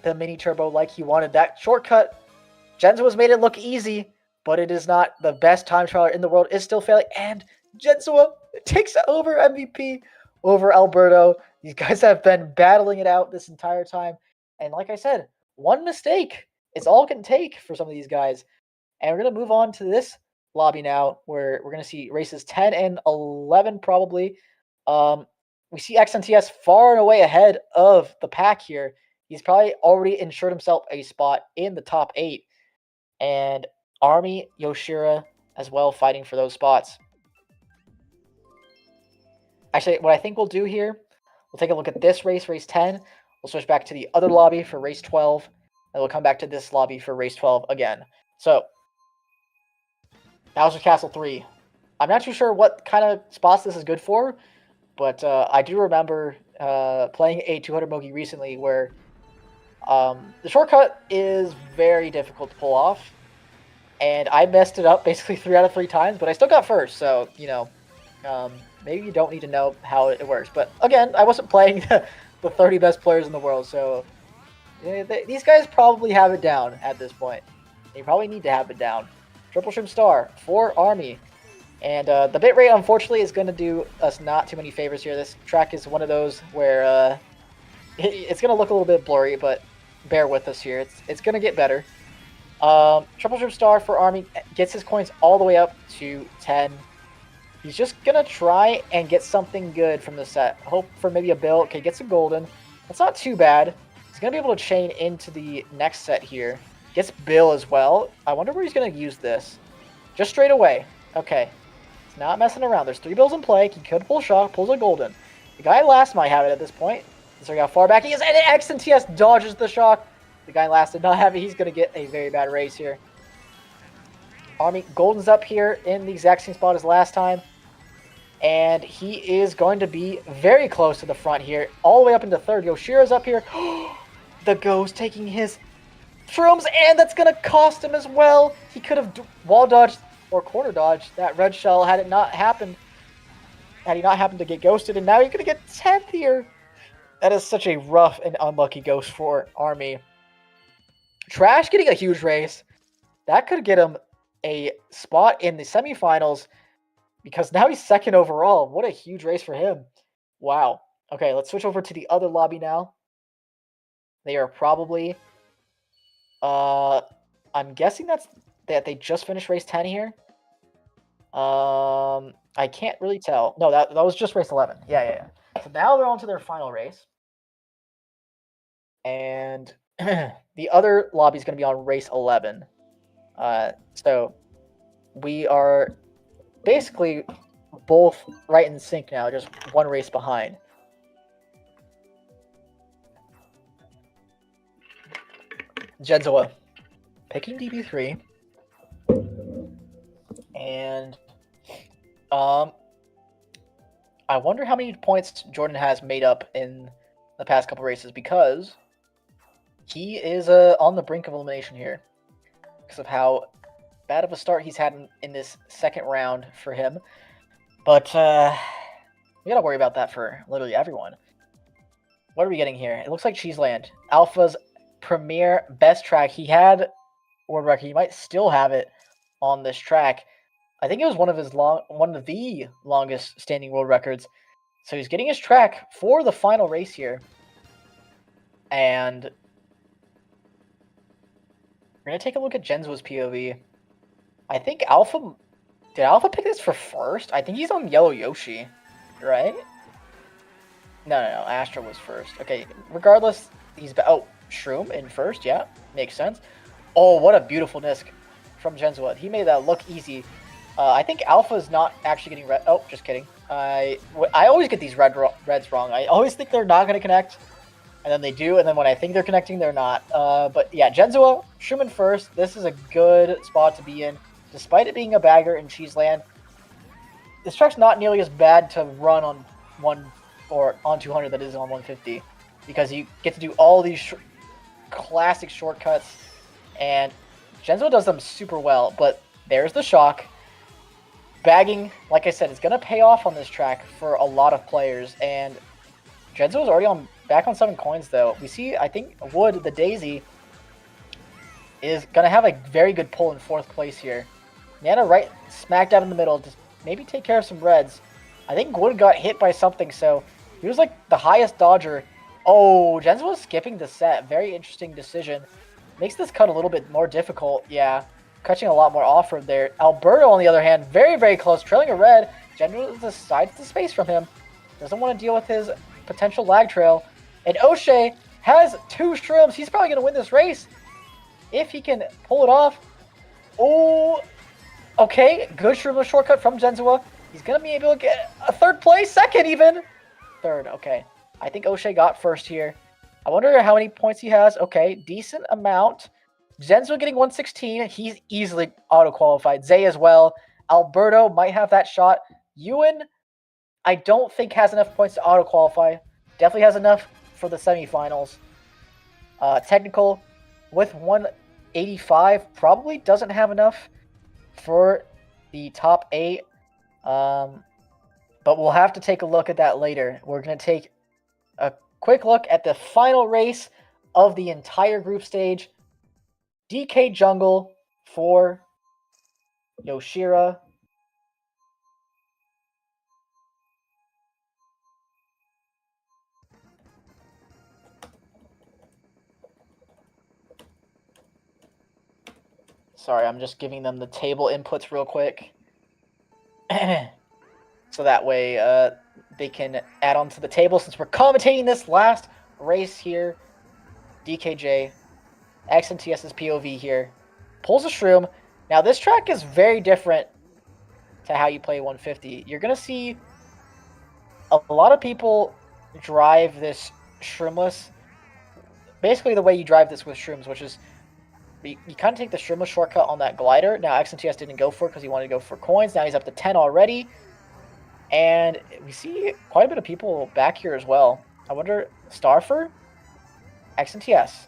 the mini turbo like he wanted. That shortcut, Jenzua's made it look easy, but it is not. The best time trialer in the world is still failing, and Jenzua takes over MVP over Alberto. These guys have been battling it out this entire time. And like I said, one mistake is all it can take for some of these guys. And we're going to move on to this lobby now, where we're going to see races 10 and 11 probably. We see xNts far and away ahead of the pack here. He's probably already ensured himself a spot in the top 8. And Army, Yoshira as well fighting for those spots. Actually, what I think we'll do here, we'll take a look at this race, race 10. We'll switch back to the other lobby for race 12. And we'll come back to this lobby for race 12 again. So, Bowser Castle 3. I'm not too sure what kind of spots this is good for, but I do remember playing a 200 Mogi recently where the shortcut is very difficult to pull off. And I messed it up basically 3 out of 3 times, but I still got first. So, you know, maybe you don't need to know how it works. But again, I wasn't playing the 30 best players in the world, so these guys probably have it down at this point. They probably need to have it down. Triple Shrimp Star for Army. And the bitrate, unfortunately, is going to do us not too many favors here. This track is one of those where it's going to look a little bit blurry, but bear with us here. It's going to get better. Triple Shrimp Star for Army gets his coins all the way up to 10. He's just going to try and get something good from the set. Hope for maybe a bill. Okay, gets a golden. That's not too bad. He's going to be able to chain into the next set here. Gets Bill as well. I wonder where he's going to use this. Just straight away. Okay. He's not messing around. There's 3 bills in play. He could pull shock, pulls a golden. The guy last might have it at this point. So how far back he is. And xNts dodges the shock. The guy last did not have it. He's going to get a very bad race here. Army golden's up here in the exact same spot as last time. And he is going to be very close to the front here. All the way up into third. Yoshira's up here. The Ghost taking his shrooms, and that's going to cost him as well. He could have wall dodged or corner dodged that red shell had it not happened. Had he not happened to get ghosted, and now you're going to get 10th here. That is such a rough and unlucky ghost for Army. Trash getting a huge race. That could get him a spot in the semifinals because now he's second overall. What a huge race for him. Wow. Okay, let's switch over to the other lobby now. They are probably... I'm guessing that they just finished race 10 here. I can't really tell. No, that was just race 11. Yeah. So now they're on to their final race. And the other lobby is going to be on race 11. So we are basically both right in sync now, just one race behind. Jenzua picking DB3. And I wonder how many points Jordan has made up in the past couple races, because he is on the brink of elimination here because of how bad of a start he's had in this second round for him. But we gotta worry about that for literally everyone. What are we getting here? It looks like Cheeseland. Alpha's premier best track. He had world record. He might still have it on this track. I think it was one of the longest standing world records. So he's getting his track for the final race here. And we're going to take a look at Jenzua's POV. I think did Alpha pick this for first? I think he's on Yellow Yoshi, right? No. Astro was first. Okay, regardless, Shroom in first. Yeah, makes sense. Oh, what a beautiful disc from Jenzua. He made that look easy. I think Alpha is not actually getting red. Oh, just kidding. I always get these reds wrong. I always think they're not going to connect, and then they do, and then when I think they're connecting, they're not. But yeah, Jenzua, Shroom in first. This is a good spot to be in, despite it being a bagger in Cheeseland. This track's not nearly as bad to run on on 200 that is on 150, because you get to do all these classic shortcuts, and Jenzua does them super well. But there's the shock. Bagging, like I said, is going to pay off on this track for a lot of players, and Jenzua is already back on 7 coins, though. We see, I think, Wood, the Daisy, is going to have a very good pull in 4th place here. Nana right smack dab in the middle to maybe take care of some reds. I think Wood got hit by something, so he was like the highest dodger. Oh, Jenzua was skipping the set. Very interesting decision. Makes this cut a little bit more difficult, yeah. Catching a lot more off-road there. Alberto, on the other hand, very, very close, trailing a red. Jenzua decides to space from him. Doesn't want to deal with his potential lag trail. And Oshea has 2 shrooms. He's probably going to win this race if he can pull it off. Oh, okay. Good shroomless shortcut from Jenzua. He's going to be able to get a third place, second even. Third, okay. I think Oshea got first here. I wonder how many points he has. Okay, decent amount. Jenzua getting 116. He's easily auto-qualified. Zay as well. Alberto might have that shot. Euan, I don't think has enough points to auto-qualify. Definitely has enough for the semifinals. Technical with 185 probably doesn't have enough for the top 8. But we'll have to take a look at that later. We're going to take a quick look at the final race of the entire group stage. DK Jungle for Yoshira. Sorry, I'm just giving them the table inputs real quick. So that way they can add on to the table since we're commentating this last race here. DKJ, xNts's POV here. Pulls a shroom. Now this track is very different to how you play 150. You're going to see a lot of people drive this shroomless. Basically the way you drive this with shrooms, which is you kind of take the shroomless shortcut on that glider. Now xNts didn't go for it because he wanted to go for coins. Now he's up to 10 already. And we see quite a bit of people back here as well. I wonder, Starfer? xNts.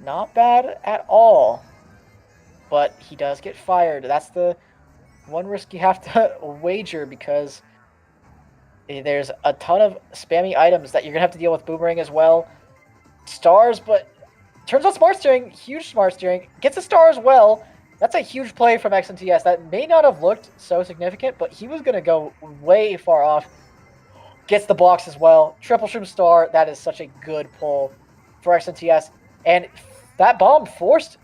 Not bad at all. But he does get fired. That's the one risk you have to wager because there's a ton of spammy items that you're going to have to deal with. Boomerang as well. Stars, but turns out smart steering. Huge smart steering. Gets a star as well. That's a huge play from xNts. That may not have looked so significant, but he was going to go way far off. Gets the box as well. Triple shroom star. That is such a good pull for xNts. And that bomb forced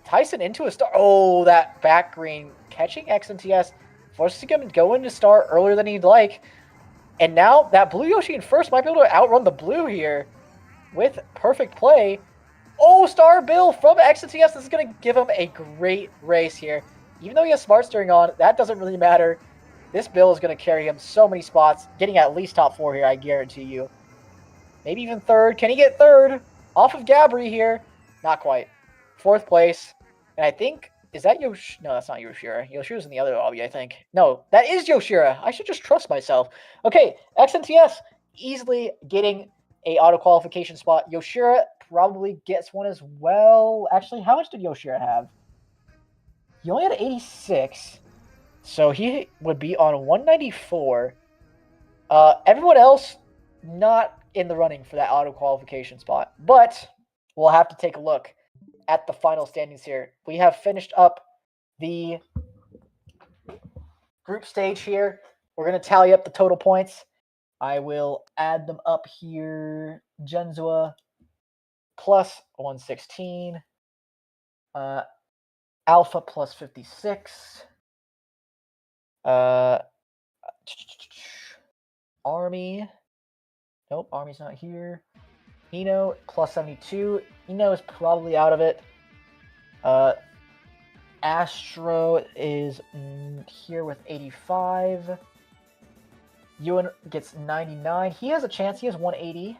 Tyson into a star. Oh, that back green catching xNts forces him to go into star earlier than he'd like. And now that blue Yoshi in first might be able to outrun the blue here with perfect play. Oh, star bill from xNts. This is going to give him a great race here. Even though he has smart steering on, that doesn't really matter. This bill is going to carry him so many spots. Getting at least top 4 here, I guarantee you. Maybe even third. Can he get third? Off of Gabry here. Not quite. 4th place. And I think, is that Yoshira? No, that's not Yoshira. Yoshira's in the other lobby, I think. No, that is Yoshira. I should just trust myself. Okay, xNts easily getting a auto-qualification spot. Yoshira probably gets one as well. Actually, how much did Yoshira have? He only had 86. So he would be on 194. Everyone else not in the running for that auto-qualification spot. But we'll have to take a look at the final standings here. We have finished up the group stage here. We're going to tally up the total points. I will add them up here. Jenzua plus 116. Alpha plus 56. Army. Nope, Army's not here. Nino plus 72. Nino is probably out of it. Astro is here with 85. Euan gets 99. He has a chance. He has 180.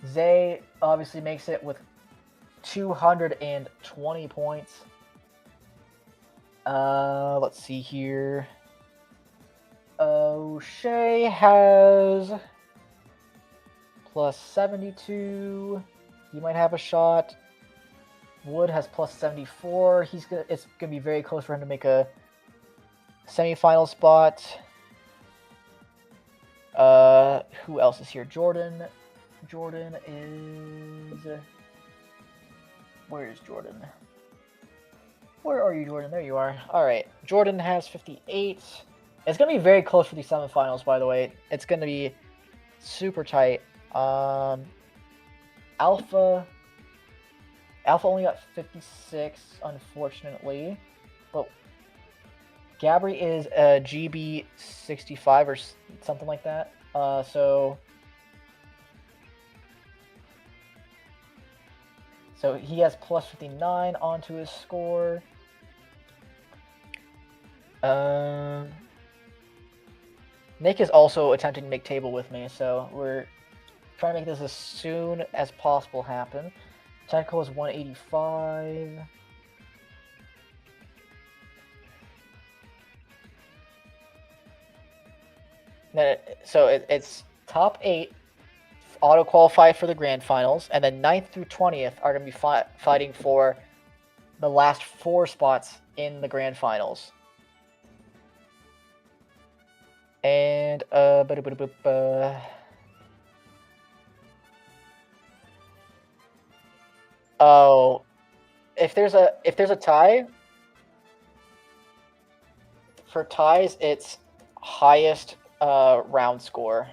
Zay obviously makes it with 220 points. Let's see here. Oshea has plus 72. He might have a shot. Wood has plus 74. It's gonna be very close for him to make a semifinal spot. Who else is here? Jordan. Jordan is... Where is Jordan? Where are you, Jordan? There you are. All right. Jordan has 58. It's going to be very close for these semifinals, by the way. It's going to be super tight. Alpha only got 56, unfortunately. But Gabry is a GB 65 or something like that. So So he has plus 59 onto his score. Nick is also attempting to make table with me, so we're trying to make this as soon as possible happen. Technical is 185. So it's top 8 auto qualify for the grand finals, and then 9th through 20th are going to be fighting for the last 4 spots in the grand finals. And oh, if there's a tie, for ties it's highest round score.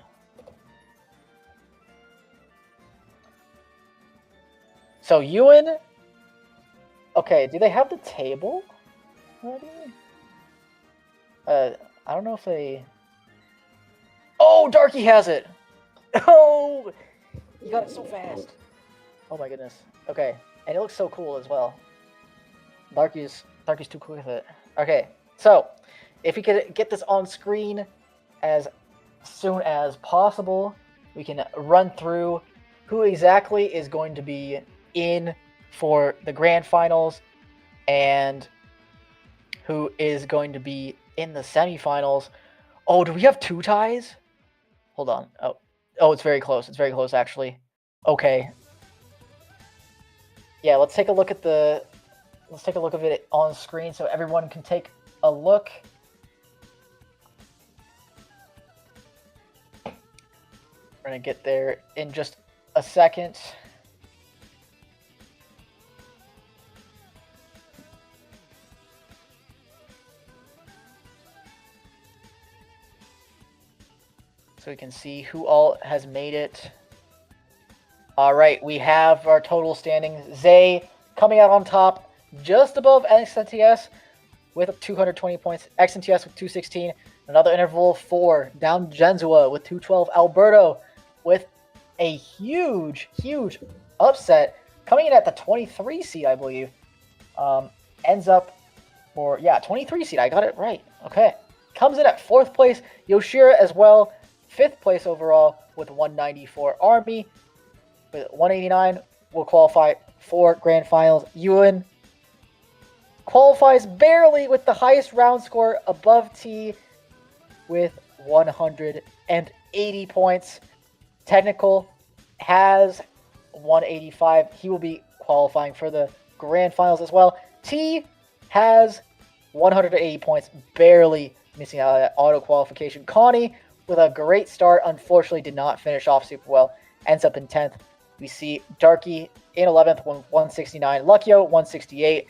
So Euan, okay, do they have the table ready? I don't know if they. Oh, Darky has it! Oh, you got it so fast. Oh my goodness. Okay, and it looks so cool as well. Darky's too quick with it. Okay, so if we could get this on screen as soon as possible, we can run through who exactly is going to be in for the grand finals and who is going to be in the semifinals. Oh, do we have 2 ties? Hold on. Oh, it's very close. It's very close, actually. Okay. Yeah, let's take a look at it on screen so everyone can take a look. We're gonna get there in just a second. So we can see who all has made it. All right, we have our total standings. Zay coming out on top, just above xNts with 220 points. xNts with 216. Another interval 4. Down Jenzua with 212. Alberto with a huge upset. Coming in at the 23 seed, I believe. Ends up for, 23 seed. I got it right. Okay. Comes in at 4th place. Yoshira as well. 5th place overall with 194. Army with 189 will qualify for grand finals. Euan qualifies barely with the highest round score above T with 180 points. Technical has 185. He will be qualifying for the grand finals as well. T has 180 points, barely missing out on that auto qualification. Konni with a great start, unfortunately did not finish off super well, ends up in 10th. We see Darky in 11th, 169. Luckyo, 168.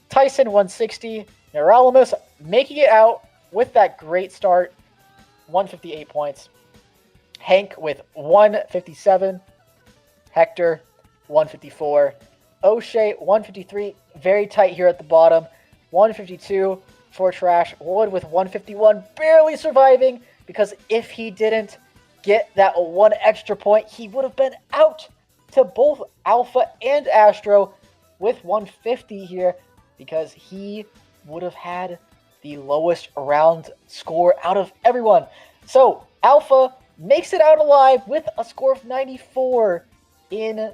Tyson, 160. Niralamus making it out with that great start, 158 points. Hank with 157. Hector, 154. Oshea, 153. Very tight here at the bottom. 152 for Trash. Wood with 151, barely surviving, because if he didn't get that 1 extra point, he would have been out to both Alpha and Astro with 150 here, because he would have had the lowest round score out of everyone. So Alpha makes it out alive with a score of 94 in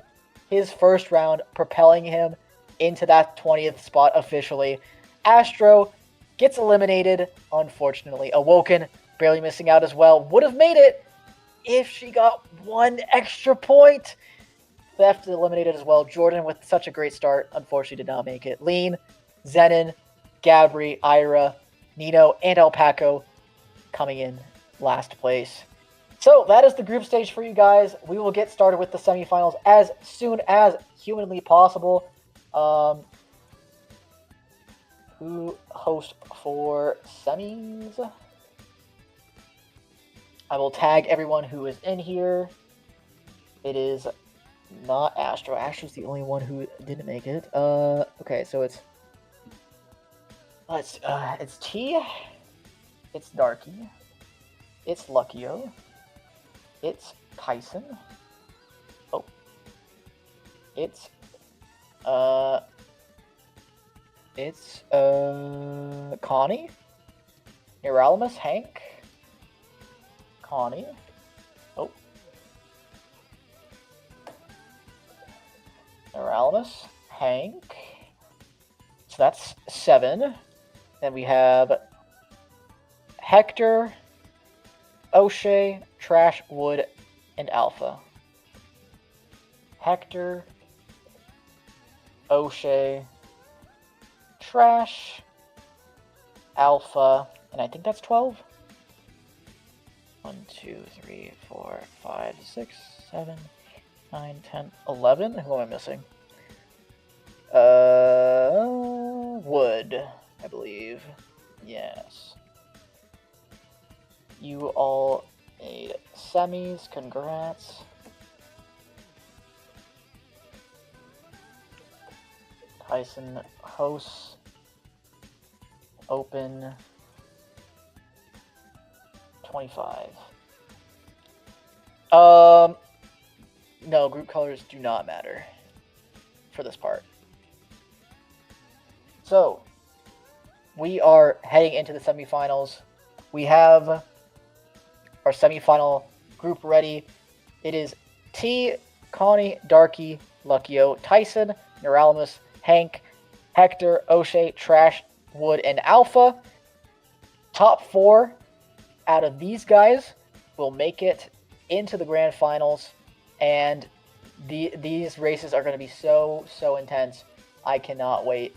his first round, propelling him into that 20th spot officially. Astro gets eliminated, unfortunately. Awoken barely missing out as well. Would have made it if she got 1 extra point. Theft eliminated as well. Jordan with such a great start, unfortunately did not make it. Lean, Zenin, Gabry, Aira, Nino, and Alpaco coming in last place. So that is the group stage for you guys. We will get started with the semifinals as soon as humanly possible. Who hosts for semis? I will tag everyone who is in here. It is not Astro. Astro's the only one who didn't make it. Okay, so it's T, it's Darky, it's Luckyo, it's Tyson, it's It's Konni, Niralamus, Hank, Konni. Oh, Niralamus, Hank. So that's 7. Then we have Hector, Oshea, Trash, Wood, and Alpha. Hector, Oshea, Trash, Alpha, and I think that's 12. 1, 2, 3, 4, 5, 6, 7, 9, 10, 11. Who am I missing? Wood, I believe. Yes. You all made semis. Congrats. Tyson hosts. Open 25. No, group colors do not matter for this part. So, we are heading into the semifinals. We have our semifinal group ready. It is T, Konni, Darky, Luckyo, Tyson, Niralamus, Hank, Hector, Oshea, Trash, Wood, and Alpha. Top 4 out of these guys will make it into the grand finals, and these races are going to be so intense. I cannot wait.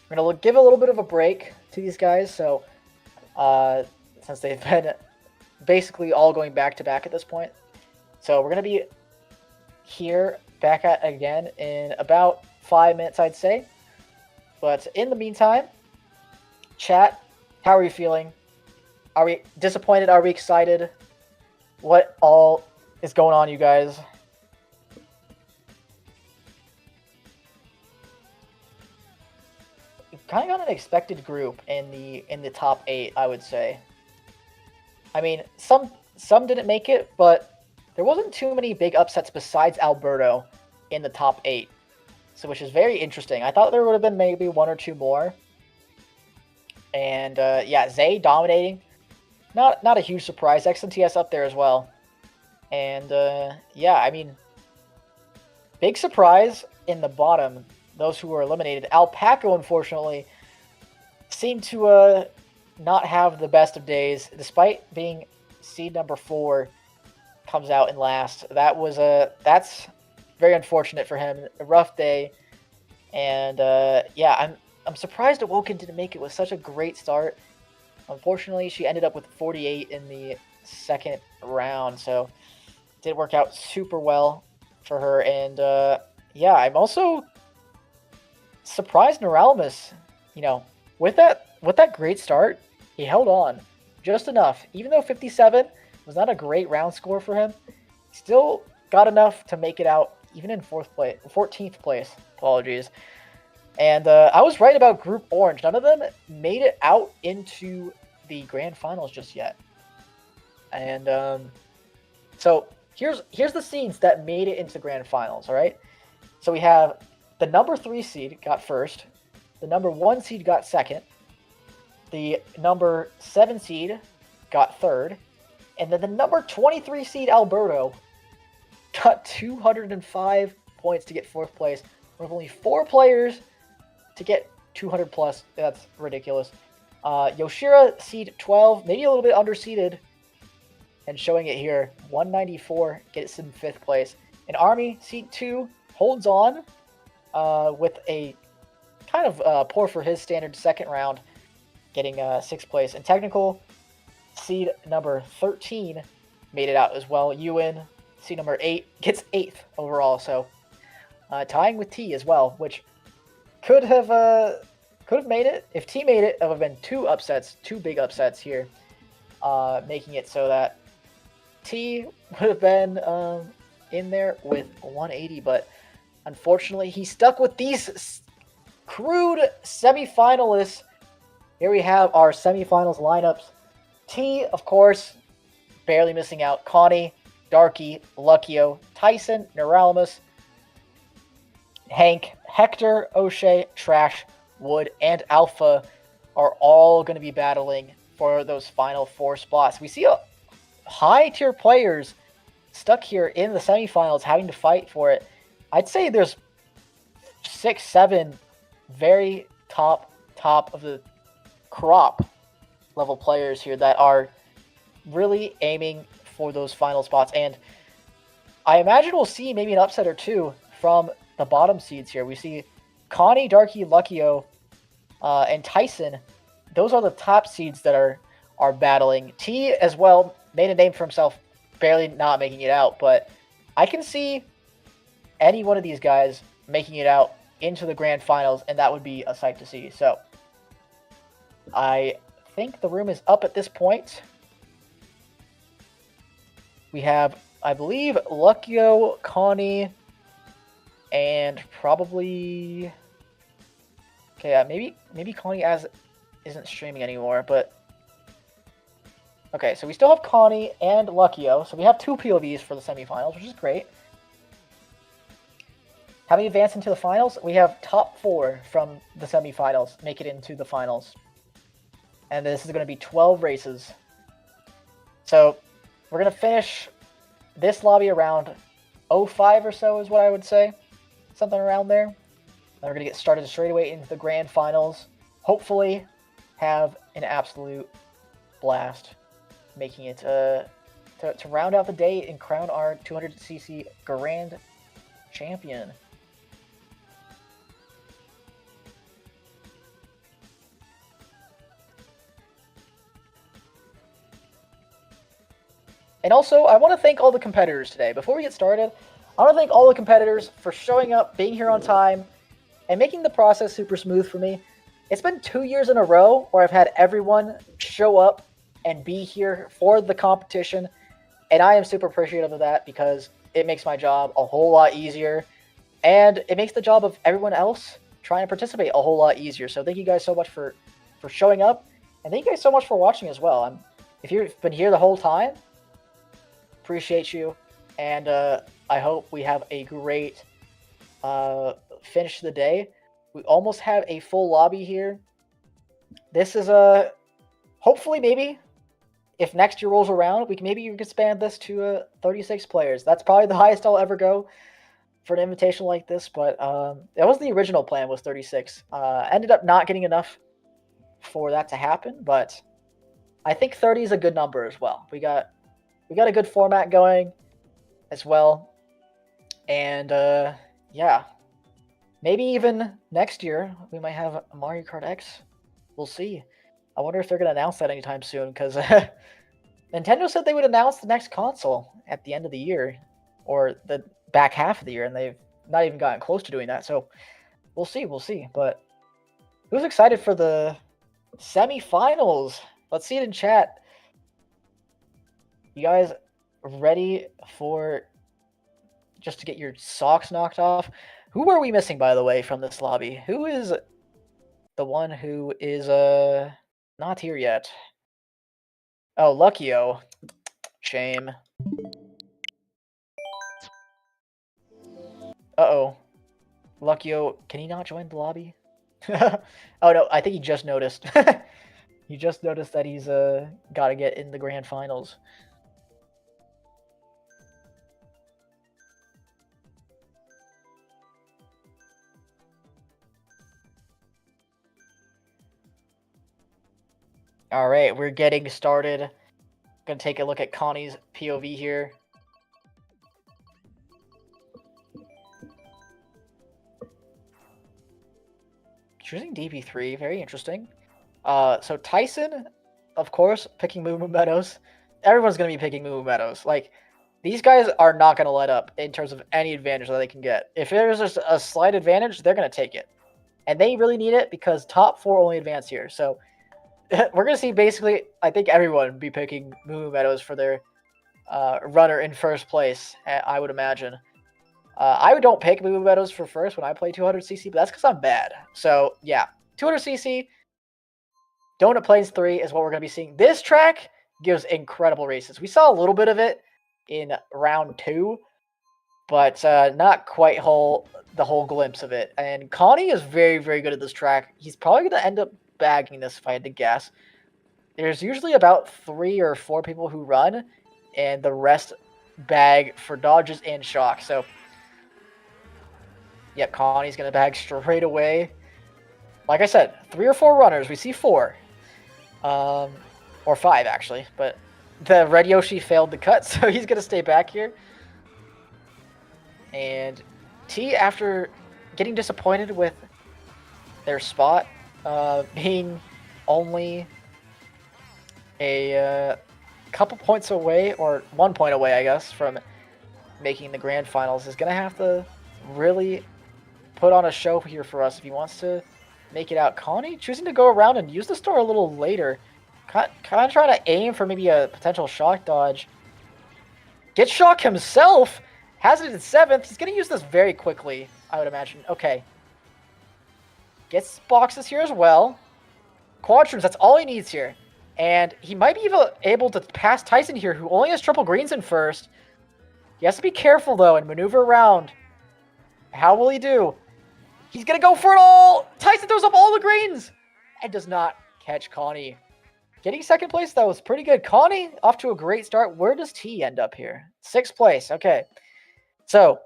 We're going to give a little bit of a break to these guys, so since they've been basically all going back to back at this point. So we're going to be here back at again in about 5 minutes, I'd say. But in the meantime, chat, how are you feeling? Are we disappointed? Are we excited? What all is going on, you guys? Kind of got an expected group in the top 8, I would say. I mean, some didn't make it, but there wasn't too many big upsets besides Alberto in the top 8, so which is very interesting. I thought there would have been maybe 1 or 2 more. And yeah, Zay dominating, not a huge surprise. xNts up there as well, and yeah, I mean, big surprise in the bottom. Those who were eliminated, Alpaco, unfortunately, seemed to not have the best of days, despite being seed number 4. Comes out in last. That's very unfortunate for him. A rough day, and yeah, I'm surprised Awoken didn't make it with such a great start. Unfortunately, she ended up with 48 in the second round, so it didn't work out super well for her. And yeah, I'm also surprised Niralamus, you know, with that great start, he held on just enough. Even though 57 was not a great round score for him, he still got enough to make it out, even in 14th place. Apologies. And I was right about Group Orange. None of them made it out into the grand finals just yet. And so here's the seeds that made it into grand finals. All right. So we have the number 3 seed got first, the number 1 seed got second, the number 7 seed got third, and then the number 23 seed Alberto got 205 points to get 4th place. With only 4 players to get 200 plus. That's ridiculous. Yoshira, seed 12, maybe a little bit underseeded, and showing it here. 194 gets in 5th place. And Army, seed 2, holds on with a kind of poor for his standard 2nd round, getting 6th place. And Technical, seed number 13, made it out as well. Euan, seed number 8, gets 8th overall. So tying with T as well, which could have made it. If T made it, it would have been 2 big upsets here, making it so that T would have been in there with 180, but unfortunately he stuck with these crude semifinalists. Here we have our semifinals lineups. T, of course, barely missing out. Konni, Darky, Luckyo, Tyson, Niralamus, Hank, Hector, Oshea, Trash, Wood, and Alpha are all going to be battling for those final 4 spots. We see high-tier players stuck here in the semifinals having to fight for it. I'd say there's 6, 7 very top of the crop level players here that are really aiming for those final spots. And I imagine we'll see maybe an upset or two from the bottom seeds here. We see Konni, Darky, Luckyo, and Tyson. Those are the top seeds that are battling. T as well made a name for himself, barely not making it out, but I can see any one of these guys making it out into the grand finals, and that would be a sight to see. So I think the room is up at this point. We have, I believe, Luckyo, Konni, and probably... Okay, yeah, maybe Konni isn't streaming anymore, but... Okay, so we still have Konni and Luckyo, so we have 2 POVs for the semifinals, which is great. Having advanced into the finals, we have top 4 from the semifinals make it into the finals. And this is going to be 12 races. So we're going to finish this lobby around 05 or so is what I would say. Something around there. Then we're going to get started straight away into the grand finals. Hopefully have an absolute blast making it to round out the day and crown our 200cc grand champion. And also, I want to thank all the competitors today. Before we get started, I want to thank all the competitors for showing up, being here on time, and making the process super smooth for me. It's been 2 years in a row where I've had everyone show up and be here for the competition, and I am super appreciative of that because it makes my job a whole lot easier, and it makes the job of everyone else trying to participate a whole lot easier. So thank you guys so much for showing up, and thank you guys so much for watching as well. If you've been here the whole time, appreciate you, and I hope we have a great finish to the day. We almost have a full lobby here. This is hopefully maybe if next year rolls around, we can expand this to 36 players. That's probably the highest I'll ever go for an invitation like this, but that was the original plan, was 36. Ended up not getting enough for that to happen, but I think 30 is a good number as well. We got a good format going as well. And yeah, maybe even next year we might have Mario Kart X. We'll see. I wonder if they're going to announce that anytime soon, because Nintendo said they would announce the next console at the end of the year, or the back half of the year, and they've not even gotten close to doing that. So we'll see. But who's excited for the semifinals? Let's see it in chat. You guys ready for just to get your socks knocked off? Who are we missing, by the way, from this lobby? Who is the one who is not here yet? Oh, Luckyo. Shame. Uh-oh. Luckyo, can he not join the lobby? Oh no, I think he just noticed. He just noticed that he's got to get in the grand finals. All right, we're getting started. Gonna take a look at Konni's POV here. Choosing DB3, very interesting. So Tyson, of course, picking Moo Moo Meadows. Everyone's gonna be picking Moo Moo Meadows. Like, these guys are not gonna let up in terms of any advantage that they can get. If there's just a slight advantage, they're gonna take it, and they really need it because top 4 only advance here. So we're going to see basically, I think everyone be picking Moo Moo Meadows for their runner in first place, I would imagine. I don't pick Moo Meadows for first when I play 200cc, but that's because I'm bad. So, yeah, 200cc, Donut Plains 3 is what we're going to be seeing. This track gives incredible races. We saw a little bit of it in round 2, but not quite the whole glimpse of it. And Konni is very, very good at this track. He's probably going to end up bagging this if I had to guess. There's usually about 3 or 4 people who run, and the rest bag for dodges and shock. So, yep, Connie's going to bag straight away. Like I said, 3 or 4 runners. We see 4. Or 5, actually. But the red Yoshi failed the cut, so he's going to stay back here. And T, after getting disappointed with their spot, being only a couple points away, or 1 point away, I guess, from making the grand finals, is going to have to really put on a show here for us if he wants to make it out. Konni choosing to go around and use the store a little later. Kind of trying to aim for maybe a potential shock dodge. Gets shock himself. Has it in 7th. He's going to use this very quickly, I would imagine. Okay. Gets boxes here as well. Quadrooms, that's all he needs here. And he might be even able to pass Tyson here, who only has triple greens in first. He has to be careful, though, and maneuver around. How will he do? He's going to go for it all. Tyson throws up all the greens and does not catch Konni. Getting 2nd place, though, was pretty good. Konni off to a great start. Where does T end up here? 6th place. Okay. So,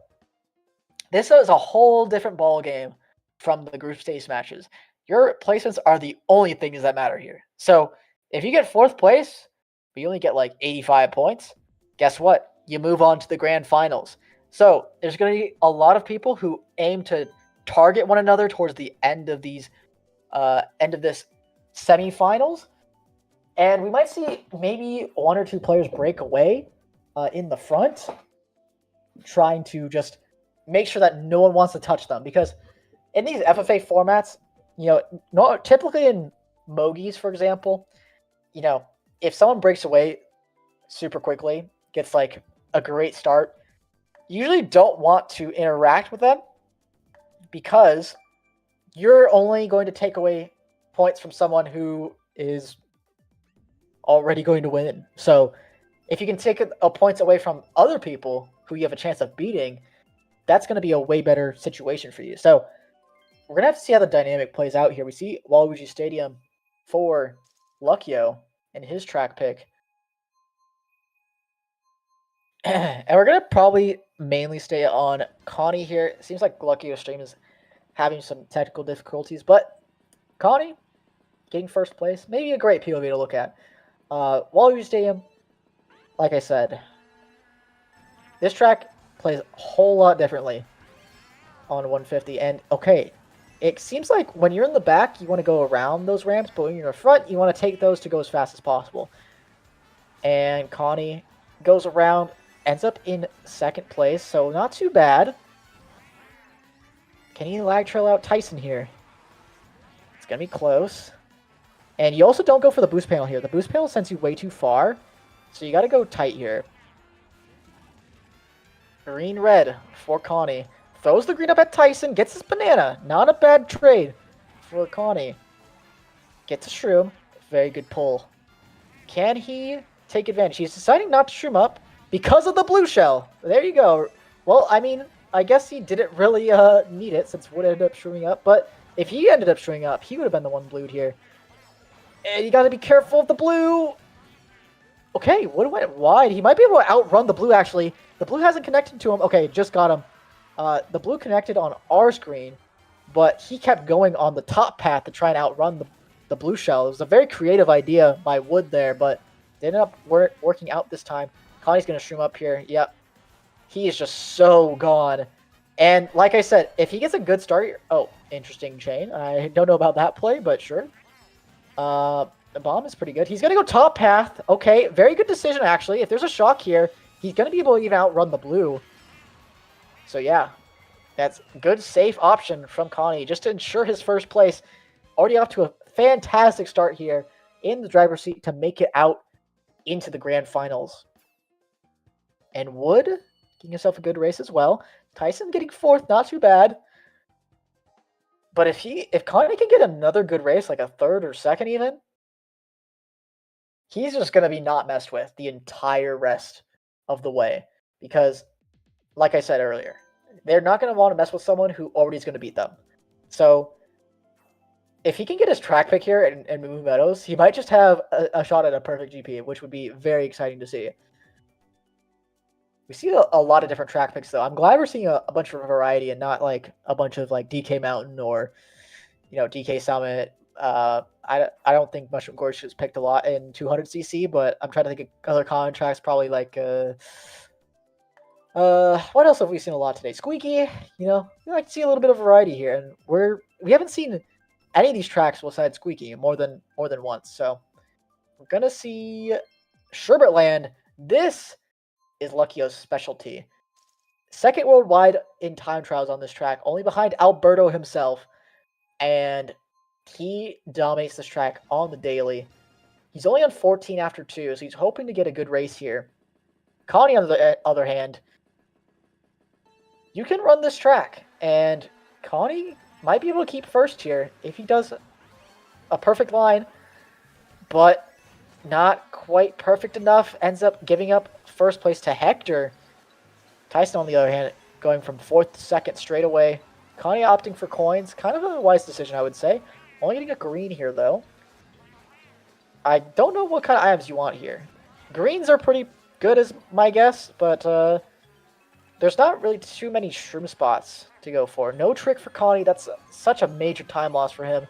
this is a whole different ball game from the group stage matches. Your placements are the only things that matter here. So, if you get 4th place, but you only get like 85 points, guess what? You move on to the grand finals. So, there's going to be a lot of people who aim to target one another towards the end of these, end of this semifinals. And we might see maybe 1 or 2 players break away in the front, trying to just make sure that no one wants to touch them. Because in these FFA formats, typically in Mogies, for example, if someone breaks away super quickly, gets like a great start, you usually don't want to interact with them because you're only going to take away points from someone who is already going to win. So if you can take a points away from other people who you have a chance of beating, that's going to be a way better situation for you. So we're going to have to see how the dynamic plays out here. We see Waluigi Stadium for Luckyo and his track pick. And we're going to probably mainly stay on Konni here. It seems like Luckyo's stream is having some technical difficulties, but Konni getting 1st place, maybe a great POV to look at. Waluigi Stadium, like I said, this track plays a whole lot differently on 150. And, okay, it seems like when you're in the back, you want to go around those ramps, but when you're in the front, you want to take those to go as fast as possible. And Konni goes around, ends up in 2nd place, so not too bad. Can he lag trail out Tyson here? It's going to be close. And you also don't go for the boost panel here. The boost panel sends you way too far, so you got to go tight here. Green-red for Konni. Throws the green up at Tyson, gets his banana. Not a bad trade for Konni. Gets a shroom. Very good pull. Can he take advantage? He's deciding not to shroom up because of the blue shell. There you go. Well, I mean, I guess he didn't really need it since Wood ended up shrooming up, but if he ended up shrooming up, he would have been the one blued here. And you got to be careful of the blue. Okay, Wood went wide. He might be able to outrun the blue, actually. The blue hasn't connected to him. Okay, just got him. The blue connected on our screen, but he kept going on the top path to try and outrun the blue shell. It was a very creative idea by Wood there, but it ended up working out this time. Connie's going to shroom up here. Yep. He is just so gone. And like I said, if he gets a good start... Oh, interesting chain. I don't know about that play, but sure. The bomb is pretty good. He's going to go top path. Okay, very good decision, actually. If there's a shock here, he's going to be able to even outrun the blue. So, yeah. That's a good, safe option from Konni just to ensure his 1st place. Already off to a fantastic start here in the driver's seat to make it out into the grand finals. And Wood getting himself a good race as well. Tyson getting 4th, not too bad. But if Konni can get another good race, like a 3rd or 2nd even, he's just going to be not messed with the entire rest of the way. Because, like I said earlier, they're not going to want to mess with someone who already is going to beat them. So, if he can get his track pick here and move Meadows, he might just have a shot at a perfect GP, which would be very exciting to see. We see a lot of different track picks, though. I'm glad we're seeing a bunch of variety and not like a bunch of like DK Mountain or, DK Summit. I don't think Mushroom Gorge is picked a lot in 200cc, but I'm trying to think of other common tracks, probably like what else have we seen a lot today? Squeaky, we like to see a little bit of variety here, and we haven't seen any of these tracks besides Squeaky more than once. So we're gonna see Sherbetland. This is Luckyo's specialty. 2nd worldwide in time trials on this track, only behind Alberto himself, and he dominates this track on the daily. He's only on 14 after 2, so he's hoping to get a good race here. Konni, on the other hand, you can run this track, and Konni might be able to keep 1st here if he does a perfect line, but not quite perfect enough. Ends up giving up 1st place to Hector. Tyson, on the other hand, going from 4th to 2nd straight away. Konni opting for coins. Kind of a wise decision, I would say. Only getting a green here, though. I don't know what kind of items you want here. Greens are pretty good, is my guess, but there's not really too many shroom spots to go for. No trick for Konni. That's such a major time loss for him.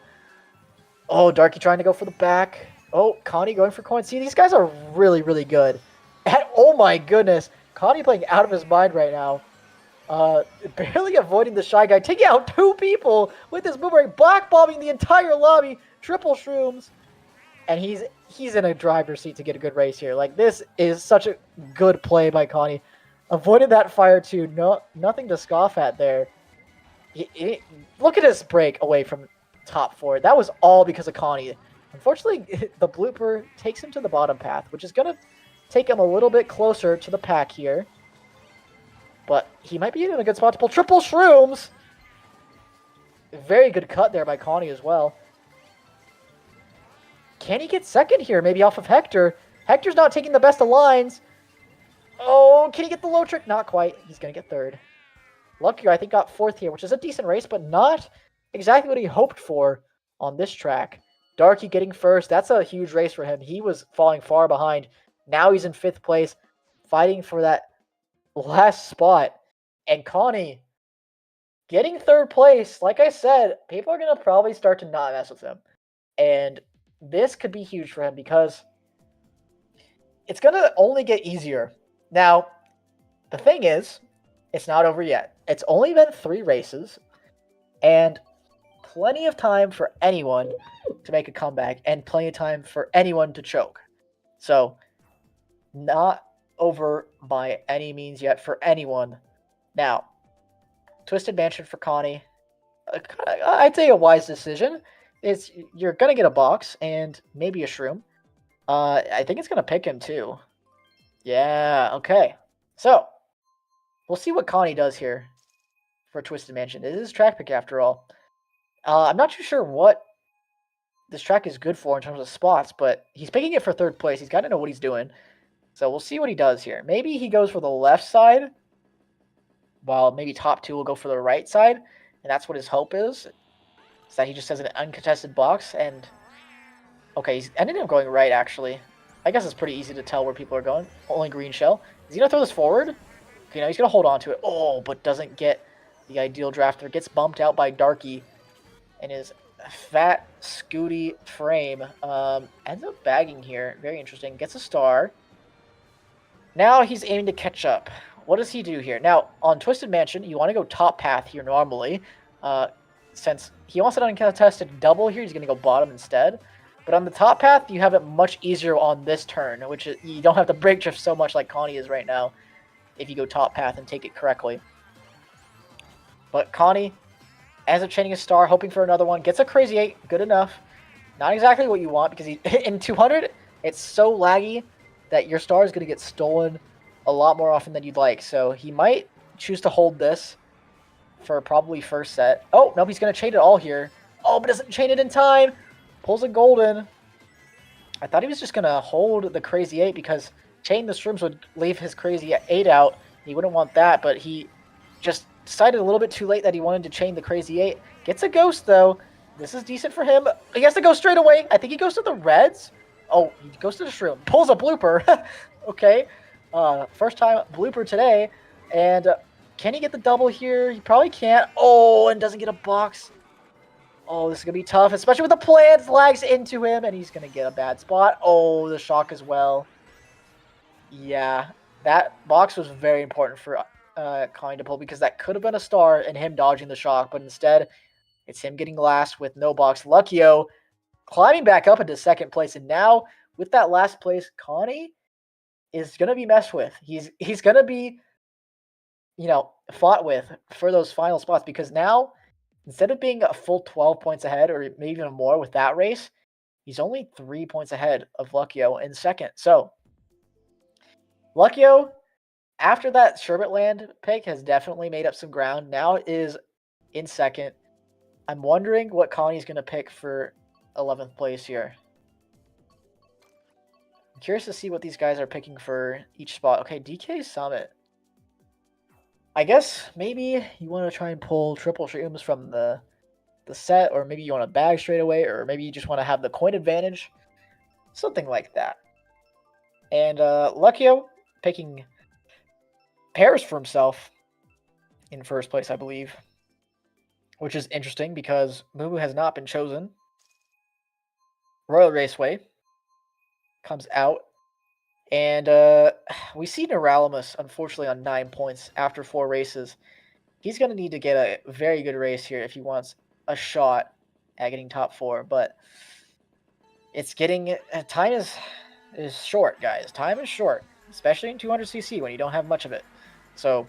Oh, Darky trying to go for the back. Oh, Konni going for coins. See, these guys are really, really good. And, oh my goodness. Konni playing out of his mind right now. Barely avoiding the Shy Guy. Taking out 2 people with his boomerang. Black bombing the entire lobby. Triple shrooms. And he's in a driver's seat to get a good race here. Like, this is such a good play by Konni. Avoided that fire too. No, nothing to scoff at there. Look at his break away from top 4. That was all because of Konni. Unfortunately, the blooper takes him to the bottom path, which is going to take him a little bit closer to the pack here. But he might be in a good spot to pull triple shrooms. Very good cut there by Konni as well. Can he get 2nd here? Maybe off of Hector. Hector's not taking the best of lines. Oh, can he get the low trick? Not quite. He's going to get 3rd. Luckyo, I think, got 4th here, which is a decent race, but not exactly what he hoped for on this track. Darky getting 1st. That's a huge race for him. He was falling far behind. Now he's in 5th place, fighting for that last spot. And Konni getting 3rd place. Like I said, people are going to probably start to not mess with him. And this could be huge for him because it's going to only get easier. Now, the thing is, it's not over yet. It's only been 3 races, and plenty of time for anyone to make a comeback, and plenty of time for anyone to choke. So, not over by any means yet for anyone. Now, Twisted Mansion for Konni. I'd say a wise decision. You're going to get a box and maybe a shroom. I think it's going to pick him too. Yeah, okay. So, we'll see what Konni does here for Twisted Mansion. It is track pick after all. I'm not too sure what this track is good for in terms of spots, but he's picking it for 3rd place. He's got to know what he's doing. So we'll see what he does here. Maybe he goes for the left side, while maybe top 2 will go for the right side, and that's what his hope is that he just has an uncontested box, and okay, he's ended up going right, actually. I guess it's pretty easy to tell where people are going. Only green shell. Is he going to throw this forward? Okay, now he's going to hold on to it. Oh, but doesn't get the ideal drafter. Gets bumped out by Darky and his fat, scooty frame. Ends up bagging here. Very interesting. Gets a star. Now he's aiming to catch up. What does he do here? Now, on Twisted Mansion, you want to go top path here normally. Since he wants an uncontested double here, he's going to go bottom instead. But on the top path, you have it much easier on this turn, which is, you don't have to brake drift so much like Konni is right now if you go top path and take it correctly. But Konni ends up chaining a star, hoping for another one. Gets a crazy 8. Good enough. Not exactly what you want because in 200, it's so laggy that your star is going to get stolen a lot more often than you'd like. So he might choose to hold this for probably first set. Oh, nope, he's going to chain it all here. Oh, but doesn't chain it in time. Pulls a golden. I thought he was just going to hold the Crazy 8 because chain the Shrooms would leave his Crazy 8 out. He wouldn't want that, but he just decided a little bit too late that he wanted to chain the Crazy 8. Gets a Ghost, though. This is decent for him. He has to go straight away. I think he goes to the Reds. Oh, he goes to the Shroom. Pulls a blooper. Okay. First time blooper today. And can he get the double here? He probably can't. Oh, and doesn't get a box. Oh, this is going to be tough, especially with the plants. Lags into him, and he's going to get a bad spot. Oh, the shock as well. Yeah, that box was very important for Konni to pull because that could have been a star and him dodging the shock, but instead, it's him getting last with no box. Luckyo climbing back up into second place, and now with that last place, Konni is going to be messed with. He's going to be, fought with for those final spots because now, instead of being a full 12 points ahead or maybe even more with that race, he's only 3 points ahead of Luckyo in second. So, Luckyo, after that Sherbetland pick, has definitely made up some ground. Now is in second. I'm wondering what Konni's going to pick for 11th place here. I'm curious to see what these guys are picking for each spot. Okay, DK Summit. I guess maybe you want to try and pull triple shrooms from the set, or maybe you want to bag straight away, or maybe you just want to have the coin advantage. Something like that. And Luckyo picking Paris for himself in first place, I believe. Which is interesting because Moo has not been chosen. Royal Raceway comes out. And we see Niralamus, unfortunately, on 9 points after 4 races. He's going to need to get a very good race here if he wants a shot at getting top 4. But it's getting... time is short, guys. Time is short, especially in 200cc when you don't have much of it. So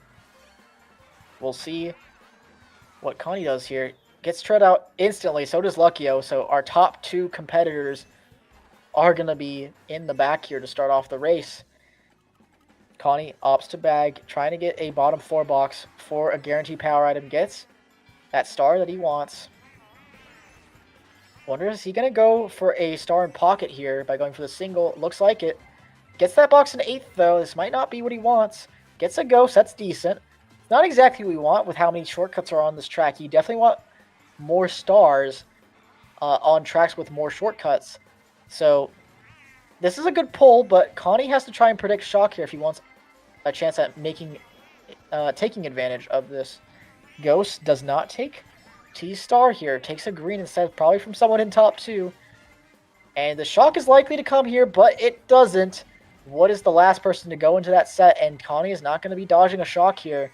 we'll see what Konni does here. Gets tread out instantly, so does Luckyo. So our top 2 competitors are going to be in the back here to start off the race. Konni opts to bag, trying to get a bottom 4 box for a guaranteed power item. Gets that star that he wants. Wonder, is he going to go for a star in pocket here by going for the single? Looks like it. Gets that box in 8th, though. This might not be what he wants. Gets a ghost. That's decent. Not exactly what we want with how many shortcuts are on this track. You definitely want more stars on tracks with more shortcuts. So this is a good pull, but Konni has to try and predict shock here if he wants a chance at taking advantage of this. Ghost does not take T-Star here. Takes a green instead, probably from someone in top 2. And the shock is likely to come here, but it doesn't. What is the last person to go into that set? And Konni is not going to be dodging a shock here.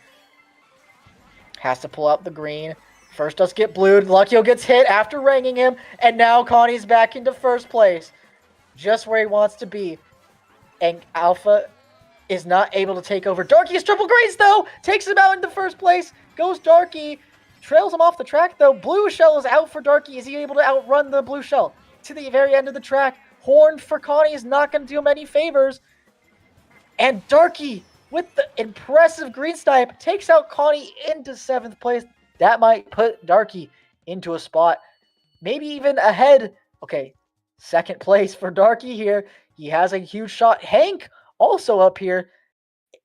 Has to pull out the green. First does get blued. Luckyo gets hit after ranging him. And now Konni's back into first place. Just where he wants to be. And Alpha is not able to take over. Darky is triple greens, though. Takes him out into first place. Goes Darky. Trails him off the track, though. Blue Shell is out for Darky. Is he able to outrun the Blue Shell to the very end of the track? Horn for Konni is not going to do him any favors. And Darky, with the impressive green snipe, takes out Konni into 7th place. That might put Darky into a spot, maybe even ahead. Okay, 2nd place for Darky here. He has a huge shot. Hank also up here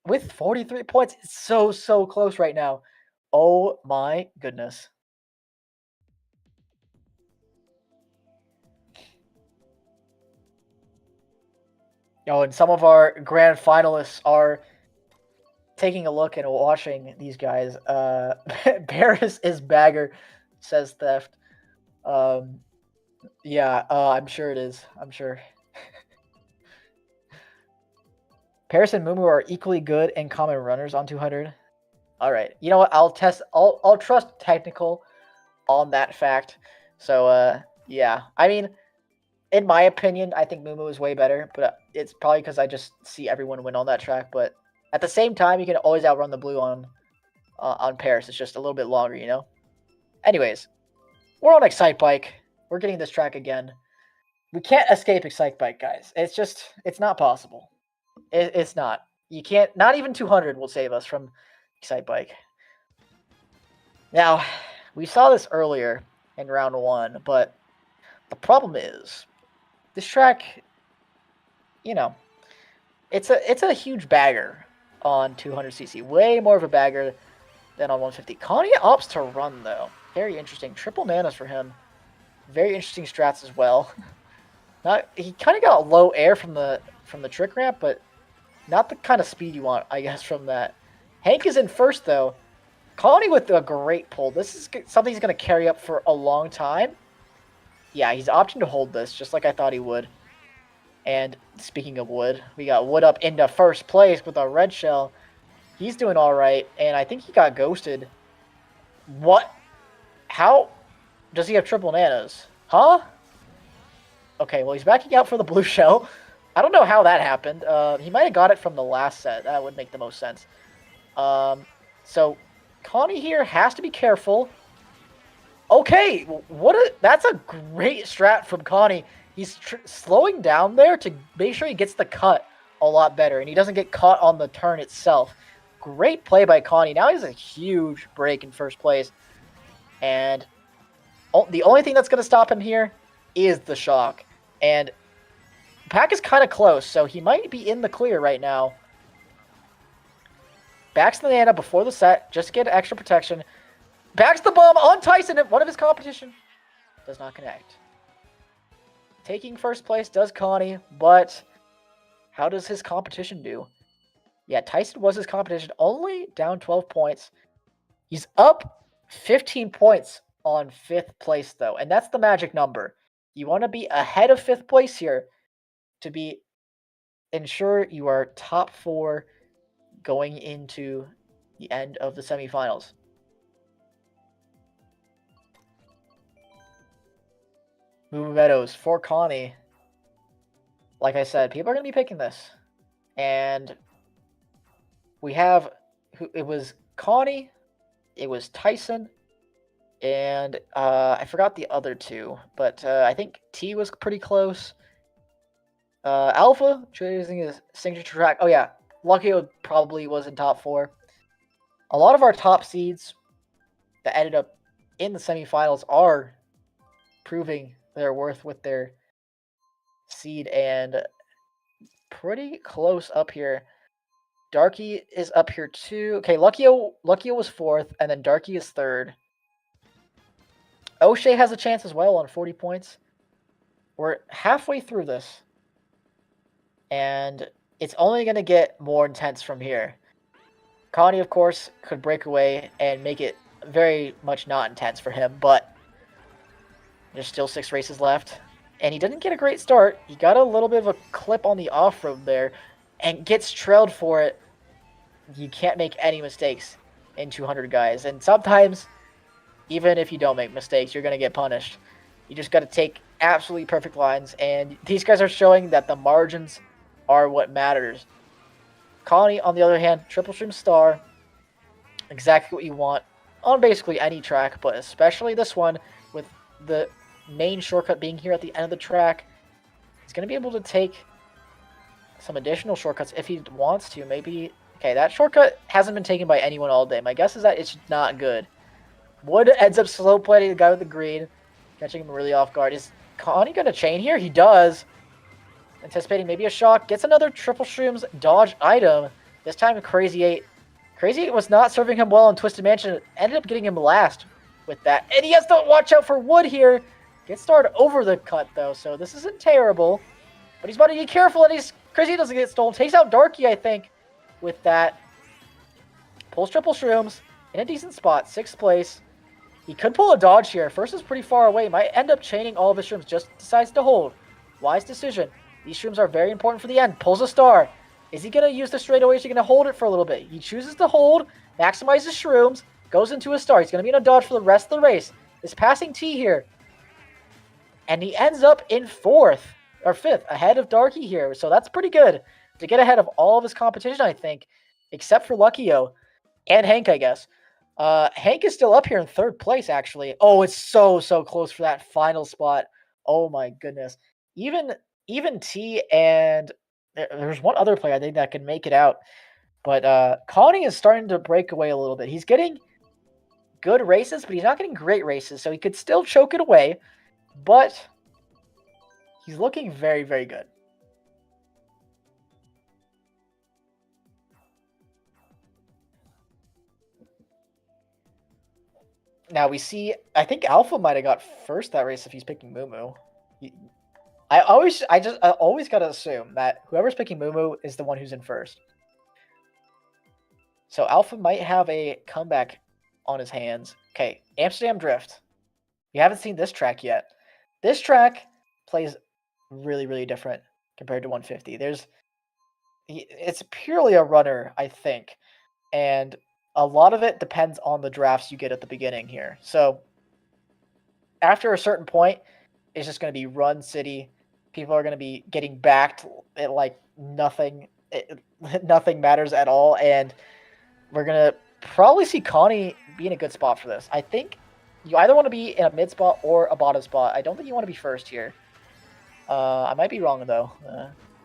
with 43 points. It's so close right now. Oh my goodness. Oh, and some of our grand finalists are taking a look and watching these guys. Paris is bagger, says Theft. Yeah, I'm sure it is. I'm sure. Paris and Mumu are equally good and common runners on 200. All right. You know what? I'll trust technical on that fact. So, yeah. I mean, in my opinion, I think Mumu is way better, but it's probably because I just see everyone win on that track. But at the same time, you can always outrun the blue on Paris. It's just a little bit longer, you know? Anyways, we're on Excite Bike. We're getting this track again. We can't escape Excite Bike, guys. It's not possible. It's not. You can't, not even 200 will save us from Excite Bike. Now, we saw this earlier in round 1, but the problem is this track, you know, it's a huge bagger on 200cc. Way more of a bagger than on 150. Konni opts to run, though. Very interesting. Triple nanas for him. Very interesting strats as well. He kind of got low air from the trick ramp, but not the kind of speed you want, I guess, from that. Hank is in first, though. Konni with a great pull. This is something he's going to carry up for a long time. Yeah, he's opting to hold this, just like I thought he would. And speaking of Wood, we got Wood up into first place with a red shell. He's doing all right, and I think he got ghosted. What? How does he have triple nanas? Huh? Okay, well, he's backing out for the blue shell. I don't know how that happened. He might have got it from the last set. That would make the most sense. So Konni here has to be careful. Okay, that's a great strat from Konni. He's slowing down there to make sure he gets the cut a lot better, and he doesn't get caught on the turn itself. Great play by Konni. Now he has a huge break in first place, and the only thing that's going to stop him here is the shock. And the pack is kind of close, so he might be in the clear right now. Backs the Nana before the set, just to get extra protection. Backs the bomb on Tyson at one of his competition. Does not connect. Taking first place does Konni, but how does his competition do? Yeah, Tyson was his competition, only down 12 points. He's up 15 points on 5th place, though, and that's the magic number. You want to be ahead of 5th place here to ensure you are top 4 going into the end of the semifinals. Moo Meadows for Konni. Like I said, people are going to be picking this. And we have, it was Konni, it was Tyson, and I forgot the other two, but I think T was pretty close. Alpha, choosing his signature track. Oh yeah, Luckyo probably was in top 4. A lot of our top seeds that ended up in the semifinals are proving their worth with their seed, and pretty close up here. Darky is up here too. Okay, Luckyo was 4th, and then Darky is 3rd. Oshea has a chance as well on 40 points. We're halfway through this, and it's only going to get more intense from here. Konni, of course, could break away and make it very much not intense for him, but there's still 6 races left. And he didn't get a great start. He got a little bit of a clip on the off-road there and gets trailed for it. You can't make any mistakes in 200, guys. And sometimes, even if you don't make mistakes, you're going to get punished. You just got to take absolutely perfect lines. And these guys are showing that the margins are what matters. Konni, on the other hand, triple stream star. Exactly what you want on basically any track, but especially this one with the main shortcut being here at the end of the track. He's going to be able to take some additional shortcuts if he wants to. Maybe, okay, that shortcut hasn't been taken by anyone all day. My guess is that it's not good. Wood ends up slow playing the guy with the green, catching him really off guard. Is Konni going to chain here? He does. Anticipating maybe a shock. Gets another triple streams dodge item. This time Crazy 8. Crazy 8 was not serving him well in Twisted Mansion. Ended up getting him last with that. And he has to watch out for Wood here. Gets started over the cut, though, so this isn't terrible. But he's about to be careful, and Crazy doesn't get stolen. Takes out Darky, I think, with that. Pulls triple shrooms in a decent spot. 6th place. He could pull a dodge here. First is pretty far away. Might end up chaining all of his shrooms. Just decides to hold. Wise decision. These shrooms are very important for the end. Pulls a star. Is he going to use the straightaway? Is he going to hold it for a little bit? He chooses to hold. Maximizes shrooms. Goes into a star. He's going to be in a dodge for the rest of the race. Is passing T here. And he ends up in 4th, or 5th, ahead of Darky here. So that's pretty good to get ahead of all of his competition, I think, except for Luckyo and Hank, I guess. Hank is still up here in 3rd place, actually. Oh, it's so close for that final spot. Oh, my goodness. Even T and there's one other player, I think, that can make it out. But Konni is starting to break away a little bit. He's getting good races, but he's not getting great races, so he could still choke it away. But he's looking very, very good. Now we see, I think Alpha might have got first that race if he's picking Mumu. I always gotta assume that whoever's picking Mumu is the one who's in first. So Alpha might have a comeback on his hands. Okay, Amsterdam Drift. We haven't seen this track yet. This track plays really, really different compared to 150. It's purely a runner, I think, and a lot of it depends on the drafts you get at the beginning here. So after a certain point, it's just going to be run city. People are going to be getting backed at like nothing. Nothing matters at all, and we're going to probably see Konni be in a good spot for this. I think you either want to be in a mid spot or a bottom spot. I don't think you want to be first here. I might be wrong, though.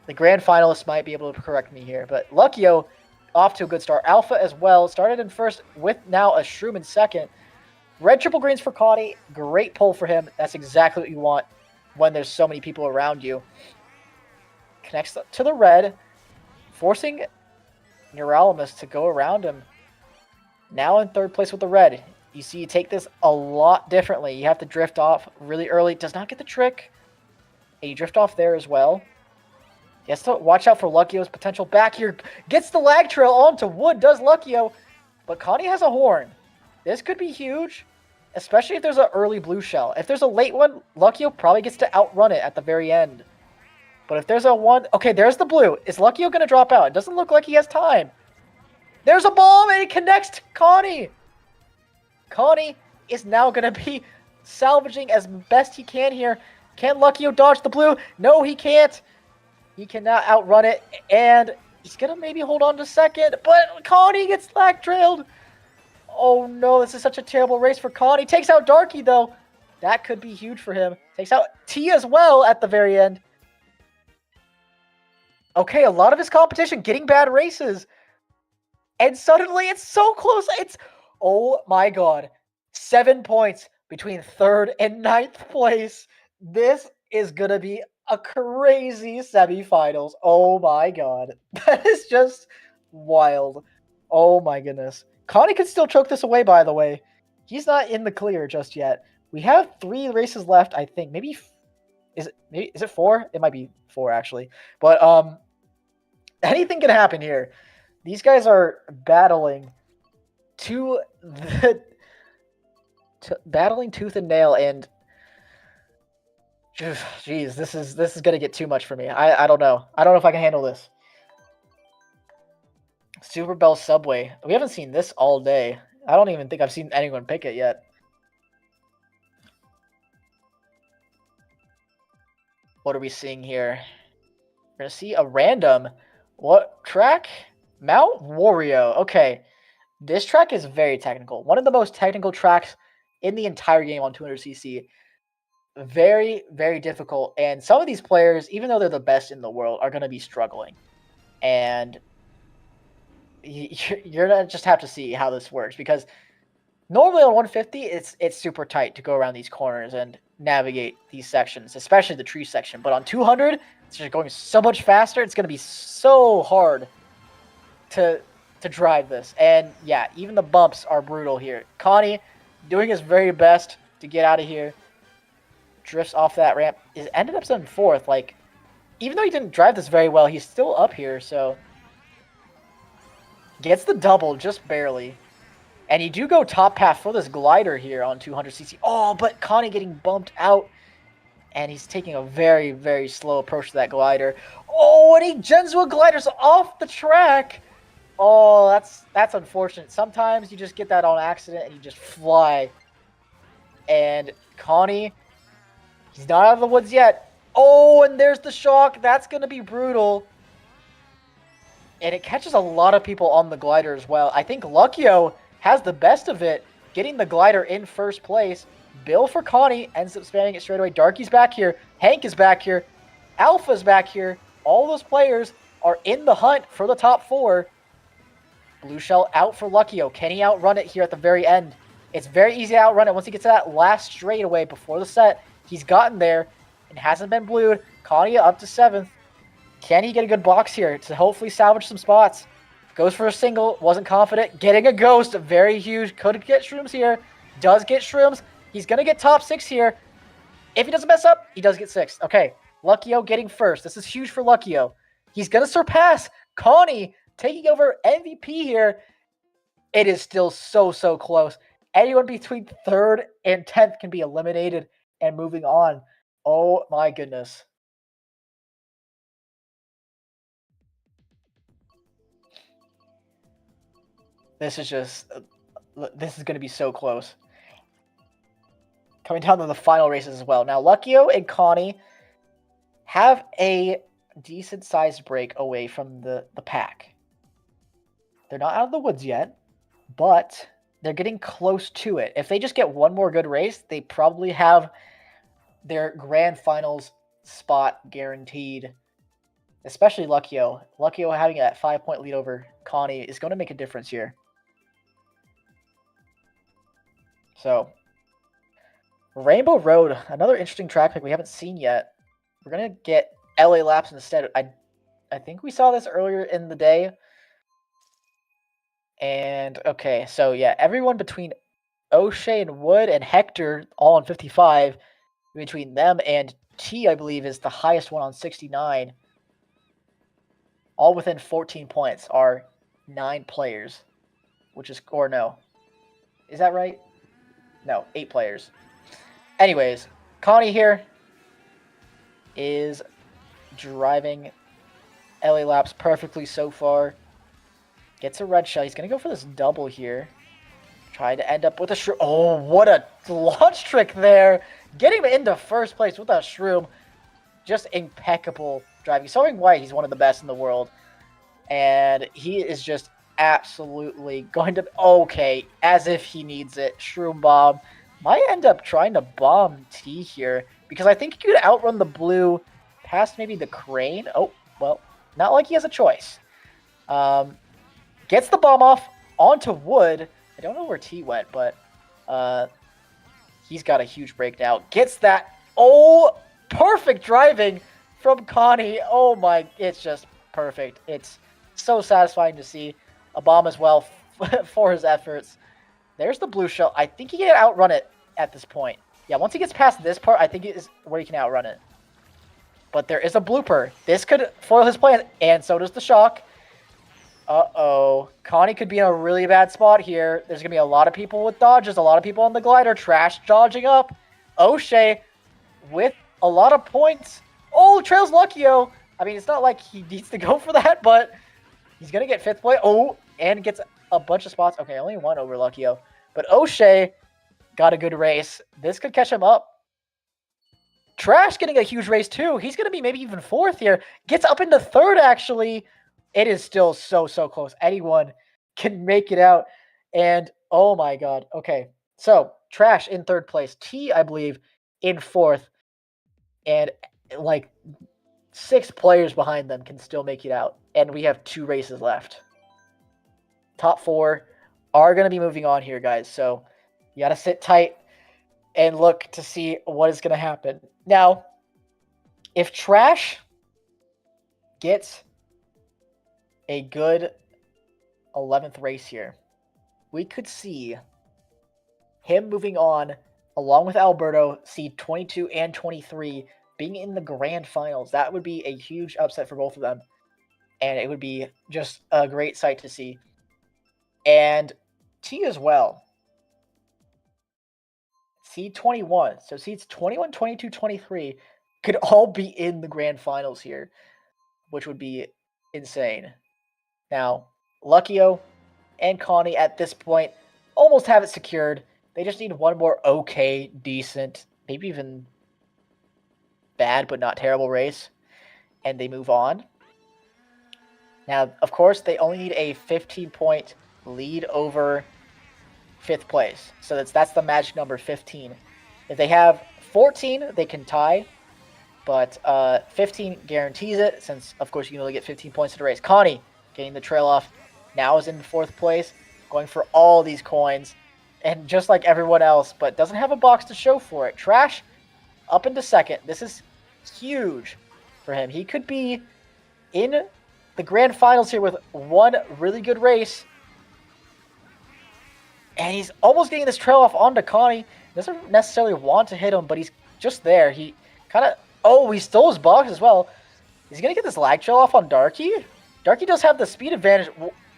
The grand finalists might be able to correct me here, but Luckyo off to a good start. Alpha as well started in first with now a Shroom in second. Red triple greens for Konni. Great pull for him. That's exactly what you want when there's so many people around you. Connects to the red, forcing Niralamus to go around him. Now in third place with the red. You see, you take this a lot differently. You have to drift off really early. Does not get the trick. And you drift off there as well. He has to watch out for Luckyo's potential back here. Gets the lag trail onto wood, does Luckyo. But Konni has a horn. This could be huge, especially if there's an early blue shell. If there's a late one, Luckyo probably gets to outrun it at the very end. But if there's a one... Okay, there's the blue. Is Luckyo going to drop out? It doesn't look like he has time. There's a bomb, and it connects to Konni. Konni is now going to be salvaging as best he can here. Can Luckyo dodge the blue? No, he can't. He cannot outrun it, and he's going to maybe hold on to second, but Konni gets lag trailed. Oh no, this is such a terrible race for Konni. Takes out Darky, though. That could be huge for him. Takes out T as well at the very end. Okay, a lot of his competition getting bad races. And suddenly it's so close. It's, oh my god. 7 points between third and ninth place. This is going to be a crazy semifinals. Oh my god. That is just wild. Oh my goodness. Konni could still choke this away, by the way. He's not in the clear just yet. We have 3 races left, I think. Maybe is it 4? It might be 4 actually. But anything can happen here. These guys are battling battling tooth and nail, and jeez, this is gonna get too much for me. I don't know. I don't know if I can handle this. Super Bell Subway. We haven't seen this all day. I don't even think I've seen anyone pick it yet. What are we seeing here? We're gonna see a random. What track? Mount Wario. Okay. This track is very technical. One of the most technical tracks in the entire game on 200cc. Very, very difficult. And some of these players, even though they're the best in the world, are going to be struggling. And you're going to just have to see how this works. Because normally on 150, it's super tight to go around these corners and navigate these sections, especially the tree section. But on 200, it's just going so much faster. It's going to be so hard to drive this. And yeah, even the bumps are brutal here. Konni doing his very best to get out of here. Drifts off that ramp. Ended up in 4th. Like, even though he didn't drive this very well, he's still up here, so gets the double just barely. And you do go top path for this glider here on 200cc. Oh, but Konni getting bumped out. And he's taking a very, very slow approach to that glider. Oh, and he Jenzua gliders off the track. Oh, that's unfortunate. Sometimes you just get that on accident and you just fly. And Konni, he's not out of the woods yet. Oh, and there's the shock. That's going to be brutal. And it catches a lot of people on the glider as well. I think Luckyo has the best of it, getting the glider in first place. Bill for Konni ends up spamming it straight away. Darky's back here. Hank is back here. Alpha's back here. All those players are in the hunt for the top 4. Blue shell out for Luckyo. Can he outrun it here at the very end? It's very easy to outrun it once he gets to that last straightaway before the set. He's gotten there and hasn't been blued. Konni up to 7th. Can he get a good box here to hopefully salvage some spots? Goes for a single, wasn't confident. Getting a ghost, very huge. Could get shrooms here. Does get shrooms. He's going to get top 6 here. If he doesn't mess up, he does get 6th. Okay, Luckyo getting first. This is huge for Luckyo. He's going to surpass Konni, taking over MVP here. It is still so close. Anyone between 3rd and 10th can be eliminated and moving on. Oh my goodness. This is going to be so close. Coming down to the final races as well. Now, Luckyo and Konni have a decent-sized break away from the pack. They're not out of the woods yet, but they're getting close to it. If they just get one more good race, they probably have their grand finals spot guaranteed. Especially Luckyo. Luckyo having that 5-point lead over Konni is going to make a difference here. So, Rainbow Road, another interesting track pick we haven't seen yet. We're going to get LA Laps instead. I think we saw this earlier in the day. And, okay, so yeah, everyone between Oshea and Wood and Hector, all on 55. Between them and T, I believe, is the highest one on 69. All within 14 points are 9 players. Which is, or no. Is that right? No, 8 players. Anyways, Konni here is driving LA Laps perfectly so far. Gets a red shell. He's going to go for this double here. Trying to end up with a shroom. Oh, what a launch trick there. Getting him into first place with a shroom. Just impeccable driving. Showing why he's one of the best in the world. And he is just absolutely going to... Okay, as if he needs it. Shroom bomb. Might end up trying to bomb T here. Because I think he could outrun the blue past maybe the crane. Oh, well, not like he has a choice. Gets the bomb off onto Wood. I don't know where T went, but he's got a huge break now. Gets that. Oh, perfect driving from Konni. Oh my, it's just perfect. It's so satisfying to see. A bomb as well for his efforts. There's the blue shell. I think he can outrun it at this point. Yeah, once he gets past this part, I think it is where he can outrun it. But there is a blooper. This could foil his plan, and so does the shock. Uh-oh. Konni could be in a really bad spot here. There's going to be a lot of people with dodges, a lot of people on the glider. Trash dodging up. Oshea with a lot of points. Oh, trails Luckyo. I mean, it's not like he needs to go for that, but he's going to get 5th place. Oh, and gets a bunch of spots. Okay, only one over Luckyo. But Oshea got a good race. This could catch him up. Trash getting a huge race too. He's going to be maybe even 4th here. Gets up into 3rd, actually. It is still so close. Anyone can make it out. And, oh my god. Okay, so Trash in 3rd place. T, I believe, in 4th. And, like, 6 players behind them can still make it out. And we have 2 races left. Top 4 are going to be moving on here, guys. So, you got to sit tight and look to see what is going to happen. Now, if Trash gets a good 11th race here, we could see him moving on along with Alberto, seed 22 and 23, being in the grand finals. That would be a huge upset for both of them, and it would be just a great sight to see. And T as well. Seed 21. So seeds 21, 22, 23 could all be in the grand finals here, which would be insane. Now, Luckyo and Konni at this point almost have it secured. They just need one more okay, decent, maybe even bad but not terrible race, and they move on. Now, of course, they only need a 15-point lead over 5th place. So that's the magic number, 15. If they have 14, they can tie, but 15 guarantees it, since, of course, you can only get 15 points in a race. Konni getting the trail off now is in 4th place, going for all these coins, and just like everyone else, but doesn't have a box to show for it. Trash up into 2nd. This is huge for him. He could be in the grand finals here with one really good race. And he's almost getting this trail off onto Konni. Doesn't necessarily want to hit him, but he's just there. He kind of... Oh, he stole his box as well. Is he going to get this lag trail off on Darky? Darky does have the speed advantage.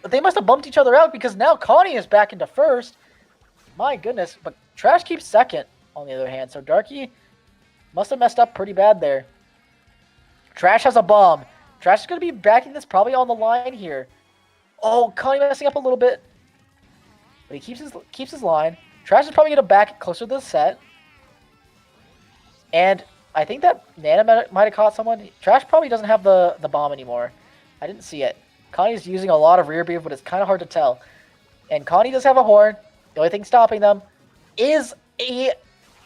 They must have bumped each other out because now Konni is back into 1st. My goodness. But Trash keeps 2nd on the other hand. So Darky must have messed up pretty bad there. Trash has a bomb. Trash is going to be backing this probably on the line here. Oh, Konni messing up a little bit. But he keeps his line. Trash is probably going to back it closer to the set. And I think that Nana might have caught someone. Trash probably doesn't have the bomb anymore. I didn't see it. Connie's using a lot of rear beam, but it's kind of hard to tell. And Konni does have a horn. The only thing stopping them is a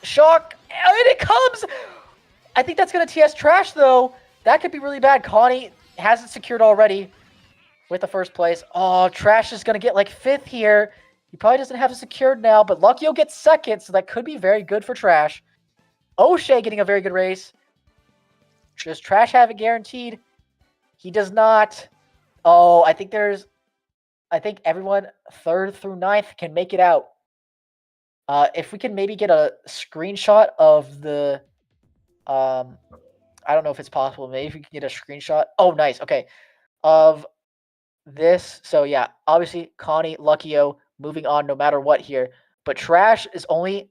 shock. And it comes! I think that's going to TS Trash, though. That could be really bad. Konni has it secured already with the 1st place. Oh, Trash is going to get like 5th here. He probably doesn't have it secured now, but Luckyo gets 2nd, so that could be very good for Trash. Oshea getting a very good race. Does Trash have it guaranteed? He does not. Oh, I think everyone 3rd through 9th can make it out. If we can maybe get a screenshot of the... I don't know if it's possible. Maybe if we can get a screenshot. Oh, nice. Okay. Of this. So, yeah. Obviously, Konni, Luckyo moving on no matter what here. But Trash is only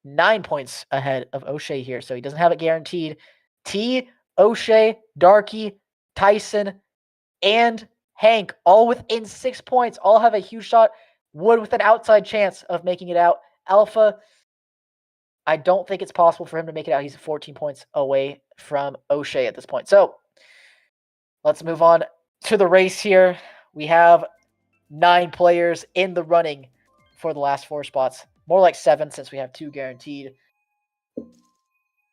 9 points ahead of Oshea here. So, he doesn't have it guaranteed. T, Oshea, Darky, Tyson, and Hank all within 6 points. All have a huge shot. Wood with an outside chance of making it out. Alpha, I don't think it's possible for him to make it out. He's 14 points away from Oshea at this point. So, let's move on to the race here. We have 9 players in the running for the last 4 spots. More like 7 since we have 2 guaranteed.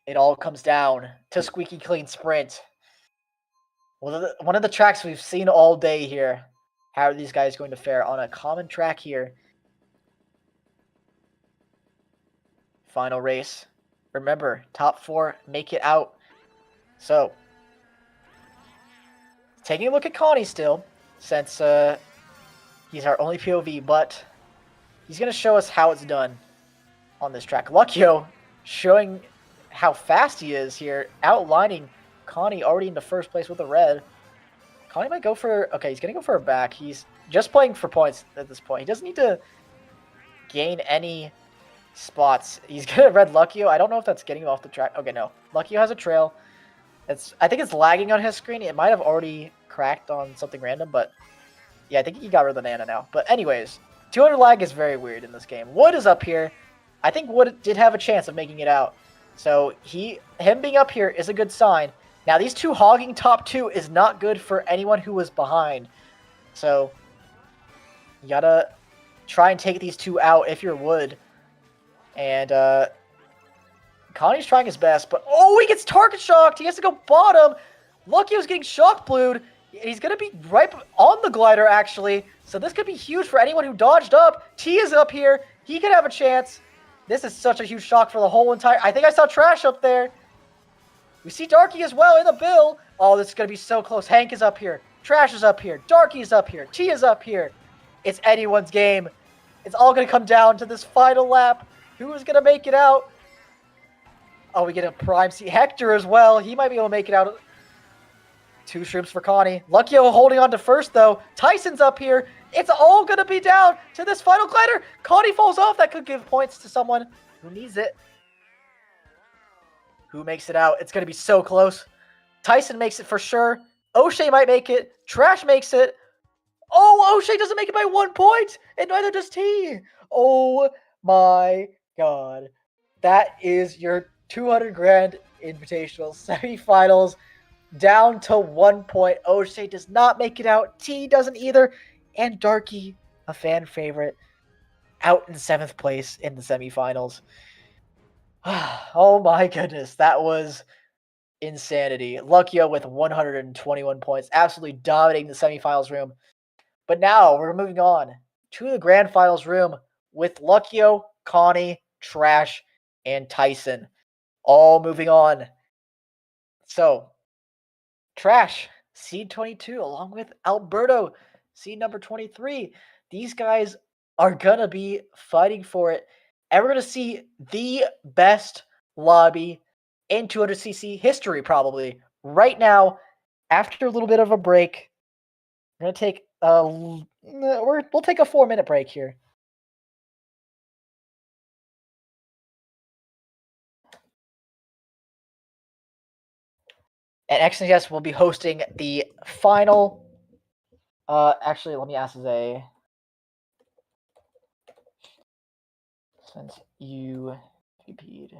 It all comes down to squeaky clean sprint. One of the tracks we've seen all day here. How are these guys going to fare on a common track here? Final race. Remember, top 4 make it out. So, taking a look at Konni still, since he's our only POV, but he's going to show us how it's done on this track. Luckyo showing how fast he is here, outlining Konni already in the 1st place with a red. Konni might go for... Okay, he's going to go for a back. He's just playing for points at this point. He doesn't need to gain any spots. He's going to red Luckyo. I don't know if that's getting him off the track. Okay, no. Luckyo has a trail. I think it's lagging on his screen. It might have already cracked on something random, but yeah, I think he got rid of the Nana now. But anyways, 200 lag is very weird in this game. Wood is up here. I think Wood did have a chance of making it out. So him being up here is a good sign. Now, these 2 hogging top 2 is not good for anyone who was behind. So you gotta try and take these 2 out if you're Wood. And Connie's trying his best, but oh, he gets target shocked. He has to go bottom. Luckyo's getting shock blued. He's going to be right on the glider, actually. So this could be huge for anyone who dodged up. T is up here. He could have a chance. This is such a huge shock for the whole entire... I think I saw Trash up there. We see Darky as well in the bill. Oh, this is going to be so close. Hank is up here. Trash is up here. Darky is up here. T is up here. It's anyone's game. It's all going to come down to this final lap. Who is going to make it out? Oh, we get a prime seat. Hector as well. He might be able to make it out. 2 shrimps for Konni. Luckyo holding on to 1st, though. Tyson's up here. It's all going to be down to this final glider. Konni falls off. That could give points to someone who needs it. Who makes it out? It's going to be so close. Tyson makes it for sure. Oshea might make it. Trash makes it. Oh, Oshea doesn't make it by 1 point. And neither does T. Oh, my God. That is your 200 Grand Invitational semifinals. Down to 1 point. Oshea does not make it out. T doesn't either. And Darky, a fan favorite, out in 7th place in the semifinals. Oh my goodness. That was insanity. Luckyo with 121 points. Absolutely dominating the semifinals room. But now we're moving on to the grand finals room with Luckyo, Konni, Trash, and Tyson. All moving on. So, Trash, seed 22, along with Alberto, seed number 23. These guys are going to be fighting for it. And we're going to see the best lobby in 200cc history, probably. Right now, after a little bit of a break, we're going to take we'll take a 4-minute break here. And xNts will be hosting the final. Actually, let me ask Zay. Since you VP'd,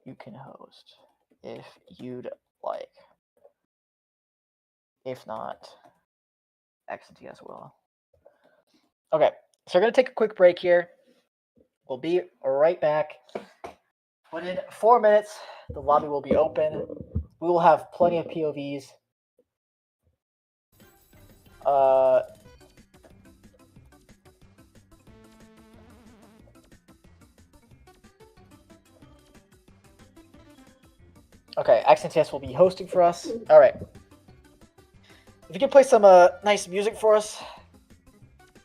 you can host if you'd like. If not, xNts will. Okay, so we're going to take a quick break here. We'll be right back. Within 4 minutes, the lobby will be open. We will have plenty of POVs. Okay, xNts will be hosting for us. All right. If you can play some nice music for us,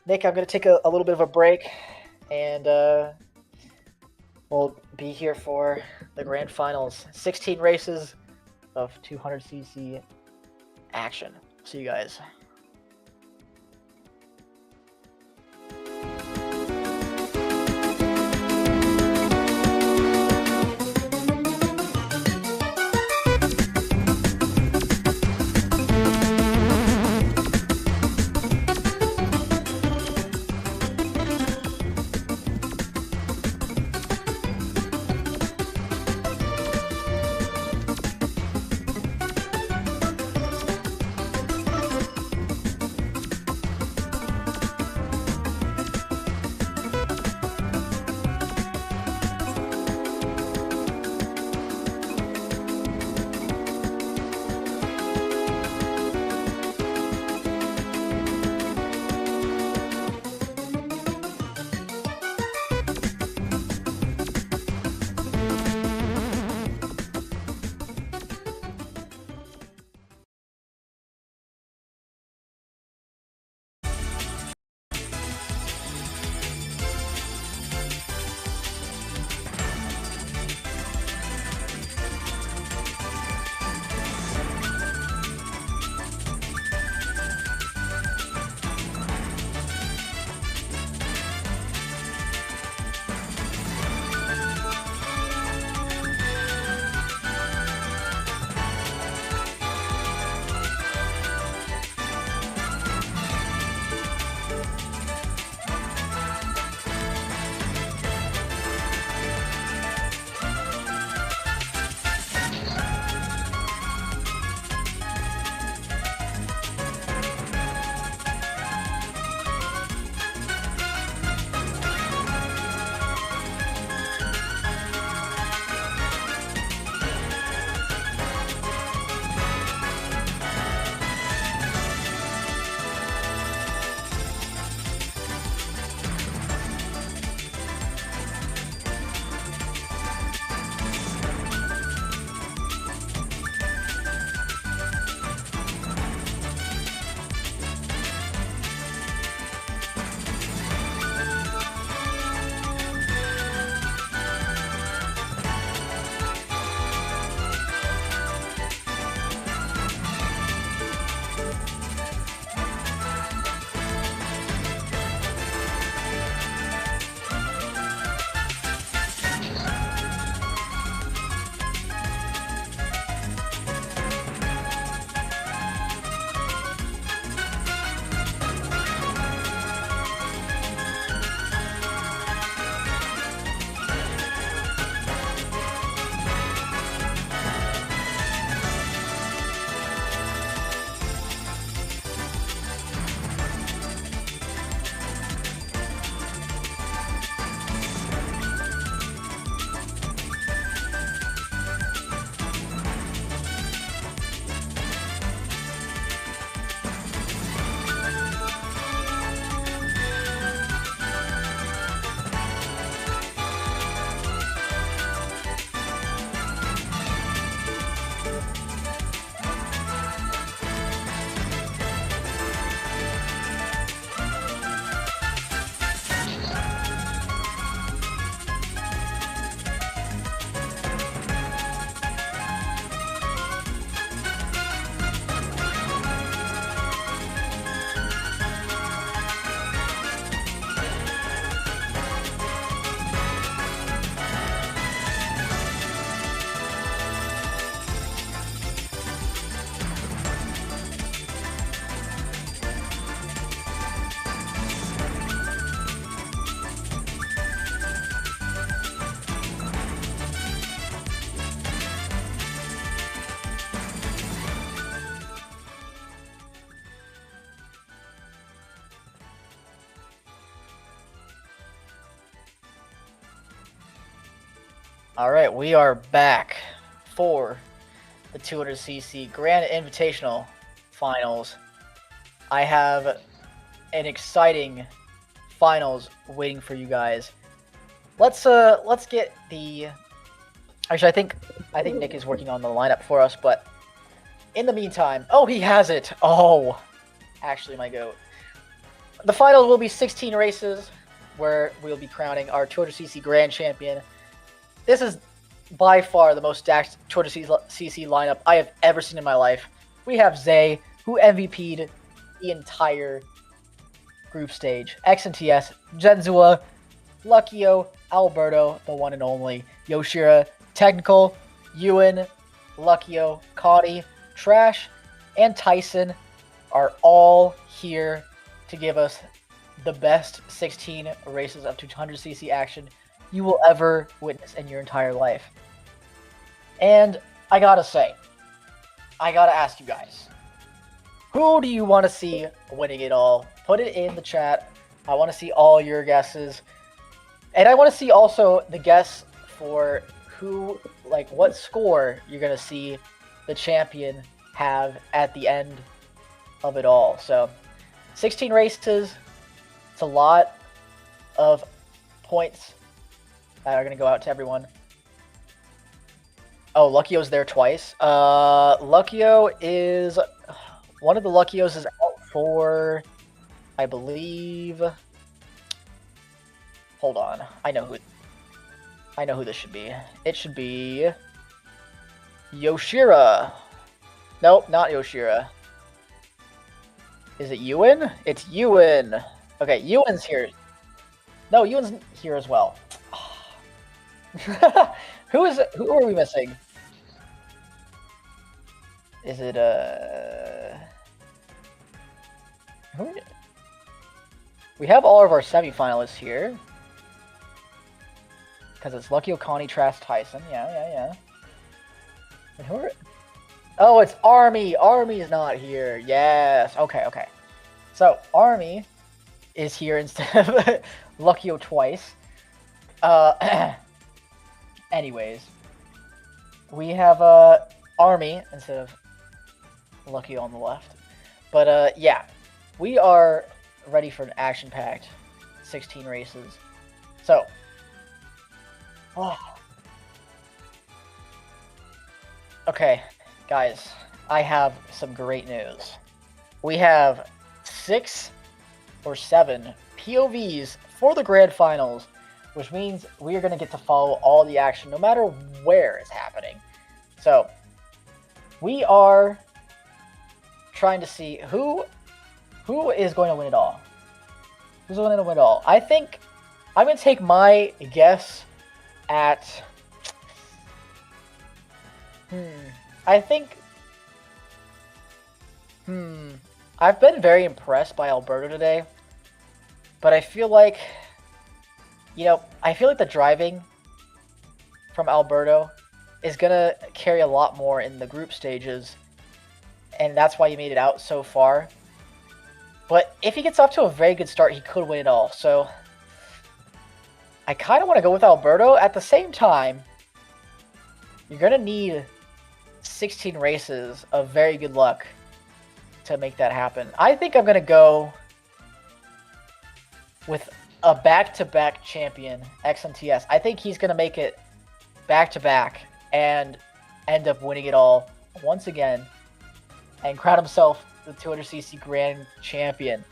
Nick, I'm going to take a little bit of a break, and we'll be here for the grand finals. 16 races of 200cc action. See you guys. All right, we are back for the 200cc Grand Invitational Finals. I have an exciting finals waiting for you guys. Let's get the. Actually, I think Nick is working on the lineup for us, but in the meantime, oh, he has it. Oh, actually, my goat. The finals will be 16 races, where we'll be crowning our 200cc Grand Champion. This is by far the most stacked 200cc lineup I have ever seen in my life. We have Zay, who MVP'd the entire group stage. xNts, Jenzua, Luckyo, Alberto, the one and only, Yoshira, Technical, Euan, Luckyo, Konni, Trash, and Tyson are all here to give us the best 16 races of 200cc action you will ever witness in your entire life. And I gotta ask you guys, who do you want to see winning it all? Put it in the chat. I want to see all your guesses. And I want to see also the guess for who, like, what score you're going to see the champion have at the end of it all. So, 16 races. It's a lot of points that are going to go out to everyone. Oh, Luckyo's there twice. Luckyo is... One of the Luckyos is out for, I believe... Hold on. I know who this should be. It should be... Yoshira. Nope, not Yoshira. Is it Euan? It's Euan. Okay, Euan's here. No, Euan's here as well. Who are we missing? Is it who? We have all of our semifinalists here. Because it's Luckyo, Konni, Trash, Tyson. Yeah. And who are... Oh, it's Army. Army's not here. Yes. Okay. So, Army is here instead of Luckyo twice. Anyways, we have Army instead of Luckyo on the left. But yeah, we are ready for an action-packed 16 races. So, okay, guys, I have some great news. We have 6 or 7 POVs for the grand finals, which means we are going to get to follow all the action no matter where it's happening. So, we are trying to see who is going to win it all. Who's going to win it all? I think I'm going to take my guess at... I've been very impressed by Alberto today, but I feel like, the driving from Alberto is going to carry a lot more in the group stages, and that's why he made it out so far. But if he gets off to a very good start, he could win it all. So I kind of want to go with Alberto. At the same time, you're going to need 16 races of very good luck to make that happen. I think I'm going to go with a back-to-back champion, xNts. I think he's going to make it back-to-back and end up winning it all once again and crown himself the 200cc Grand Champion.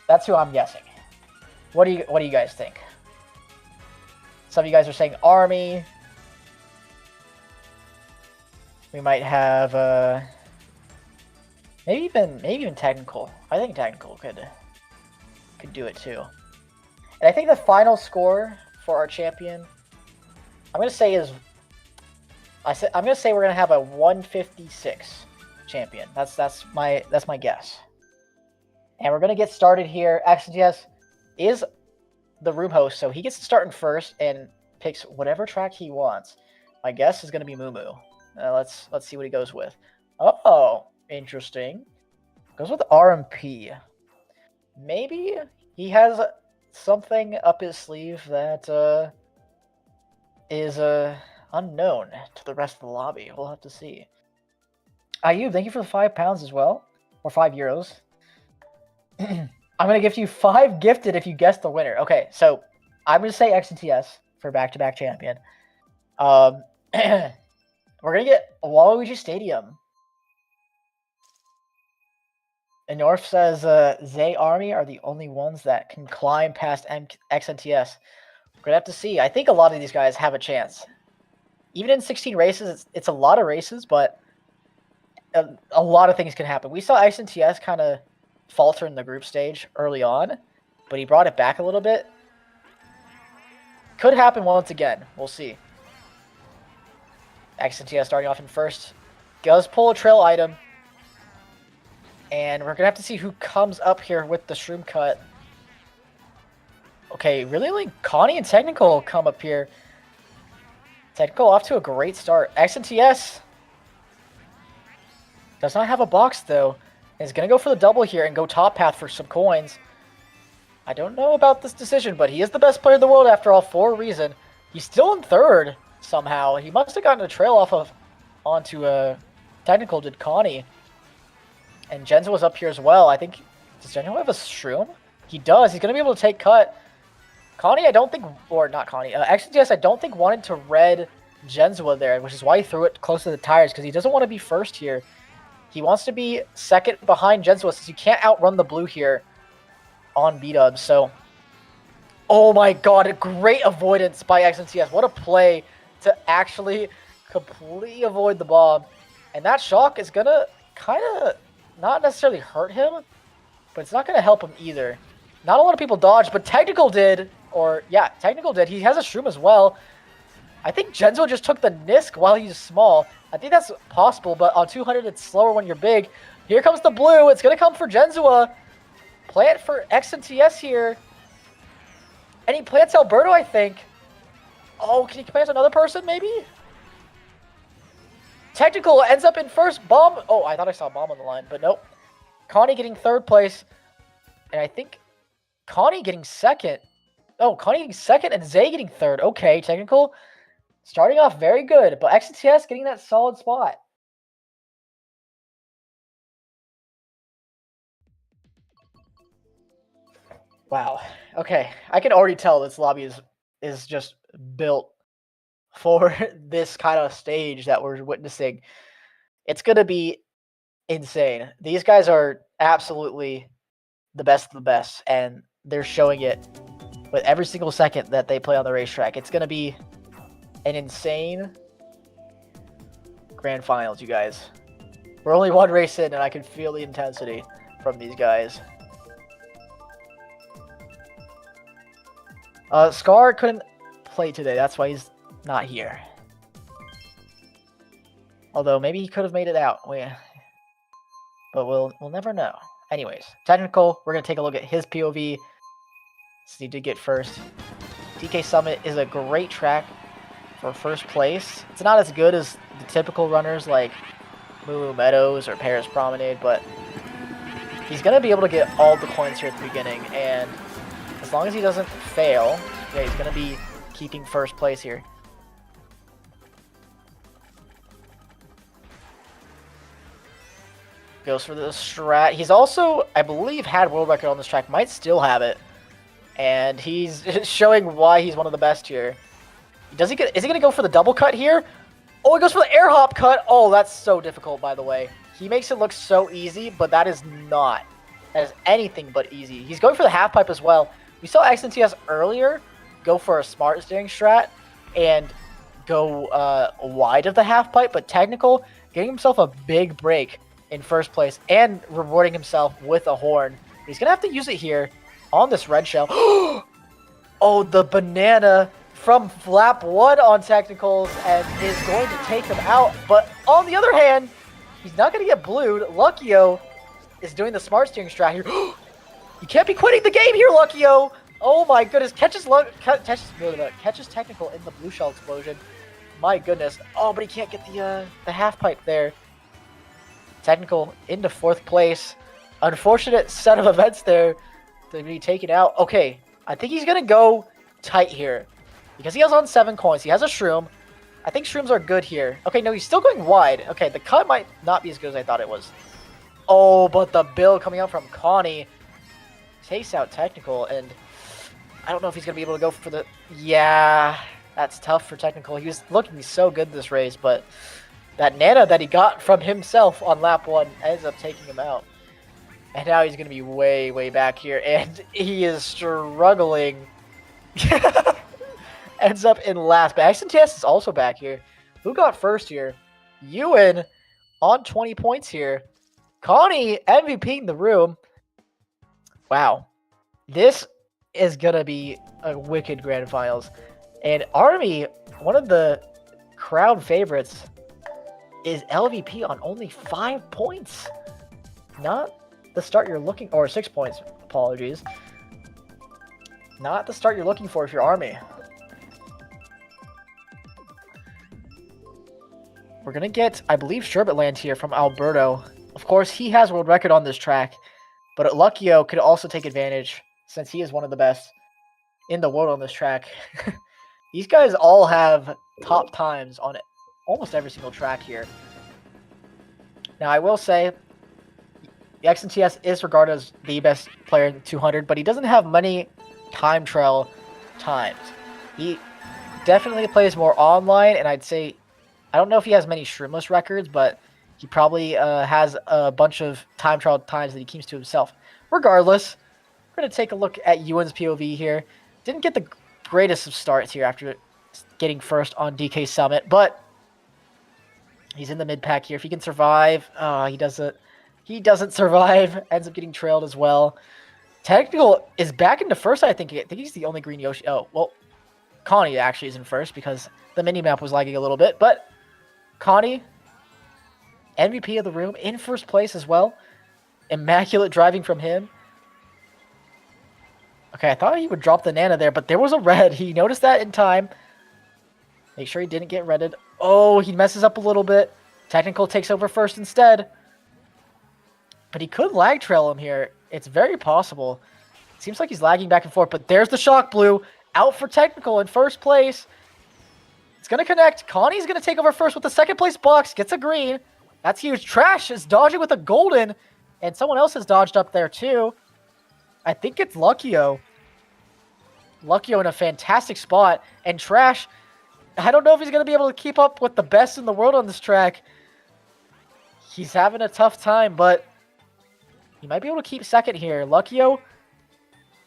That's who I'm guessing. What do you guys think? Some of you guys are saying Army. We might have maybe even Technical. I think Technical could do it too. And I think the final score for our champion, I'm gonna say we're gonna have a 156 champion. That's my guess. And we're gonna get started here. xNts is the room host, so he gets to start in first and picks whatever track he wants. My guess is gonna be Moo Moo. Let's see what he goes with. Oh, interesting. Goes with RMP. Maybe he has something up his sleeve that is unknown to the rest of the lobby. We'll have to see. Ayub, thank you for the £5 as well. Or €5. I'm going to gift you 5 gifted if you guess the winner. Okay, so I'm going to say xNts for back-to-back champion. We're going to get Waluigi Stadium. And North says Zay Army are the only ones that can climb past xNts. We're going to have to see. I think a lot of these guys have a chance. Even in 16 races, it's a lot of races, but a lot of things can happen. We saw xNts kind of falter in the group stage early on, but he brought it back a little bit. Could happen once again. We'll see. xNts starting off in first. Does pull a trail item. And we're going to have to see who comes up here with the shroom cut. Okay, really only Konni and Technical come up here. Technical off to a great start. xNts does not have a box, though. Is going to go for the double here and go top path for some coins. I don't know about this decision, but he is the best player in the world after all for a reason. He's still in third somehow. He must have gotten a trail off of onto Technical did Konni. And Jenzua was up here as well. I think, does Jenzua have a shroom? He does. He's going to be able to take cut. Konni, I don't think, or not Konni, xNts, I don't think wanted to red Jenzua there, which is why he threw it close to the tires, because he doesn't want to be first here. He wants to be second behind Jenzua, since you can't outrun the blue here on B-dubs. So, oh my god, a great avoidance by xNts. What a play to actually completely avoid the bomb. And that shock is going to kind of not necessarily hurt him, but it's not going to help him either. Not a lot of people dodged, but Technical did. Or, yeah, Technical did. He has a shroom as well. I think Jenzua just took the Nisk while he's small. I think that's possible, but on 200, it's slower when you're big. Here comes the blue. It's going to come for Jenzua. Plant for xNts here. And he plants Alberto, I think. Oh, can he plant another person, maybe? Technical ends up in first. Bomb. Oh, I thought I saw a bomb on the line, but nope. Konni getting third place. And I think Konni getting second. Oh, Konni getting second and Zay getting third. Okay, Technical starting off very good, but xNts getting that solid spot. Wow. Okay, I can already tell this lobby is just built for this kind of stage that we're witnessing. It's going to be insane. These guys are absolutely the best of the best, and they're showing it with every single second that they play on the racetrack. It's going to be an insane grand finals, you guys. We're only one race in, and I can feel the intensity from these guys. Scar couldn't play today. That's why he's not here. Although maybe he could have made it out. But we'll never know. Anyways, Technical, we're going to take a look at his POV. So he did get first. DK Summit is a great track for first place. It's not as good as the typical runners like Moo Meadows or Paris Promenade, but he's going to be able to get all the coins here at the beginning. And as long as he doesn't fail, yeah, he's going to be keeping first place here. Goes for the strat. He's also, I believe, had world record on this track. Might still have it. And he's showing why he's one of the best here. Is he going to go for the double cut here? Oh, he goes for the air hop cut. Oh, that's so difficult, by the way. He makes it look so easy, but that is not. That is anything but easy. He's going for the half pipe as well. We saw xNts earlier go for a smart steering strat and go wide of the half pipe, but Technical getting himself a big break in first place and rewarding himself with a horn. He's going to have to use it here on this red shell. Oh, the banana from flap 1 on Technicals and is going to take him out. But on the other hand, he's not going to get blued. Luckyo is doing the smart steering strat here. You can't be quitting the game here, Luckyo. Oh my goodness. Catches Technical in the blue shell explosion. My goodness. Oh, but he can't get the half pipe there. Technical into 4th place. Unfortunate set of events there to be taken out. Okay, I think he's going to go tight here because he has on 7 coins. He has a shroom. I think shrooms are good here. Okay, no, he's still going wide. Okay, the cut might not be as good as I thought it was. Oh, but the build coming out from Konni takes out technical, and I don't know if he's going to be able to go for the... Yeah, that's tough for technical. He was looking so good this race, but that Nana that he got from himself on lap 1 ends up taking him out. And now he's going to be way, way back here, and he is struggling. Ends up in last, but xNts is also back here. Who got first here? Euan on 20 points here. Konni MVPing the room. Wow. This is going to be a wicked grand finals. And Army, one of the crowd favorites, is LVP on only 5 points. Not the start you're looking... Or 6 points, apologies. Not the start you're looking for if you're Army. We're going to get, I believe, Sherbet Land here from Alberto. Of course, he has world record on this track, but Luckyo could also take advantage since he is one of the best in the world on this track. These guys all have top times on almost every single track here. Now, I will say, the xNts is regarded as the best player in 200, but he doesn't have many time trial times. He definitely plays more online, and I'd say, I don't know if he has many shroomless records, but he probably has a bunch of time trial times that he keeps to himself. Regardless, we're going to take a look at Euan's POV here. Didn't get the greatest of starts here after getting first on DK Summit, but he's in the mid-pack here. If he can survive, he doesn't. He doesn't survive, ends up getting trailed as well. Technical is back into first, I think. I think he's the only green Yoshi. Oh, well, Konni actually is in first because the minimap was lagging a little bit, but Konni, MVP of the room, in first place as well. Immaculate driving from him. Okay, I thought he would drop the Nana there, but there was a red. He noticed that in time. Make sure he didn't get redded. Oh, he messes up a little bit. Technical takes over first instead. But he could lag trail him here. It's very possible. Seems like he's lagging back and forth, but there's the shock blue. Out for technical in first place. It's going to connect. Connie's going to take over first with the second place box. Gets a green. That's huge. Trash is dodging with a golden. And someone else has dodged up there too. I think it's Luckyo. Luckyo in a fantastic spot. And Trash, I don't know if he's going to be able to keep up with the best in the world on this track. He's having a tough time, but he might be able to keep second here. Luckyo,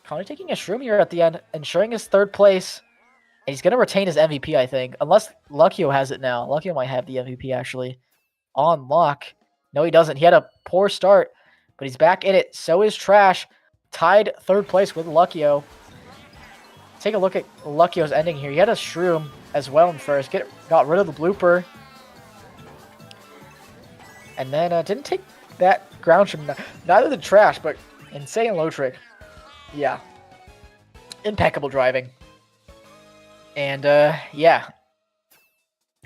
kind of taking a shroom here at the end, ensuring his third place. And he's going to retain his MVP, I think. Unless Luckyo has it now. Luckyo might have the MVP, actually, on lock. No, he doesn't. He had a poor start, but he's back in it. So is Trash. Tied third place with Luckyo. Take a look at Luckyo's ending here. He had a shroom as well in first. Got rid of the blooper. And then didn't take that ground shroom. Neither did Trash, but insane low trick. Yeah. Impeccable driving. And, yeah.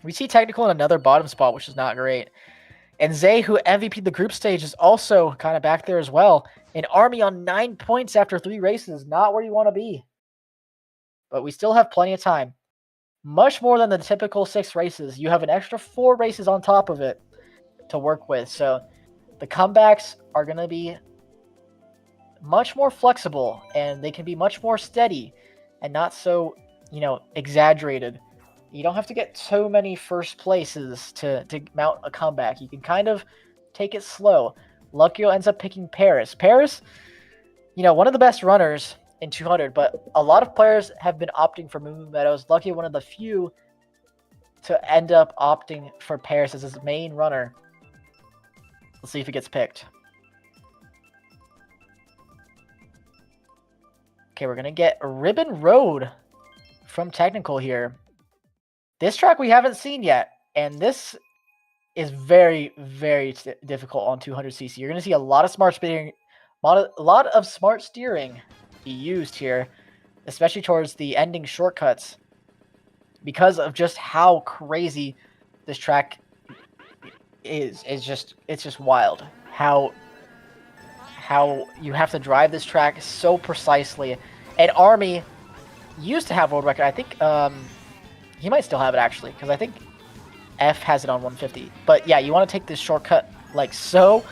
We see technical in another bottom spot, which is not great. And Zay, who MVP'd the group stage, is also kind of back there as well. An Army on 9 points after 3 races. Not where you want to be. But we still have plenty of time. Much more than the typical 6 races. You have an extra 4 races on top of it to work with. So the comebacks are going to be much more flexible. And they can be much more steady. And not so, exaggerated. You don't have to get so many first places to mount a comeback. You can kind of take it slow. Luckyo ends up picking Paris. Paris, one of the best runners in 200, but a lot of players have been opting for Moo Meadows. Luckyo, one of the few to end up opting for Paris as his main runner. Let's see if he gets picked. Okay, we're going to get Ribbon Road from Technical here. This track we haven't seen yet, and this is very, very difficult on 200cc. You're going to see a lot of smart steering, be used here, especially towards the ending shortcuts, because of just how crazy this track is. It's just wild how you have to drive this track so precisely. And Army used to have world record. I think He might still have it, actually, because I think F has it on 150. But yeah, you want to take this shortcut like so,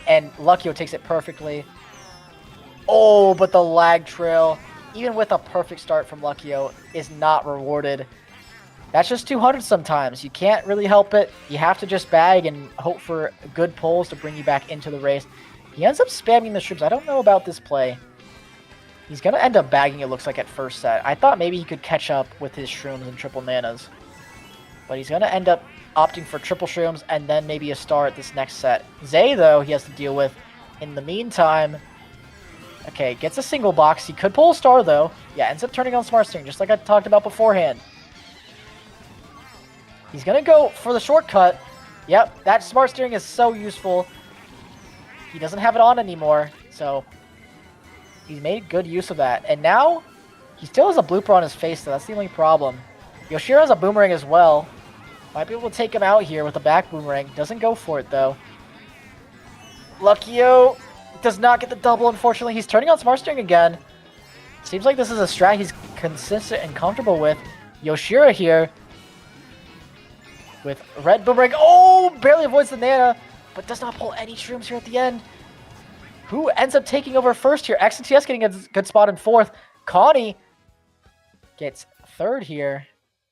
and Luckyo takes it perfectly. Oh, but the lag trail, even with a perfect start from Luckyo, is not rewarded. That's just 200 sometimes. You can't really help it. You have to just bag and hope for good pulls to bring you back into the race. He ends up spamming the shrooms. I don't know about this play. He's going to end up bagging, it looks like, at first set. I thought maybe he could catch up with his shrooms and triple manas. But he's going to end up opting for triple shrooms and then maybe a star at this next set. Zay, though, he has to deal with. In the meantime, okay, gets a single box. He could pull a star, though. Yeah, ends up turning on Smart Steering, just like I talked about beforehand. He's going to go for the shortcut. Yep, that Smart Steering is so useful. He doesn't have it on anymore, so he's made good use of that. And now, he still has a blooper on his face, though. That's the only problem. Yoshira has a boomerang as well. Might be able to take him out here with a back boomerang. Doesn't go for it, though. Luckyo does not get the double, unfortunately. He's turning on Smart Steering again. Seems like this is a strat he's consistent and comfortable with. Yoshira here with red boomerang. Oh, barely avoids the Nana, but does not pull any shrooms here at the end. Who ends up taking over first here? xNts getting a good spot in fourth. Konni gets third here.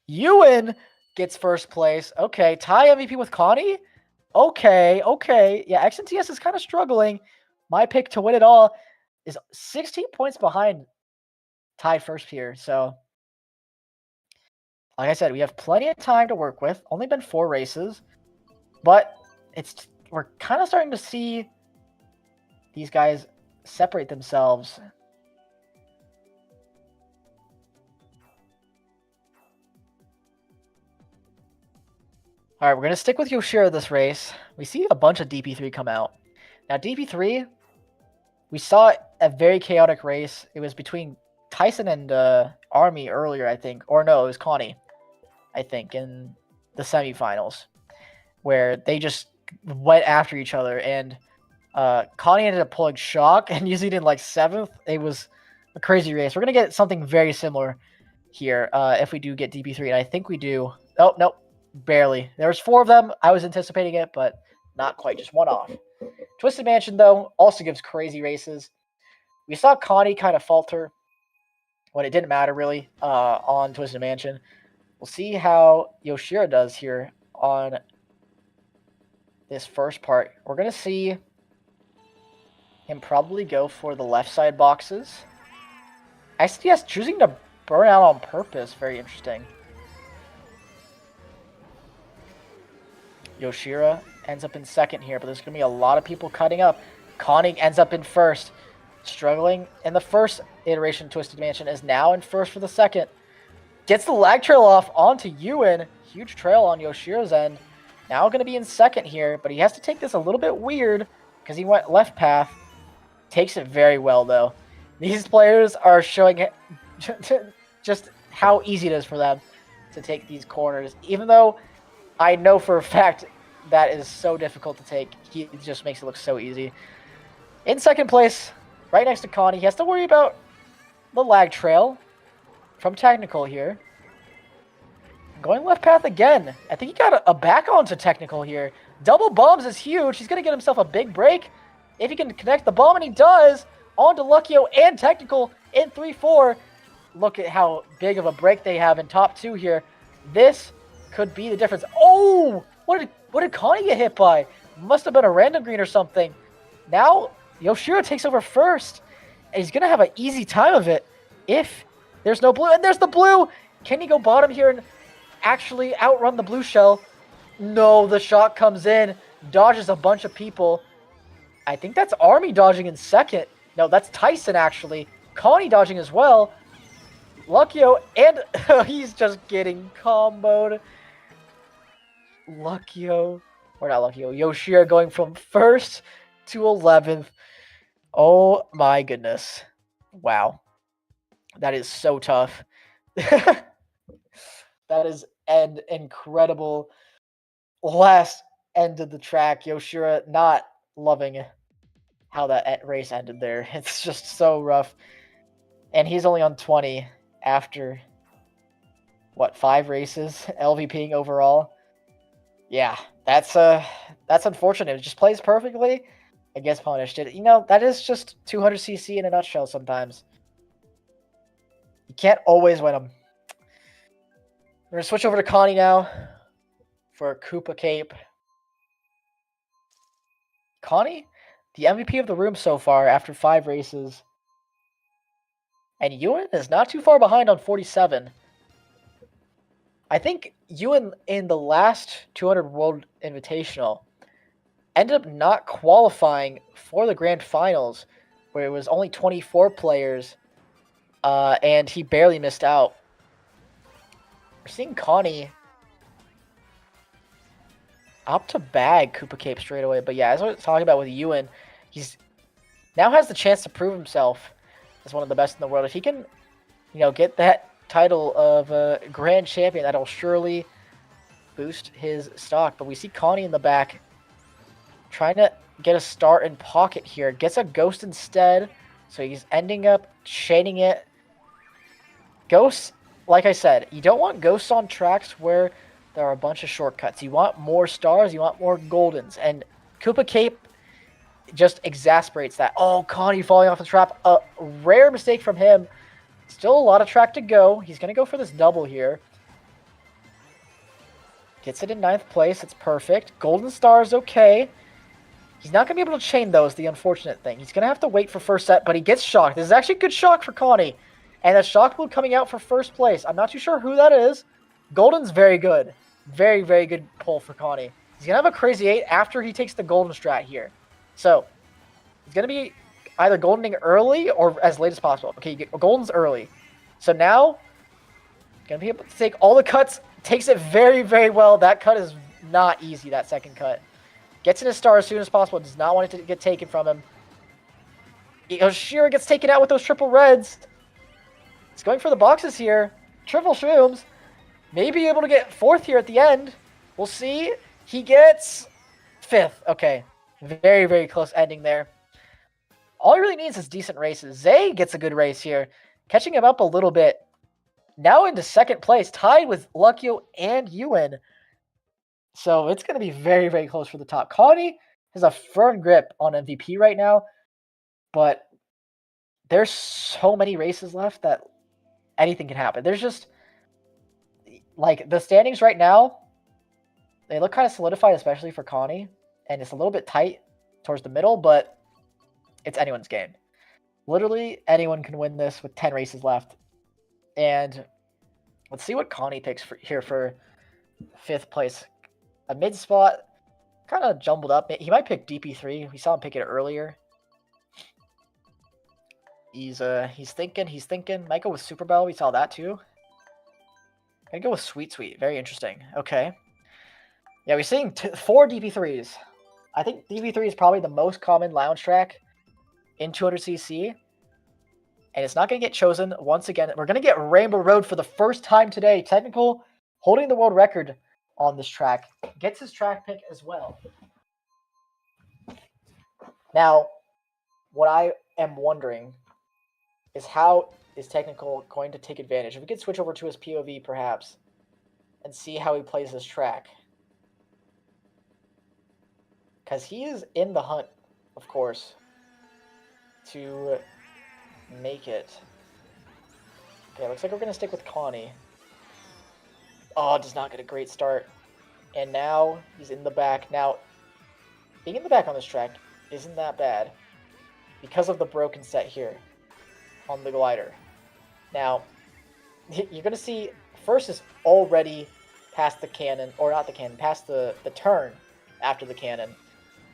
Euan gets first place. Okay, tie MVP with Konni. Okay. Yeah, xNts is kind of struggling. My pick to win it all is 16 points behind tied first here. So, like I said, we have plenty of time to work with. Only been 4 races, but we're kind of starting to see these guys separate themselves. All right, we're going to stick with Yoshira this race. We see a bunch of DP3 come out. Now, DP3, we saw a very chaotic race. It was between Tyson and Army earlier, I think. Or no, it was Konni, I think, in the semifinals, where they just went after each other. And Konni ended up pulling Shock and using it in like 7th. It was a crazy race. We're going to get something very similar here if we do get DP3, and I think we do. Oh, nope. Barely. There was 4 of them. I was anticipating it, but not quite. Just 1 off. Twisted Mansion, though, also gives crazy races. We saw Konni kind of falter when it didn't matter, really, on Twisted Mansion. We'll see how Yoshira does here on this first part. We're going to see him probably go for the left side boxes. xNts choosing to burn out on purpose. Very interesting. Yoshira ends up in second here, but there's going to be a lot of people cutting up. Konni ends up in first. Struggling in the first iteration Twisted Mansion, is now in first for the second. Gets the lag trail off onto Euan. Huge trail on Yoshira's end. Now going to be in second here, but he has to take this a little bit weird because he went left path. Takes it very well, though. These players are showing just how easy it is for them to take these corners, even though I know for a fact that is so difficult to take. He just makes it look so easy. In second place, right next to Konni, he has to worry about the lag trail from technical here. Going left path again. I think he got a back onto technical here. Double bombs is huge. He's going to get himself a big break if he can connect the bomb, and he does. On to Luckyo and technical in 3-4. Look at how big of a break they have in top 2 here. This could be the difference. Oh, what did Konni get hit by? Must have been a random green or something. Now Yoshira takes over first, and he's gonna have an easy time of it if there's no blue. And there's the blue. Can he go bottom here and actually outrun the blue shell? No, the shot comes in, dodges a bunch of people. I think that's Army dodging in second. No, that's Tyson actually. Konni dodging as well. Luckyo, and he's just getting comboed. Luckyo, or not Luckyo, Yoshira going from first to 11th. Oh my goodness. Wow. That is so tough. That is an incredible last end of the track. Yoshira not loving how that race ended there. It's just so rough. And he's only on 20 after what, 5 races, LVPing overall. Yeah, that's unfortunate. It just plays perfectly. It gets punished. That is just 200cc in a nutshell sometimes. You can't always win them. We're going to switch over to Konni now for a Koopa Cape. Konni, the MVP of the room so far after 5 races. And Euan is not too far behind on 47. I think Euan in the last 200 World Invitational ended up not qualifying for the Grand Finals, where it was only 24 players, and he barely missed out. We're seeing Konni up to bag Koopa Cape straight away. But yeah, as I was talking about with Euan, he's now has the chance to prove himself as one of the best in the world. If he can, get that title of Grand Champion, that'll surely boost his stock. But we see Konni in the back trying to get a start in pocket here. Gets a ghost instead, so he's ending up chaining it. Ghosts, like I said, you don't want ghosts on tracks where there are a bunch of shortcuts. You want more stars, you want more goldens, and Koopa Cape just exasperates that. Oh, Konni falling off the trap. A rare mistake from him. Still a lot of track to go. He's going to go for this double here. Gets it in 9th place. It's perfect. Golden star is okay. He's not going to be able to chain those, the unfortunate thing. He's going to have to wait for first set, but he gets shocked. This is actually a good shock for Konni. And a shock blue coming out for first place. I'm not too sure who that is. Golden's very good. Very, very good pull for Konni. He's going to have a crazy 8 after he takes the golden strat here. So, he's going to be either goldening early or as late as possible. Okay, golden's early. So now, going to be able to take all the cuts. Takes it very, very well. That cut is not easy, that second cut. Gets in his star as soon as possible. Does not want it to get taken from him. Yoshira gets taken out with those triple reds. He's going for the boxes here. Triple shrooms. Maybe able to get 4th here at the end. We'll see. He gets 5th. Okay. Very, very close ending there. All he really needs is decent races. Zay gets a good race here. Catching him up a little bit. Now into 2nd place. Tied with Luckyo and Euan. So it's going to be very, very close for the top. Konni has a firm grip on MVP right now. But there's so many races left that anything can happen. There's just, like, the standings right now, they look kind of solidified, especially for Konni. And it's a little bit tight towards the middle, but it's anyone's game. Literally, anyone can win this with 10 races left. And let's see what Konni picks here for 5th place. A mid spot, kind of jumbled up. He might pick DP3. We saw him pick it earlier. He's thinking. Might go with Super Bell. We saw that too. Gonna go with Sweet. Very interesting. Okay. Yeah, we're seeing 4 DP3s. I think DP3 is probably the most common lounge track in 200cc. And it's not going to get chosen once again. We're going to get Rainbow Road for the first time today. Technical holding the world record on this track. Gets his track pick as well. Now, what I am wondering is how is Technical going to take advantage? If we could switch over to his POV perhaps and see how he plays this track. Because he is in the hunt, of course, to make it. Okay, looks like we're going to stick with Konni. Oh, does not get a great start. And now he's in the back. Now, being in the back on this track isn't that bad because of the broken set here on the glider. Now, you're going to see first is already past the cannon, or not the cannon, past the turn after the cannon.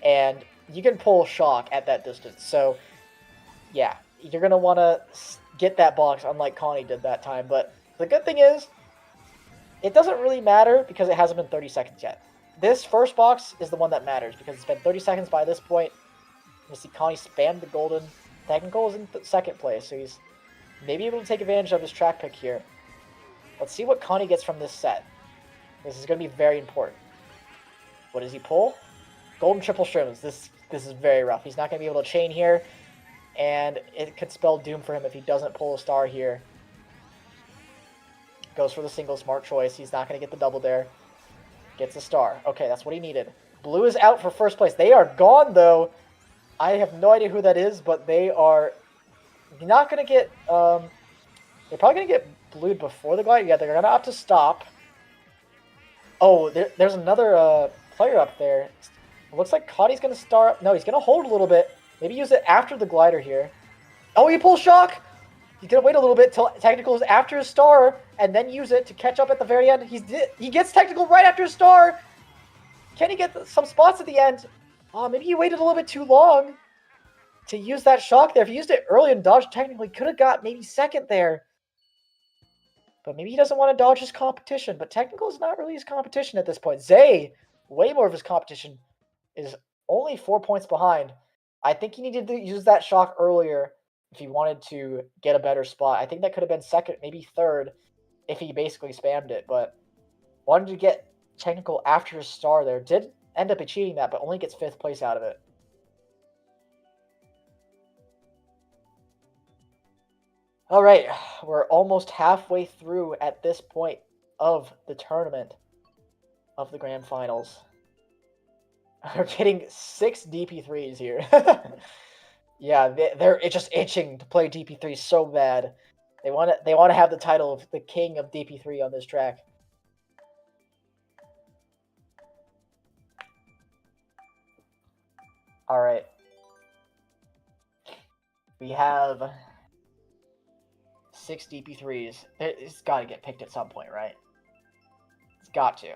And you can pull shock at that distance. So, yeah, you're going to want to get that box, unlike Konni did that time. But the good thing is, it doesn't really matter because it hasn't been 30 seconds yet. This first box is the one that matters because it's been 30 seconds by this point. You see Konni spam the golden. Technical is in 2nd place, so he's maybe able to take advantage of his track pick here. Let's see what Konni gets from this set. This is going to be very important. What does he pull? Golden triple shrooms. This is very rough. He's not going to be able to chain here, and it could spell doom for him if he doesn't pull a star here. Goes for the single, smart choice. He's not going to get the double there. Gets a star. Okay, that's what he needed. Blue is out for first place. They are gone, though. I have no idea who that is, but they are not going to get... they're probably going to get blued before the glide. Yeah, they're going to opt to stop. Oh, there's another player up there. It looks like Konni's going to start... No, he's going to hold a little bit. Maybe use it after the glider here. Oh, he pulls shock! He's going to wait a little bit till technical is after his star, and then use it to catch up at the very end. He gets technical right after his star! Can he get some spots at the end? Oh, maybe he waited a little bit too long to use that shock there. If he used it early and dodged technically, could have got maybe second there. But maybe he doesn't want to dodge his competition. But technical is not really his competition at this point. Zay, way more of his competition, is only 4 points behind. I think he needed to use that shock earlier if he wanted to get a better spot. I think that could have been second, maybe third, if he basically spammed it. But wanted to get technical after his star there. Did end up achieving that, but only gets 5th place out of it. All right, we're almost halfway through at this point of the tournament of the Grand Finals. We're getting 6 DP3s here. Yeah, they're just itching to play DP3 so bad. They want to have the title of the king of DP3 on this track. All right. We have 6 DP3s. It's got to get picked at some point, right? It's got to.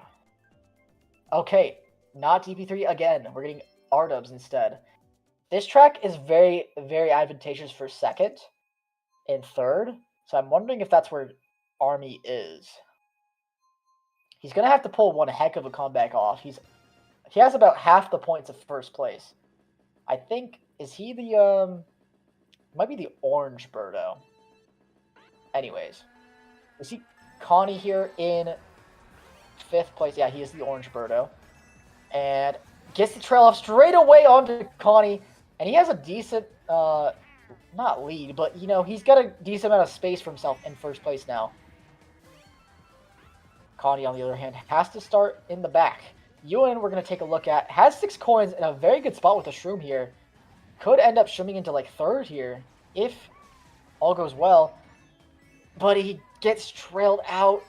Okay, not DP3 again. We're getting R-dubs instead. This track is very, very advantageous for second and third. So I'm wondering if that's where Army is. He's going to have to pull one heck of a comeback off. He has about half the points of first place. I think, is he the, might be the orange Birdo. Anyways, we see Konni here in 5th place. Yeah, he is the orange Birdo. And gets the trail off straight away onto Konni. And he has a decent, not lead, but, you know, he's got a decent amount of space for himself in first place now. Konni, on the other hand, has to start in the back. Euan, we're going to take a look at, has 6 coins in a very good spot with a shroom here. Could end up shrooming into, like, 3rd here, if all goes well. But he gets trailed out.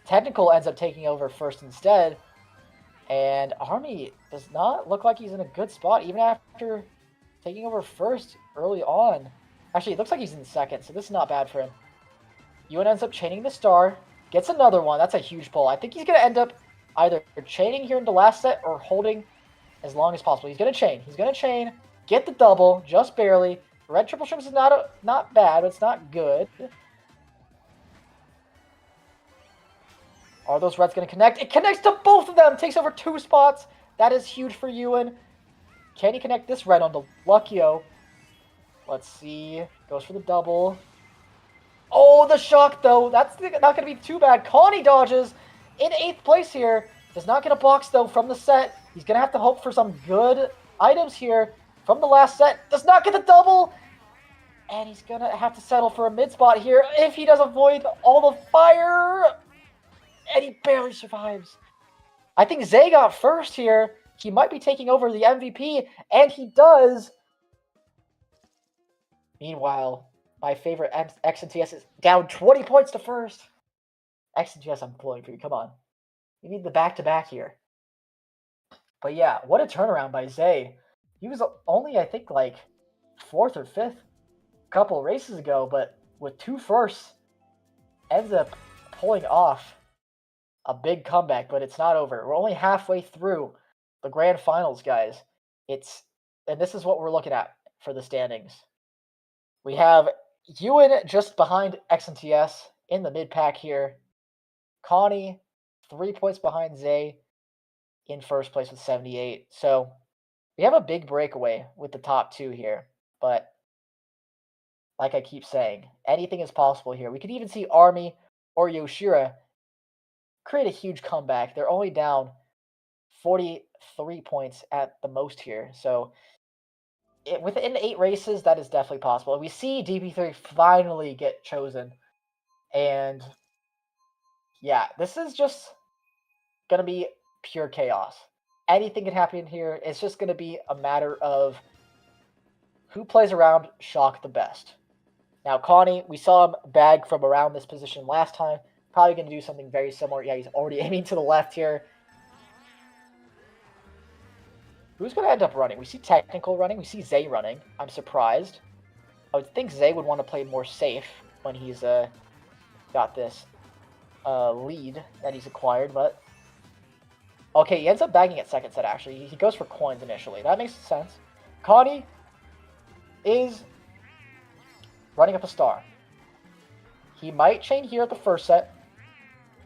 Technical ends up taking over first instead. And Army does not look like he's in a good spot, even after taking over first early on. Actually, it looks like he's in second, so this is not bad for him. Euan ends up chaining the star. Gets another one. That's a huge pull. I think he's going to end up either chaining here into last set or holding as long as possible. He's going to chain. He's going to chain. Get the double, just barely. Red triple shrimps is not bad, but it's not good. Are those reds going to connect? It connects to both of them. Takes over 2 spots. That is huge for Euan. Can he connect this red onto Luckyo? Let's see. Goes for the double. Oh, the shock, though. That's not going to be too bad. Konni dodges in 8th place here. Does not get a box, though, from the set. He's going to have to hope for some good items here from the last set. Does not get the double. And he's going to have to settle for a mid spot here if he does avoid all the fire. And he barely survives. I think Zay got first here. He might be taking over the MVP, and he does. Meanwhile, my favorite xNts is down 20 points to first. xNts, I'm pulling for you. Come on. You need the back-to-back here. But yeah, what a turnaround by Zay. He was only, I think, like 4th or 5th a couple of races ago, but with 2 firsts, ends up pulling off a big comeback, but it's not over. We're only halfway through the Grand Finals, guys. And this is what we're looking at for the standings. We have Euan just behind xNts in the mid-pack here. Konni, 3 points behind Zay in first place with 78. So we have a big breakaway with the top 2 here. But like I keep saying, anything is possible here. We could even see Army or Yoshira create a huge comeback. They're only down 43 points at the most here. So within 8 races, that is definitely possible. We see DP3 finally get chosen. And Yeah, this is just going to be pure chaos. Anything can happen here. It's just going to be a matter of who plays around shock the best. Now, Konni, we saw him bag from around this position last time. Probably going to do something very similar. Yeah, he's already aiming to the left here. Who's going to end up running? We see Technical running. We see Zay running. I'm surprised. I would think Zay would want to play more safe when he's got this lead that he's acquired, but... Okay, he ends up bagging at second set, actually. He goes for coins initially. That makes sense. Konni is running up a star. He might chain here at the first set,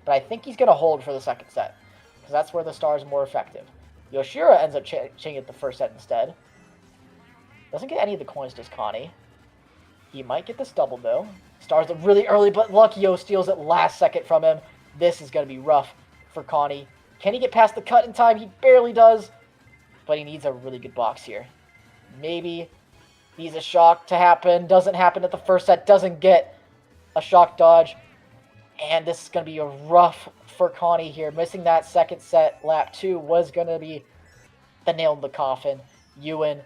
but I think he's going to hold for the second set, because that's where the star is more effective. Yoshira ends up chaining at the first set instead. Doesn't get any of the coins, does Konni. He might get this double, though. Stars it really early, but Luckyo steals it last second from him. This is going to be rough for Konni. Can he get past the cut in time? He barely does, but he needs a really good box here. Maybe needs a shock to happen. Doesn't happen at the first set. Doesn't get a shock dodge. And this is going to be a rough for Konni here. Missing that second set, lap 2, was going to be the nail in the coffin. Euan,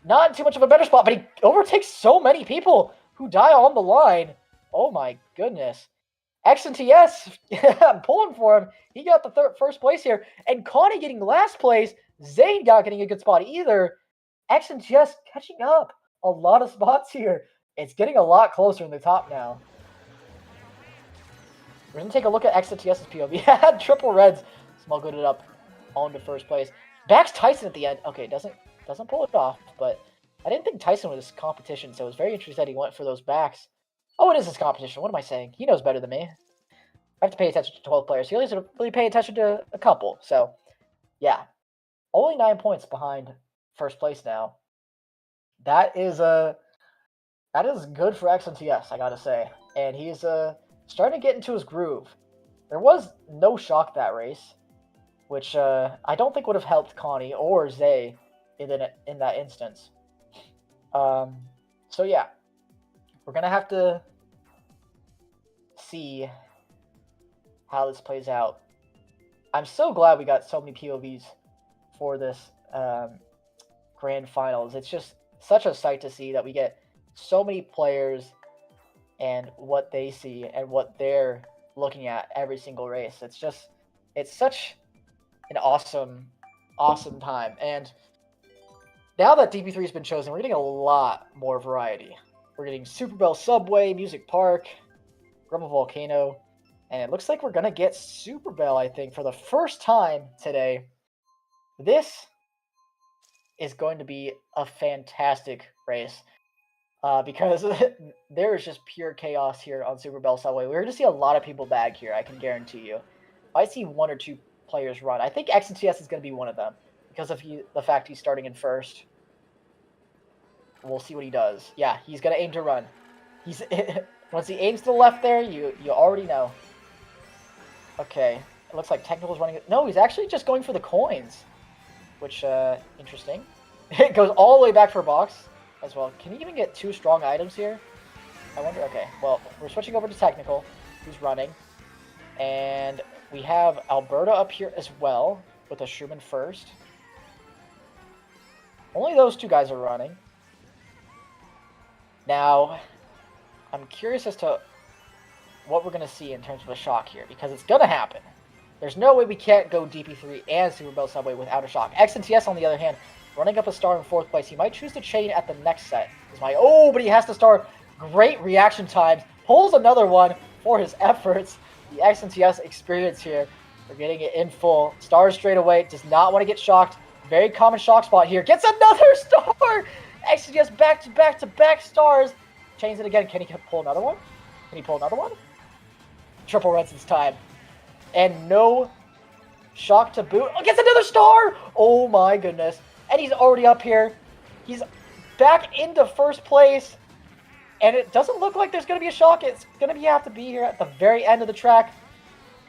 not in too much of a better spot, but he overtakes so many people who die on the line. Oh my goodness. xNts, I'm pulling for him. He got the first place here. And Konni getting last place. Zane not getting a good spot either. xNts catching up a lot of spots here. It's getting a lot closer in the top now. We're going to take a look at xNts' POV. He had triple reds. Small gooded up on to first place. Backs Tyson at the end. Okay, doesn't pull it off, but I didn't think Tyson was competition, so it was very interesting that he went for those backs. Oh, it is his competition. What am I saying? He knows better than me. I have to pay attention to 12 players. He only has to really pay attention to a couple. So, yeah. Only 9 points behind first place now. That is good for xNts, I gotta say. And he's starting to get into his groove. There was no shock that race, which I don't think would have helped Konni or Zay in that instance. So, yeah. We're going to have to see how this plays out. I'm so glad we got so many POVs for this Grand Finals. It's just such a sight to see that we get so many players and what they see and what they're looking at every single race. It's such an awesome time. And now that DP3 has been chosen, we're getting a lot more variety. We're getting Super Bell Subway, Music Park, Grumble Volcano, and it looks like we're going to get Super Bell, I think, for the first time today. This is going to be a fantastic race because there is just pure chaos here on Super Bell Subway. We're going to see a lot of people bag here, I can guarantee you. I see 1 or 2 players run. I think xNts is going to be one of them because of the fact he's starting in first. We'll see what he does. Yeah, he's going to aim to run. Once he aims to the left there, you already know. Okay, it looks like Technical's running. No, he's actually just going for the coins, which, interesting. It goes all the way back for a box as well. Can he even get 2 strong items here? I wonder. Okay, well, we're switching over to Technical, who's running. And we have Alberto up here as well with a Schumann first. Only those 2 guys are running. Now, I'm curious as to what we're going to see in terms of a shock here, because it's going to happen. There's no way we can't go DP3 and Super Bell Subway without a shock. xNts, on the other hand, running up a star in 4th place. He might choose to chain at the next set. But he has to start. Great reaction times. Pulls another one for his efforts. The xNts experience here. We're getting it in full. Stars straight away. Does not want to get shocked. Very common shock spot here. Gets another star! xNts back-to-back stars. Chains it again. Can he pull another one? Can he pull another one? Triple reds this time. And no shock to boot. Oh, gets another star! Oh my goodness. And he's already up here. He's back into first place. And it doesn't look like there's going to be a shock. It's going to have to be here at the very end of the track.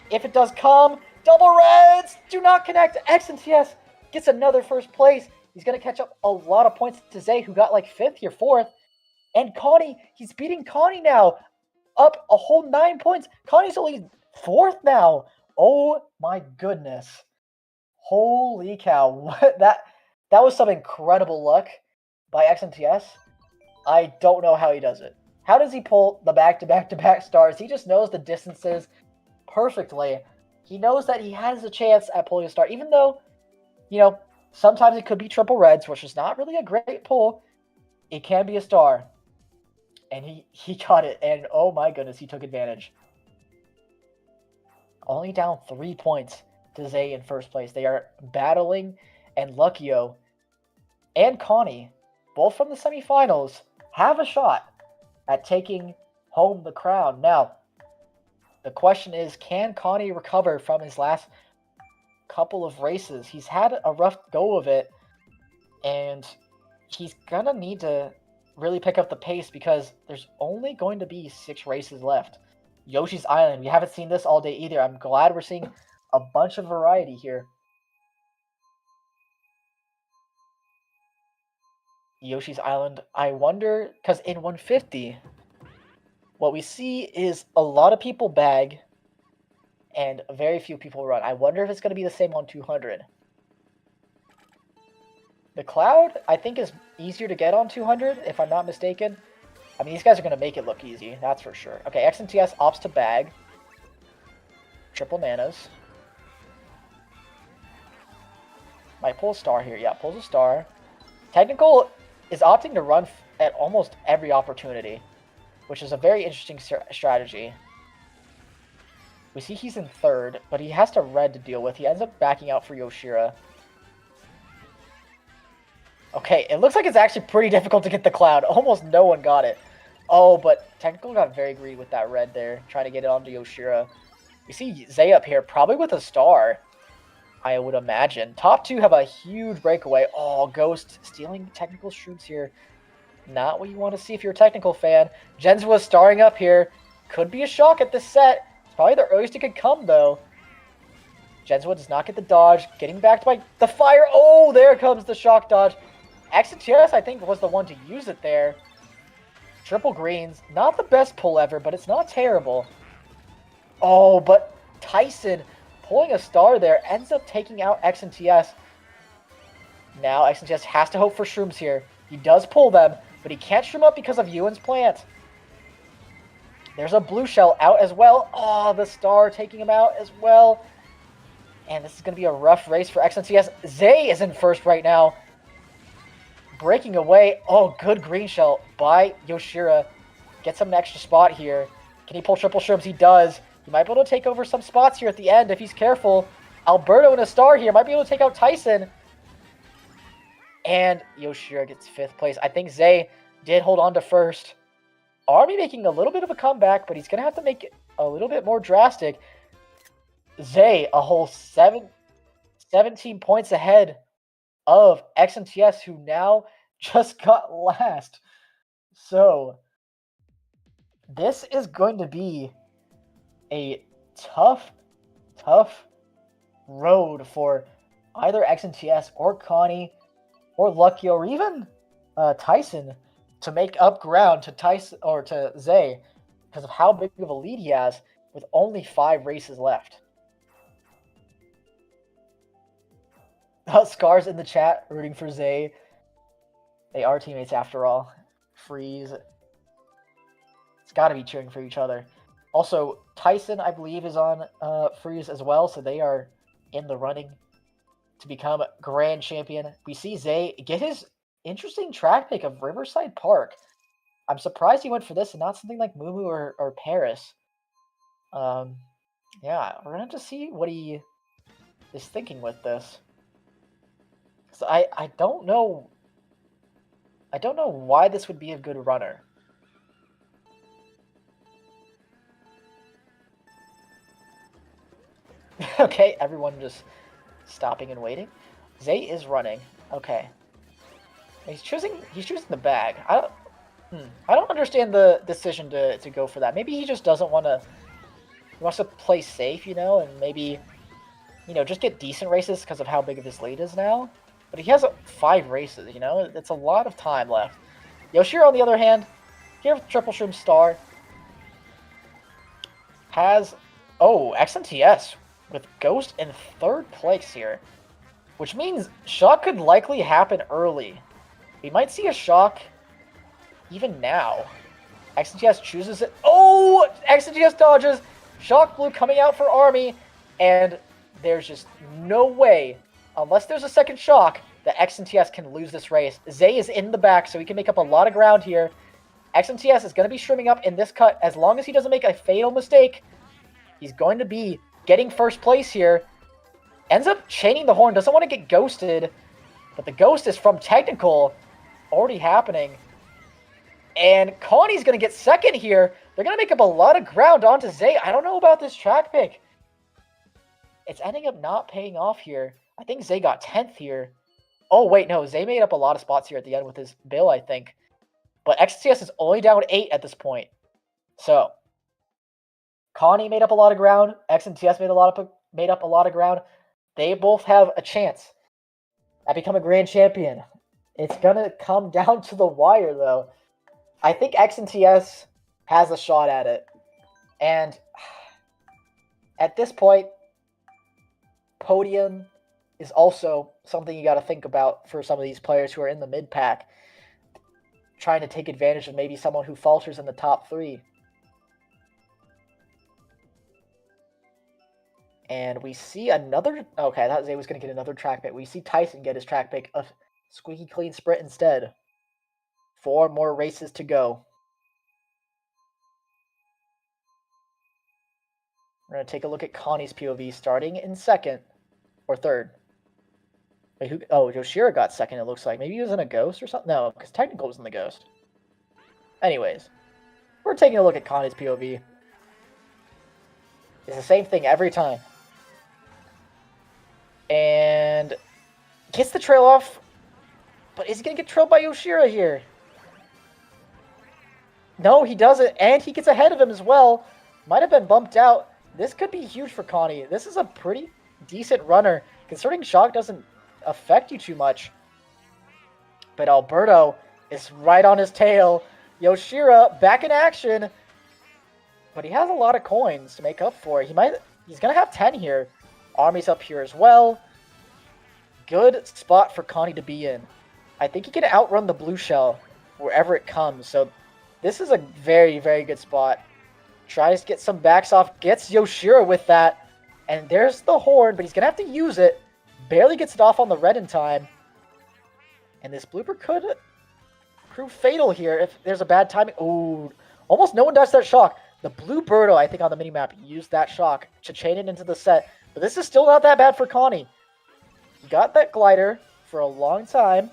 If it does come, double reds! Do not connect. xNts gets another first place. He's going to catch up a lot of points to Zay, who got like 5th or 4th. And Konni, he's beating Konni now. Up a whole 9 points. Konni's only 4th now. Oh my goodness. Holy cow. What that was some incredible luck by xNts. I don't know how he does it. How does he pull the back-to-back-to-back stars? He just knows the distances perfectly. He knows that he has a chance at pulling a star, even though, you know, sometimes it could be triple reds, which is not really a great pull. It can be a star. And he got it, and oh my goodness, he took advantage. Only down 3 points to Zay in first place. They are battling, and Luckyo and Konni, both from the semifinals, have a shot at taking home the crown. Now, the question is, can Konni recover from his last couple of races? He's had a rough go of it, and he's gonna need to really pick up the pace because there's only going to be 6 races left. Yoshi's Island, we haven't seen this all day either. I'm glad we're seeing a bunch of variety here. Yoshi's Island, I wonder, because in 150, what we see is a lot of people bag and very few people run. I wonder if it's going to be the same on 200. The Cloud, I think, is easier to get on 200, if I'm not mistaken. I mean, these guys are going to make it look easy, that's for sure. Okay, xNts opts to bag. Triple nanas. Might pull a star here. Yeah, pulls a star. Technical is opting to run at almost every opportunity, which is a very interesting strategy. We see he's in 3rd, but he has to red to deal with. He ends up backing out for Yoshira. Okay, it looks like it's actually pretty difficult to get the Cloud. Almost no one got it. Oh, but Technical got very greedy with that red there, trying to get it onto Yoshira. We see Zay up here, probably with a star, I would imagine. Top 2 have a huge breakaway. Oh, Ghost stealing Technical shrooms here. Not what you want to see if you're a Technical fan. Jenzua starring up here. Could be a shock at this set. It's probably the earliest it could come, though. Jenzua does not get the dodge. Getting backed by the fire. Oh, there comes the shock dodge. xNts, I think, was the one to use it there. Triple greens. Not the best pull ever, but it's not terrible. Oh, but Tyson pulling a star there ends up taking out xNts. Now xNts has to hope for shrooms here. He does pull them, but he can't shroom up because of Euan's plant. There's a blue shell out as well. Oh, the star taking him out as well. And this is going to be a rough race for xNts. Zay is in 1st right now. Breaking away. Oh, good green shell by Yoshira. Gets him an extra spot here. Can he pull triple shrooms? He does. He might be able to take over some spots here at the end if he's careful. Alberto in a star here. Might be able to take out Tyson. And Yoshira gets 5th place. I think Zay did hold on to 1st. Army making a little bit of a comeback, but he's going to have to make it a little bit more drastic. Zay, a whole 17 points ahead of xNts, who now just got last. So, this is going to be a tough road for either xNts or Konni or Luckyo or even Tyson to make up ground to Tyson or to Zay because of how big of a lead he has with only 5 races left. Scars in the chat rooting for Zay. They are teammates after all. Freeze. It's got to be cheering for each other. Also, Tyson, I believe, is on Freeze as well, so they are in the running to become grand champion. We see Zay get his interesting track pick of Riverside Park. I'm surprised he went for this and not something like Mumu or Paris. Yeah, we're going to have to see what he is thinking with this. So I don't know. I don't know why this would be a good runner. Okay, everyone just stopping and waiting. Zay is running. Okay. He's choosing the bag. I don't understand the decision to go for that. Maybe he just doesn't want to. He wants to play safe, you know, and maybe, you know, just get decent races because of how big of his lead is now. But he has 5 races, you know? It's a lot of time left. Yoshira, on the other hand, here with Triple Shroom Star, has Oh, xNts with Ghost in third place here. Which means shock could likely happen early. We might see a shock even now. xNts chooses it. Oh! xNts dodges. Shock blue coming out for Army. And there's just no way, unless there's a second shock, that xNts can lose this race. Zay is in the back, so he can make up a lot of ground here. xNts is going to be streaming up in this cut. As long as he doesn't make a fatal mistake, he's going to be getting first place here. Ends up chaining the horn, doesn't want to get ghosted, but the ghost is from technical already happening. And Konni's going to get second here. They're going to make up a lot of ground onto Zay. I don't know about this track pick. It's ending up not paying off here. I think Zay got 10th here. Oh, wait, no. Zay made up a lot of spots here at the end with his bill, I think. But xNts is only down 8 at this point. So, Konni made up a lot of ground. xNts made up a lot of ground. They both have a chance at becoming a grand champion. It's going to come down to the wire, though. I think xNts has a shot at it. And at this point, podium is also something you got to think about for some of these players who are in the mid-pack, trying to take advantage of maybe someone who falters in the top 3. And we see another... Okay, I thought Zay was going to get another track pick. We see Tyson get his track pick, a squeaky clean sprint instead. 4 more races to go. We're going to take a look at Konni's POV starting in second or third. Wait, who? Oh, Yoshira got second, it looks like. Maybe he was in a ghost or something? No, because technical was in the ghost. Anyways, we're taking a look at Konni's POV. It's the same thing every time. And gets the trail off, but is he going to get trailed by Yoshira here? No, he doesn't, and he gets ahead of him as well. Might have been bumped out. This could be huge for Konni. This is a pretty decent runner, considering shock doesn't affect you too much. But Alberto is right on his tail. Yoshira back in action. But he has a lot of coins to make up for it. He's going to have 10 here. Army's up here as well. Good spot for Konni to be in. I think he can outrun the blue shell wherever it comes. So this is a very, very good spot. Tries to get some backs off. Gets Yoshira with that. And there's the horn, but he's going to have to use it. Barely gets it off on the red in time. And this blooper could prove fatal here if there's a bad timing. Ooh, almost no one does that shock. The blue Birdo, I think, on the minimap used that shock to chain it into the set. But this is still not that bad for Konni. He got that glider for a long time.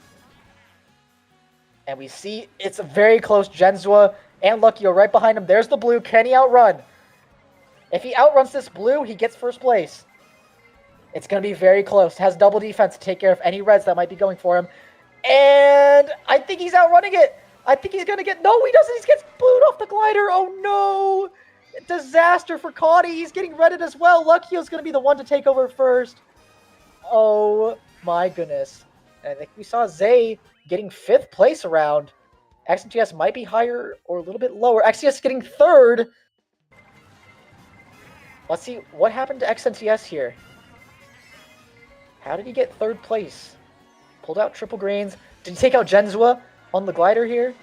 And we see it's a very close. Jenzua and Luckyo right behind him. There's the blue. Can he outrun? If he outruns this blue, he gets first place. It's going to be very close. Has double defense to take care of any reds that might be going for him. And I think he's outrunning it. I think he's going to get... No, he doesn't. He gets blued off the glider. Oh, no. Disaster for Konni. He's getting redded as well. Luckyo's going to be the one to take over first. Oh, my goodness. And I think we saw Zay getting 5th place around. xNts might be higher or a little bit lower. xNts getting 3rd. Let's see what happened to xNts here. How did he get 3rd place? Pulled out triple greens. Did he take out Jenzua on the glider here?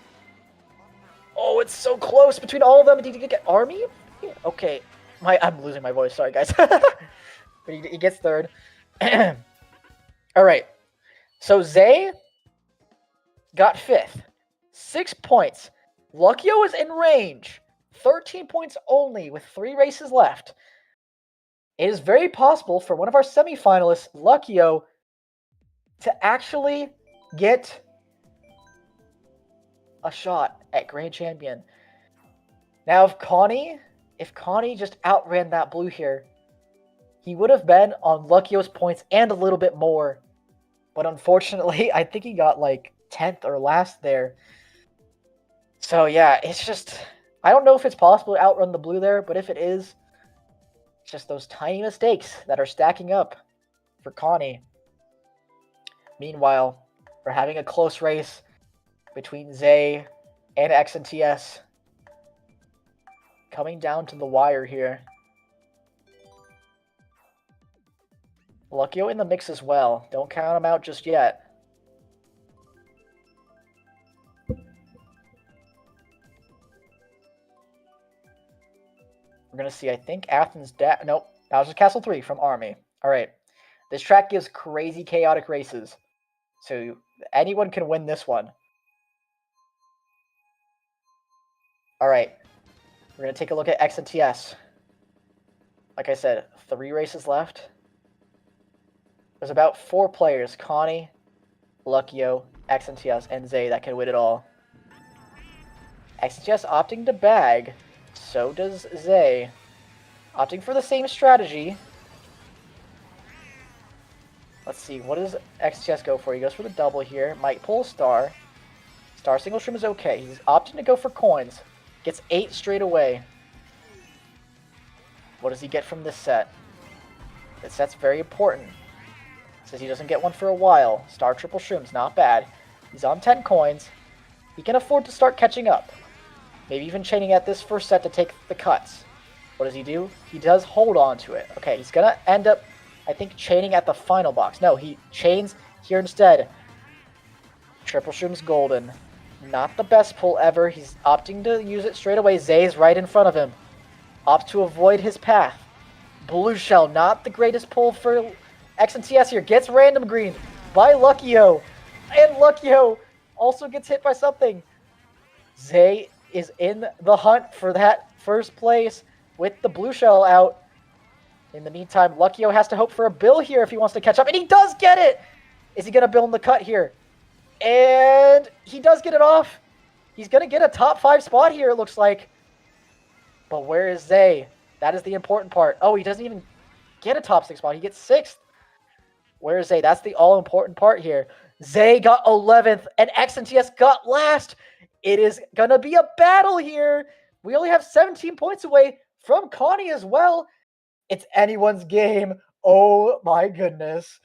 Oh, it's so close between all of them. Did he get Army? Yeah, okay. I'm losing my voice. Sorry, guys. But he gets 3rd. All right. So Zay got 5th. 6 points. Luckyo is in range. 13 points only with 3 races left. It is very possible for one of our semifinalists, Luckyo, to actually get a shot at Grand Champion. Now, if Konni just outran that blue here, he would have been on Luckyo's points and a little bit more. But unfortunately, I think he got like 10th or last there. So yeah, it's just... I don't know if it's possible to outrun the blue there, but if it is, it's just those tiny mistakes that are stacking up for Konni. Meanwhile, we're having a close race between Zay and xNts. Coming down to the wire here. Luckyo in the mix as well. Don't count him out just yet. We're going to see, I think, Athens... Nope, Bowser's Castle 3 from Army. All right. This track gives crazy, chaotic races. So anyone can win this one. All right. We're going to take a look at xNts. Like I said, 3 races left. There's about 4 players, Konni, Luckyo, xNts, and Zay that can win it all. xNts opting to bag. So does Zay. Opting for the same strategy. Let's see, what does xNts go for? He goes for the double here. Might pull a star. Star single stream is okay. He's opting to go for coins. Gets 8 straight away. What does he get from this set? This set's very important. Says he doesn't get one for a while. Star triple shrooms, not bad. He's on 10 coins. He can afford to start catching up. Maybe even chaining at this first set to take the cuts. What does he do? He does hold on to it. Okay, he's going to end up, I think, chaining at the final box. No, he chains here instead. Triple shrooms golden. Not the best pull ever. He's opting to use it straight away. Zay's right in front of him. Opts to avoid his path. Blue shell, not the greatest pull for xNts here. Gets random green by Luckyo. And Luckyo also gets hit by something. Zay is in the hunt for that first place with the blue shell out. In the meantime, Luckyo has to hope for a bill here if he wants to catch up. And he does get it! Is he going to bill in the cut here? And he does get it off. He's going to get a top 5 spot here, it looks like. But where is Zay? That is the important part. Oh, he doesn't even get a top 6 spot. He gets 6th. Where is Zay? That's the all-important part here. Zay got 11th, and xNts got last. It is going to be a battle here. We only have 17 points away from Konni as well. It's anyone's game. Oh, my goodness.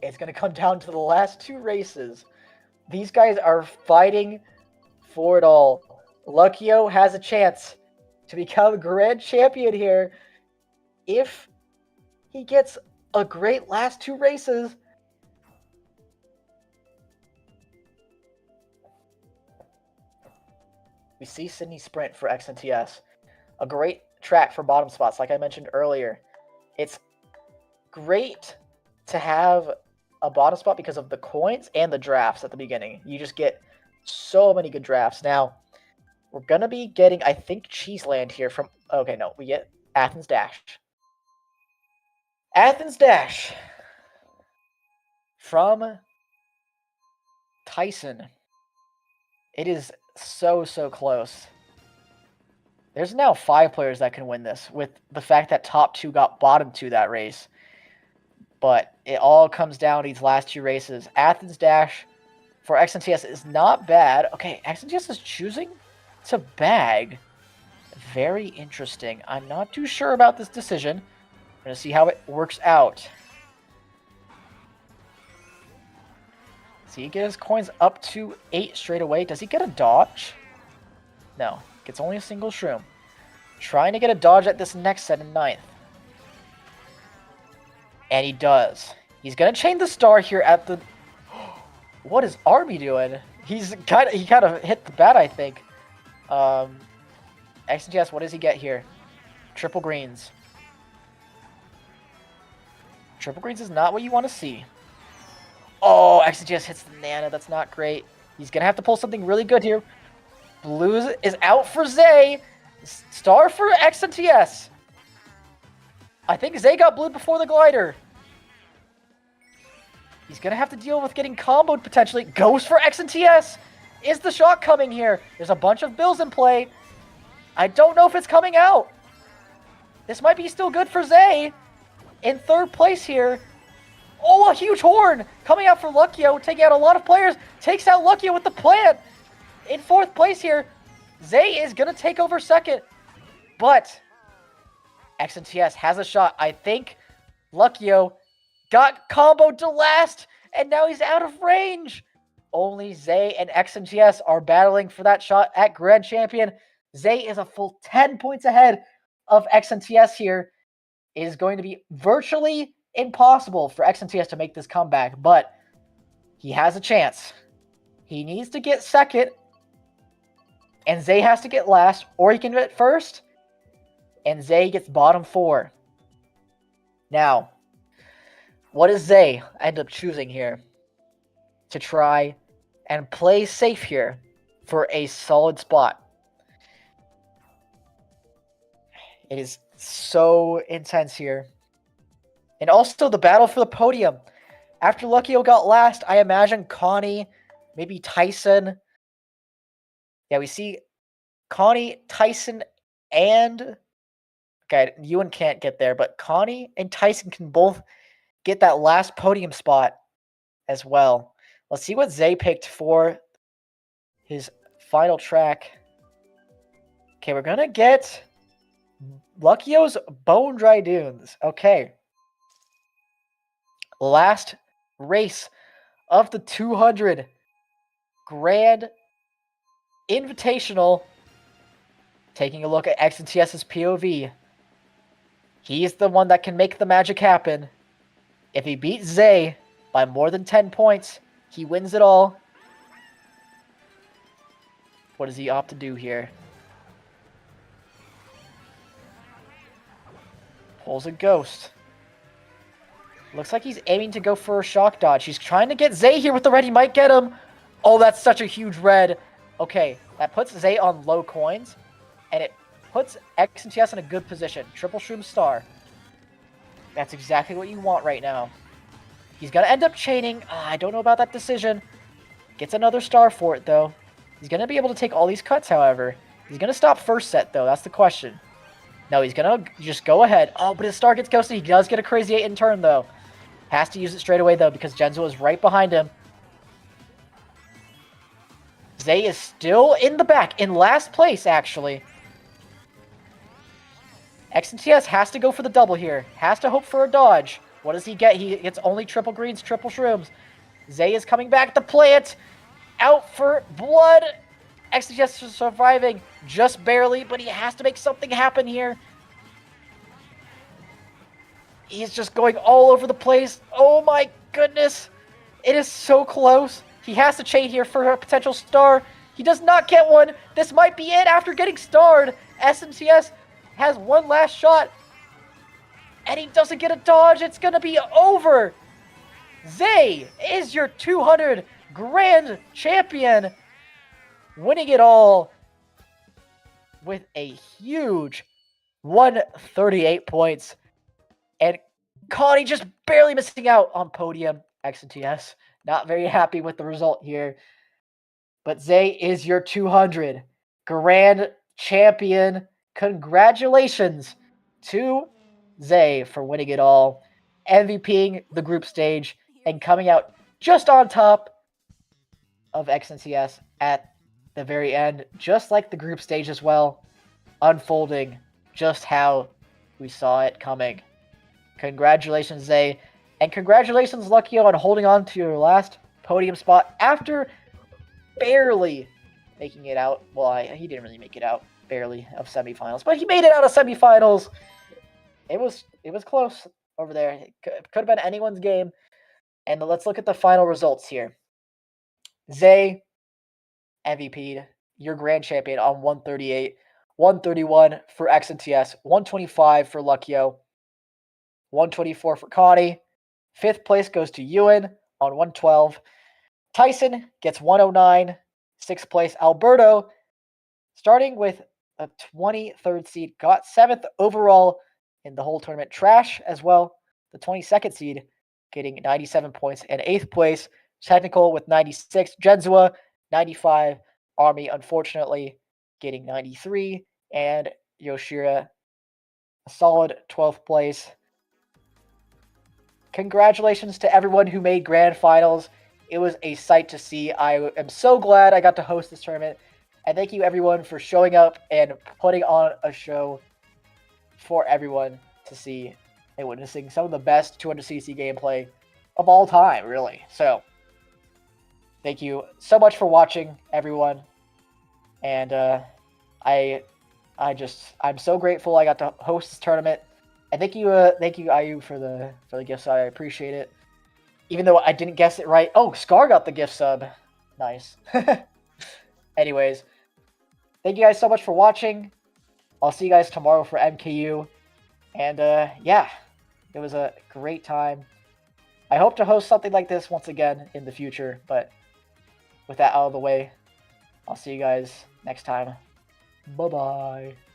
It's going to come down to the last 2 races. These guys are fighting for it all. Luckyo has a chance to become grand champion here if he gets a great last 2 races. We see Sydney Sprint for xNts. A great track for bottom spots, like I mentioned earlier. It's great to have a bottom spot because of the coins and the drafts at the beginning. You just get so many good drafts. Now, we're going to be getting, I think, Cheeseland here from... Okay, no, we get Athens Dash. Athens Dash from Tyson. It is so close. There's now 5 players that can win this, with the fact that top 2 got bottom 2 that race. But it all comes down to these last 2 races. Athens Dash for xNts is not bad. Okay, xNts is choosing to bag. Very interesting. I'm not too sure about this decision. I'm going to see how it works out. See, he gets his coins up to 8 straight away. Does he get a dodge? No. Gets only a single shroom. Trying to get a dodge at this next set in 9th. And he does. He's going to chain the star here at the... What is Army doing? He kind of hit the bat, I think. xNts, what does he get here? Triple greens. Triple greens is not what you want to see. Oh, xNts hits the Nana. That's not great. He's going to have to pull something really good here. Blues is out for Zay. Star for xNts. I think Zay got blued before the glider. He's going to have to deal with getting comboed potentially. Goes for xNts. Is the shot coming here? There's a bunch of bills in play. I don't know if it's coming out. This might be still good for Zay. In 3rd place here. Oh, a huge horn coming out for Luckyo, taking out a lot of players. Takes out Luckyo with the plant. In 4th place here, Zay is going to take over 2nd. But xNts has a shot. I think Luckyo got comboed to last, and now he's out of range. Only Zay and xNts are battling for that shot at Grand Champion. Zay is a full 10 points ahead of xNts here. It is going to be virtually impossible for xNts to make this comeback, but he has a chance. He needs to get second, and Zay has to get last, or he can get first, and Zay gets bottom 4. Now, what does Zay end up choosing here to try and play safe here for a solid spot? It is so intense here. And also the battle for the podium. After Luckyo got last, I imagine Konni, maybe Tyson. Yeah, we see Konni, Tyson, and... Okay, Euan can't get there, but Konni and Tyson can both get that last podium spot as well. Let's see what Zay picked for his final track. Okay, we're going to get Luckyo's Bone Dry Dunes. Okay. Last race of the 200 Grand Invitational. Taking a look at xNts's POV. He's the one that can make the magic happen. If he beats Zay by more than 10 points, he wins it all. What does he opt to do here? Pulls a ghost. Looks like he's aiming to go for a shock dodge. He's trying to get Zay here with the red. He might get him. Oh, that's such a huge red. Okay, that puts Zay on low coins. And it puts xNts in a good position. Triple Shroom Star. That's exactly what you want right now. He's going to end up chaining. I don't know about that decision. Gets another star for it, though. He's going to be able to take all these cuts, however. He's going to stop first set, though. That's the question. No, he's going to just go ahead. Oh, but his star gets ghosted. He does get a crazy 8 in turn, though. Has to use it straight away, though, because Jenzua is right behind him. Zay is still in the back. In last place, actually. xNts has to go for the double here. Has to hope for a dodge. What does he get? He gets only triple greens, triple shrooms. Zay is coming back to play it. Out for blood. xNts is surviving just barely, but he has to make something happen here. He's just going all over the place. Oh my goodness. It is so close. He has to chain here for a potential star. He does not get one. This might be it after getting starred. xNts has one last shot. And he doesn't get a dodge. It's going to be over. Zay is your 200 Grand Champion. Winning it all with a huge 138 points. And Konni just barely missing out on podium. xNts not very happy with the result here. But Zay is your 200 Grand Champion. Congratulations to Zay for winning it all, MVPing the group stage, and coming out just on top of xNts at the very end, just like the group stage as well, unfolding just how we saw it coming. Congratulations, Zay, and congratulations, Luckyo, on holding on to your last podium spot after barely making it out. Well, he didn't really make it out, barely, of semifinals, but he made it out of semifinals. It was close over there. It could have been anyone's game. And let's look at the final results here. Zay MVP'd, your grand champion on 138, 131 for xNts, 125 for Luckyo, 124 for Konni. 5th place goes to Euan on 112. Tyson gets 109. 6th place, Alberto, starting with a 23rd seed, got 7th overall in the whole tournament. Trash as well, the 22nd seed, getting 97 points. And 8th place, Technical with 96. Jenzua, 95. Army, unfortunately, getting 93. And Yoshira, a solid 12th place. Congratulations to everyone who made grand finals. It was a sight to see. I am so glad I got to host this tournament. And thank you, everyone, for showing up and putting on a show for everyone to see and witnessing some of the best 200cc gameplay of all time, really. So, thank you so much for watching, everyone. And I'm so grateful I got to host this tournament. And thank you, IU, for the gifts. I appreciate it. Even though I didn't guess it right. Oh, Scar got the gift sub. Nice. Anyways, thank you guys so much for watching. I'll see you guys tomorrow for MKU. And yeah, it was a great time. I hope to host something like this once again in the future. But with that out of the way, I'll see you guys next time. Bye-bye.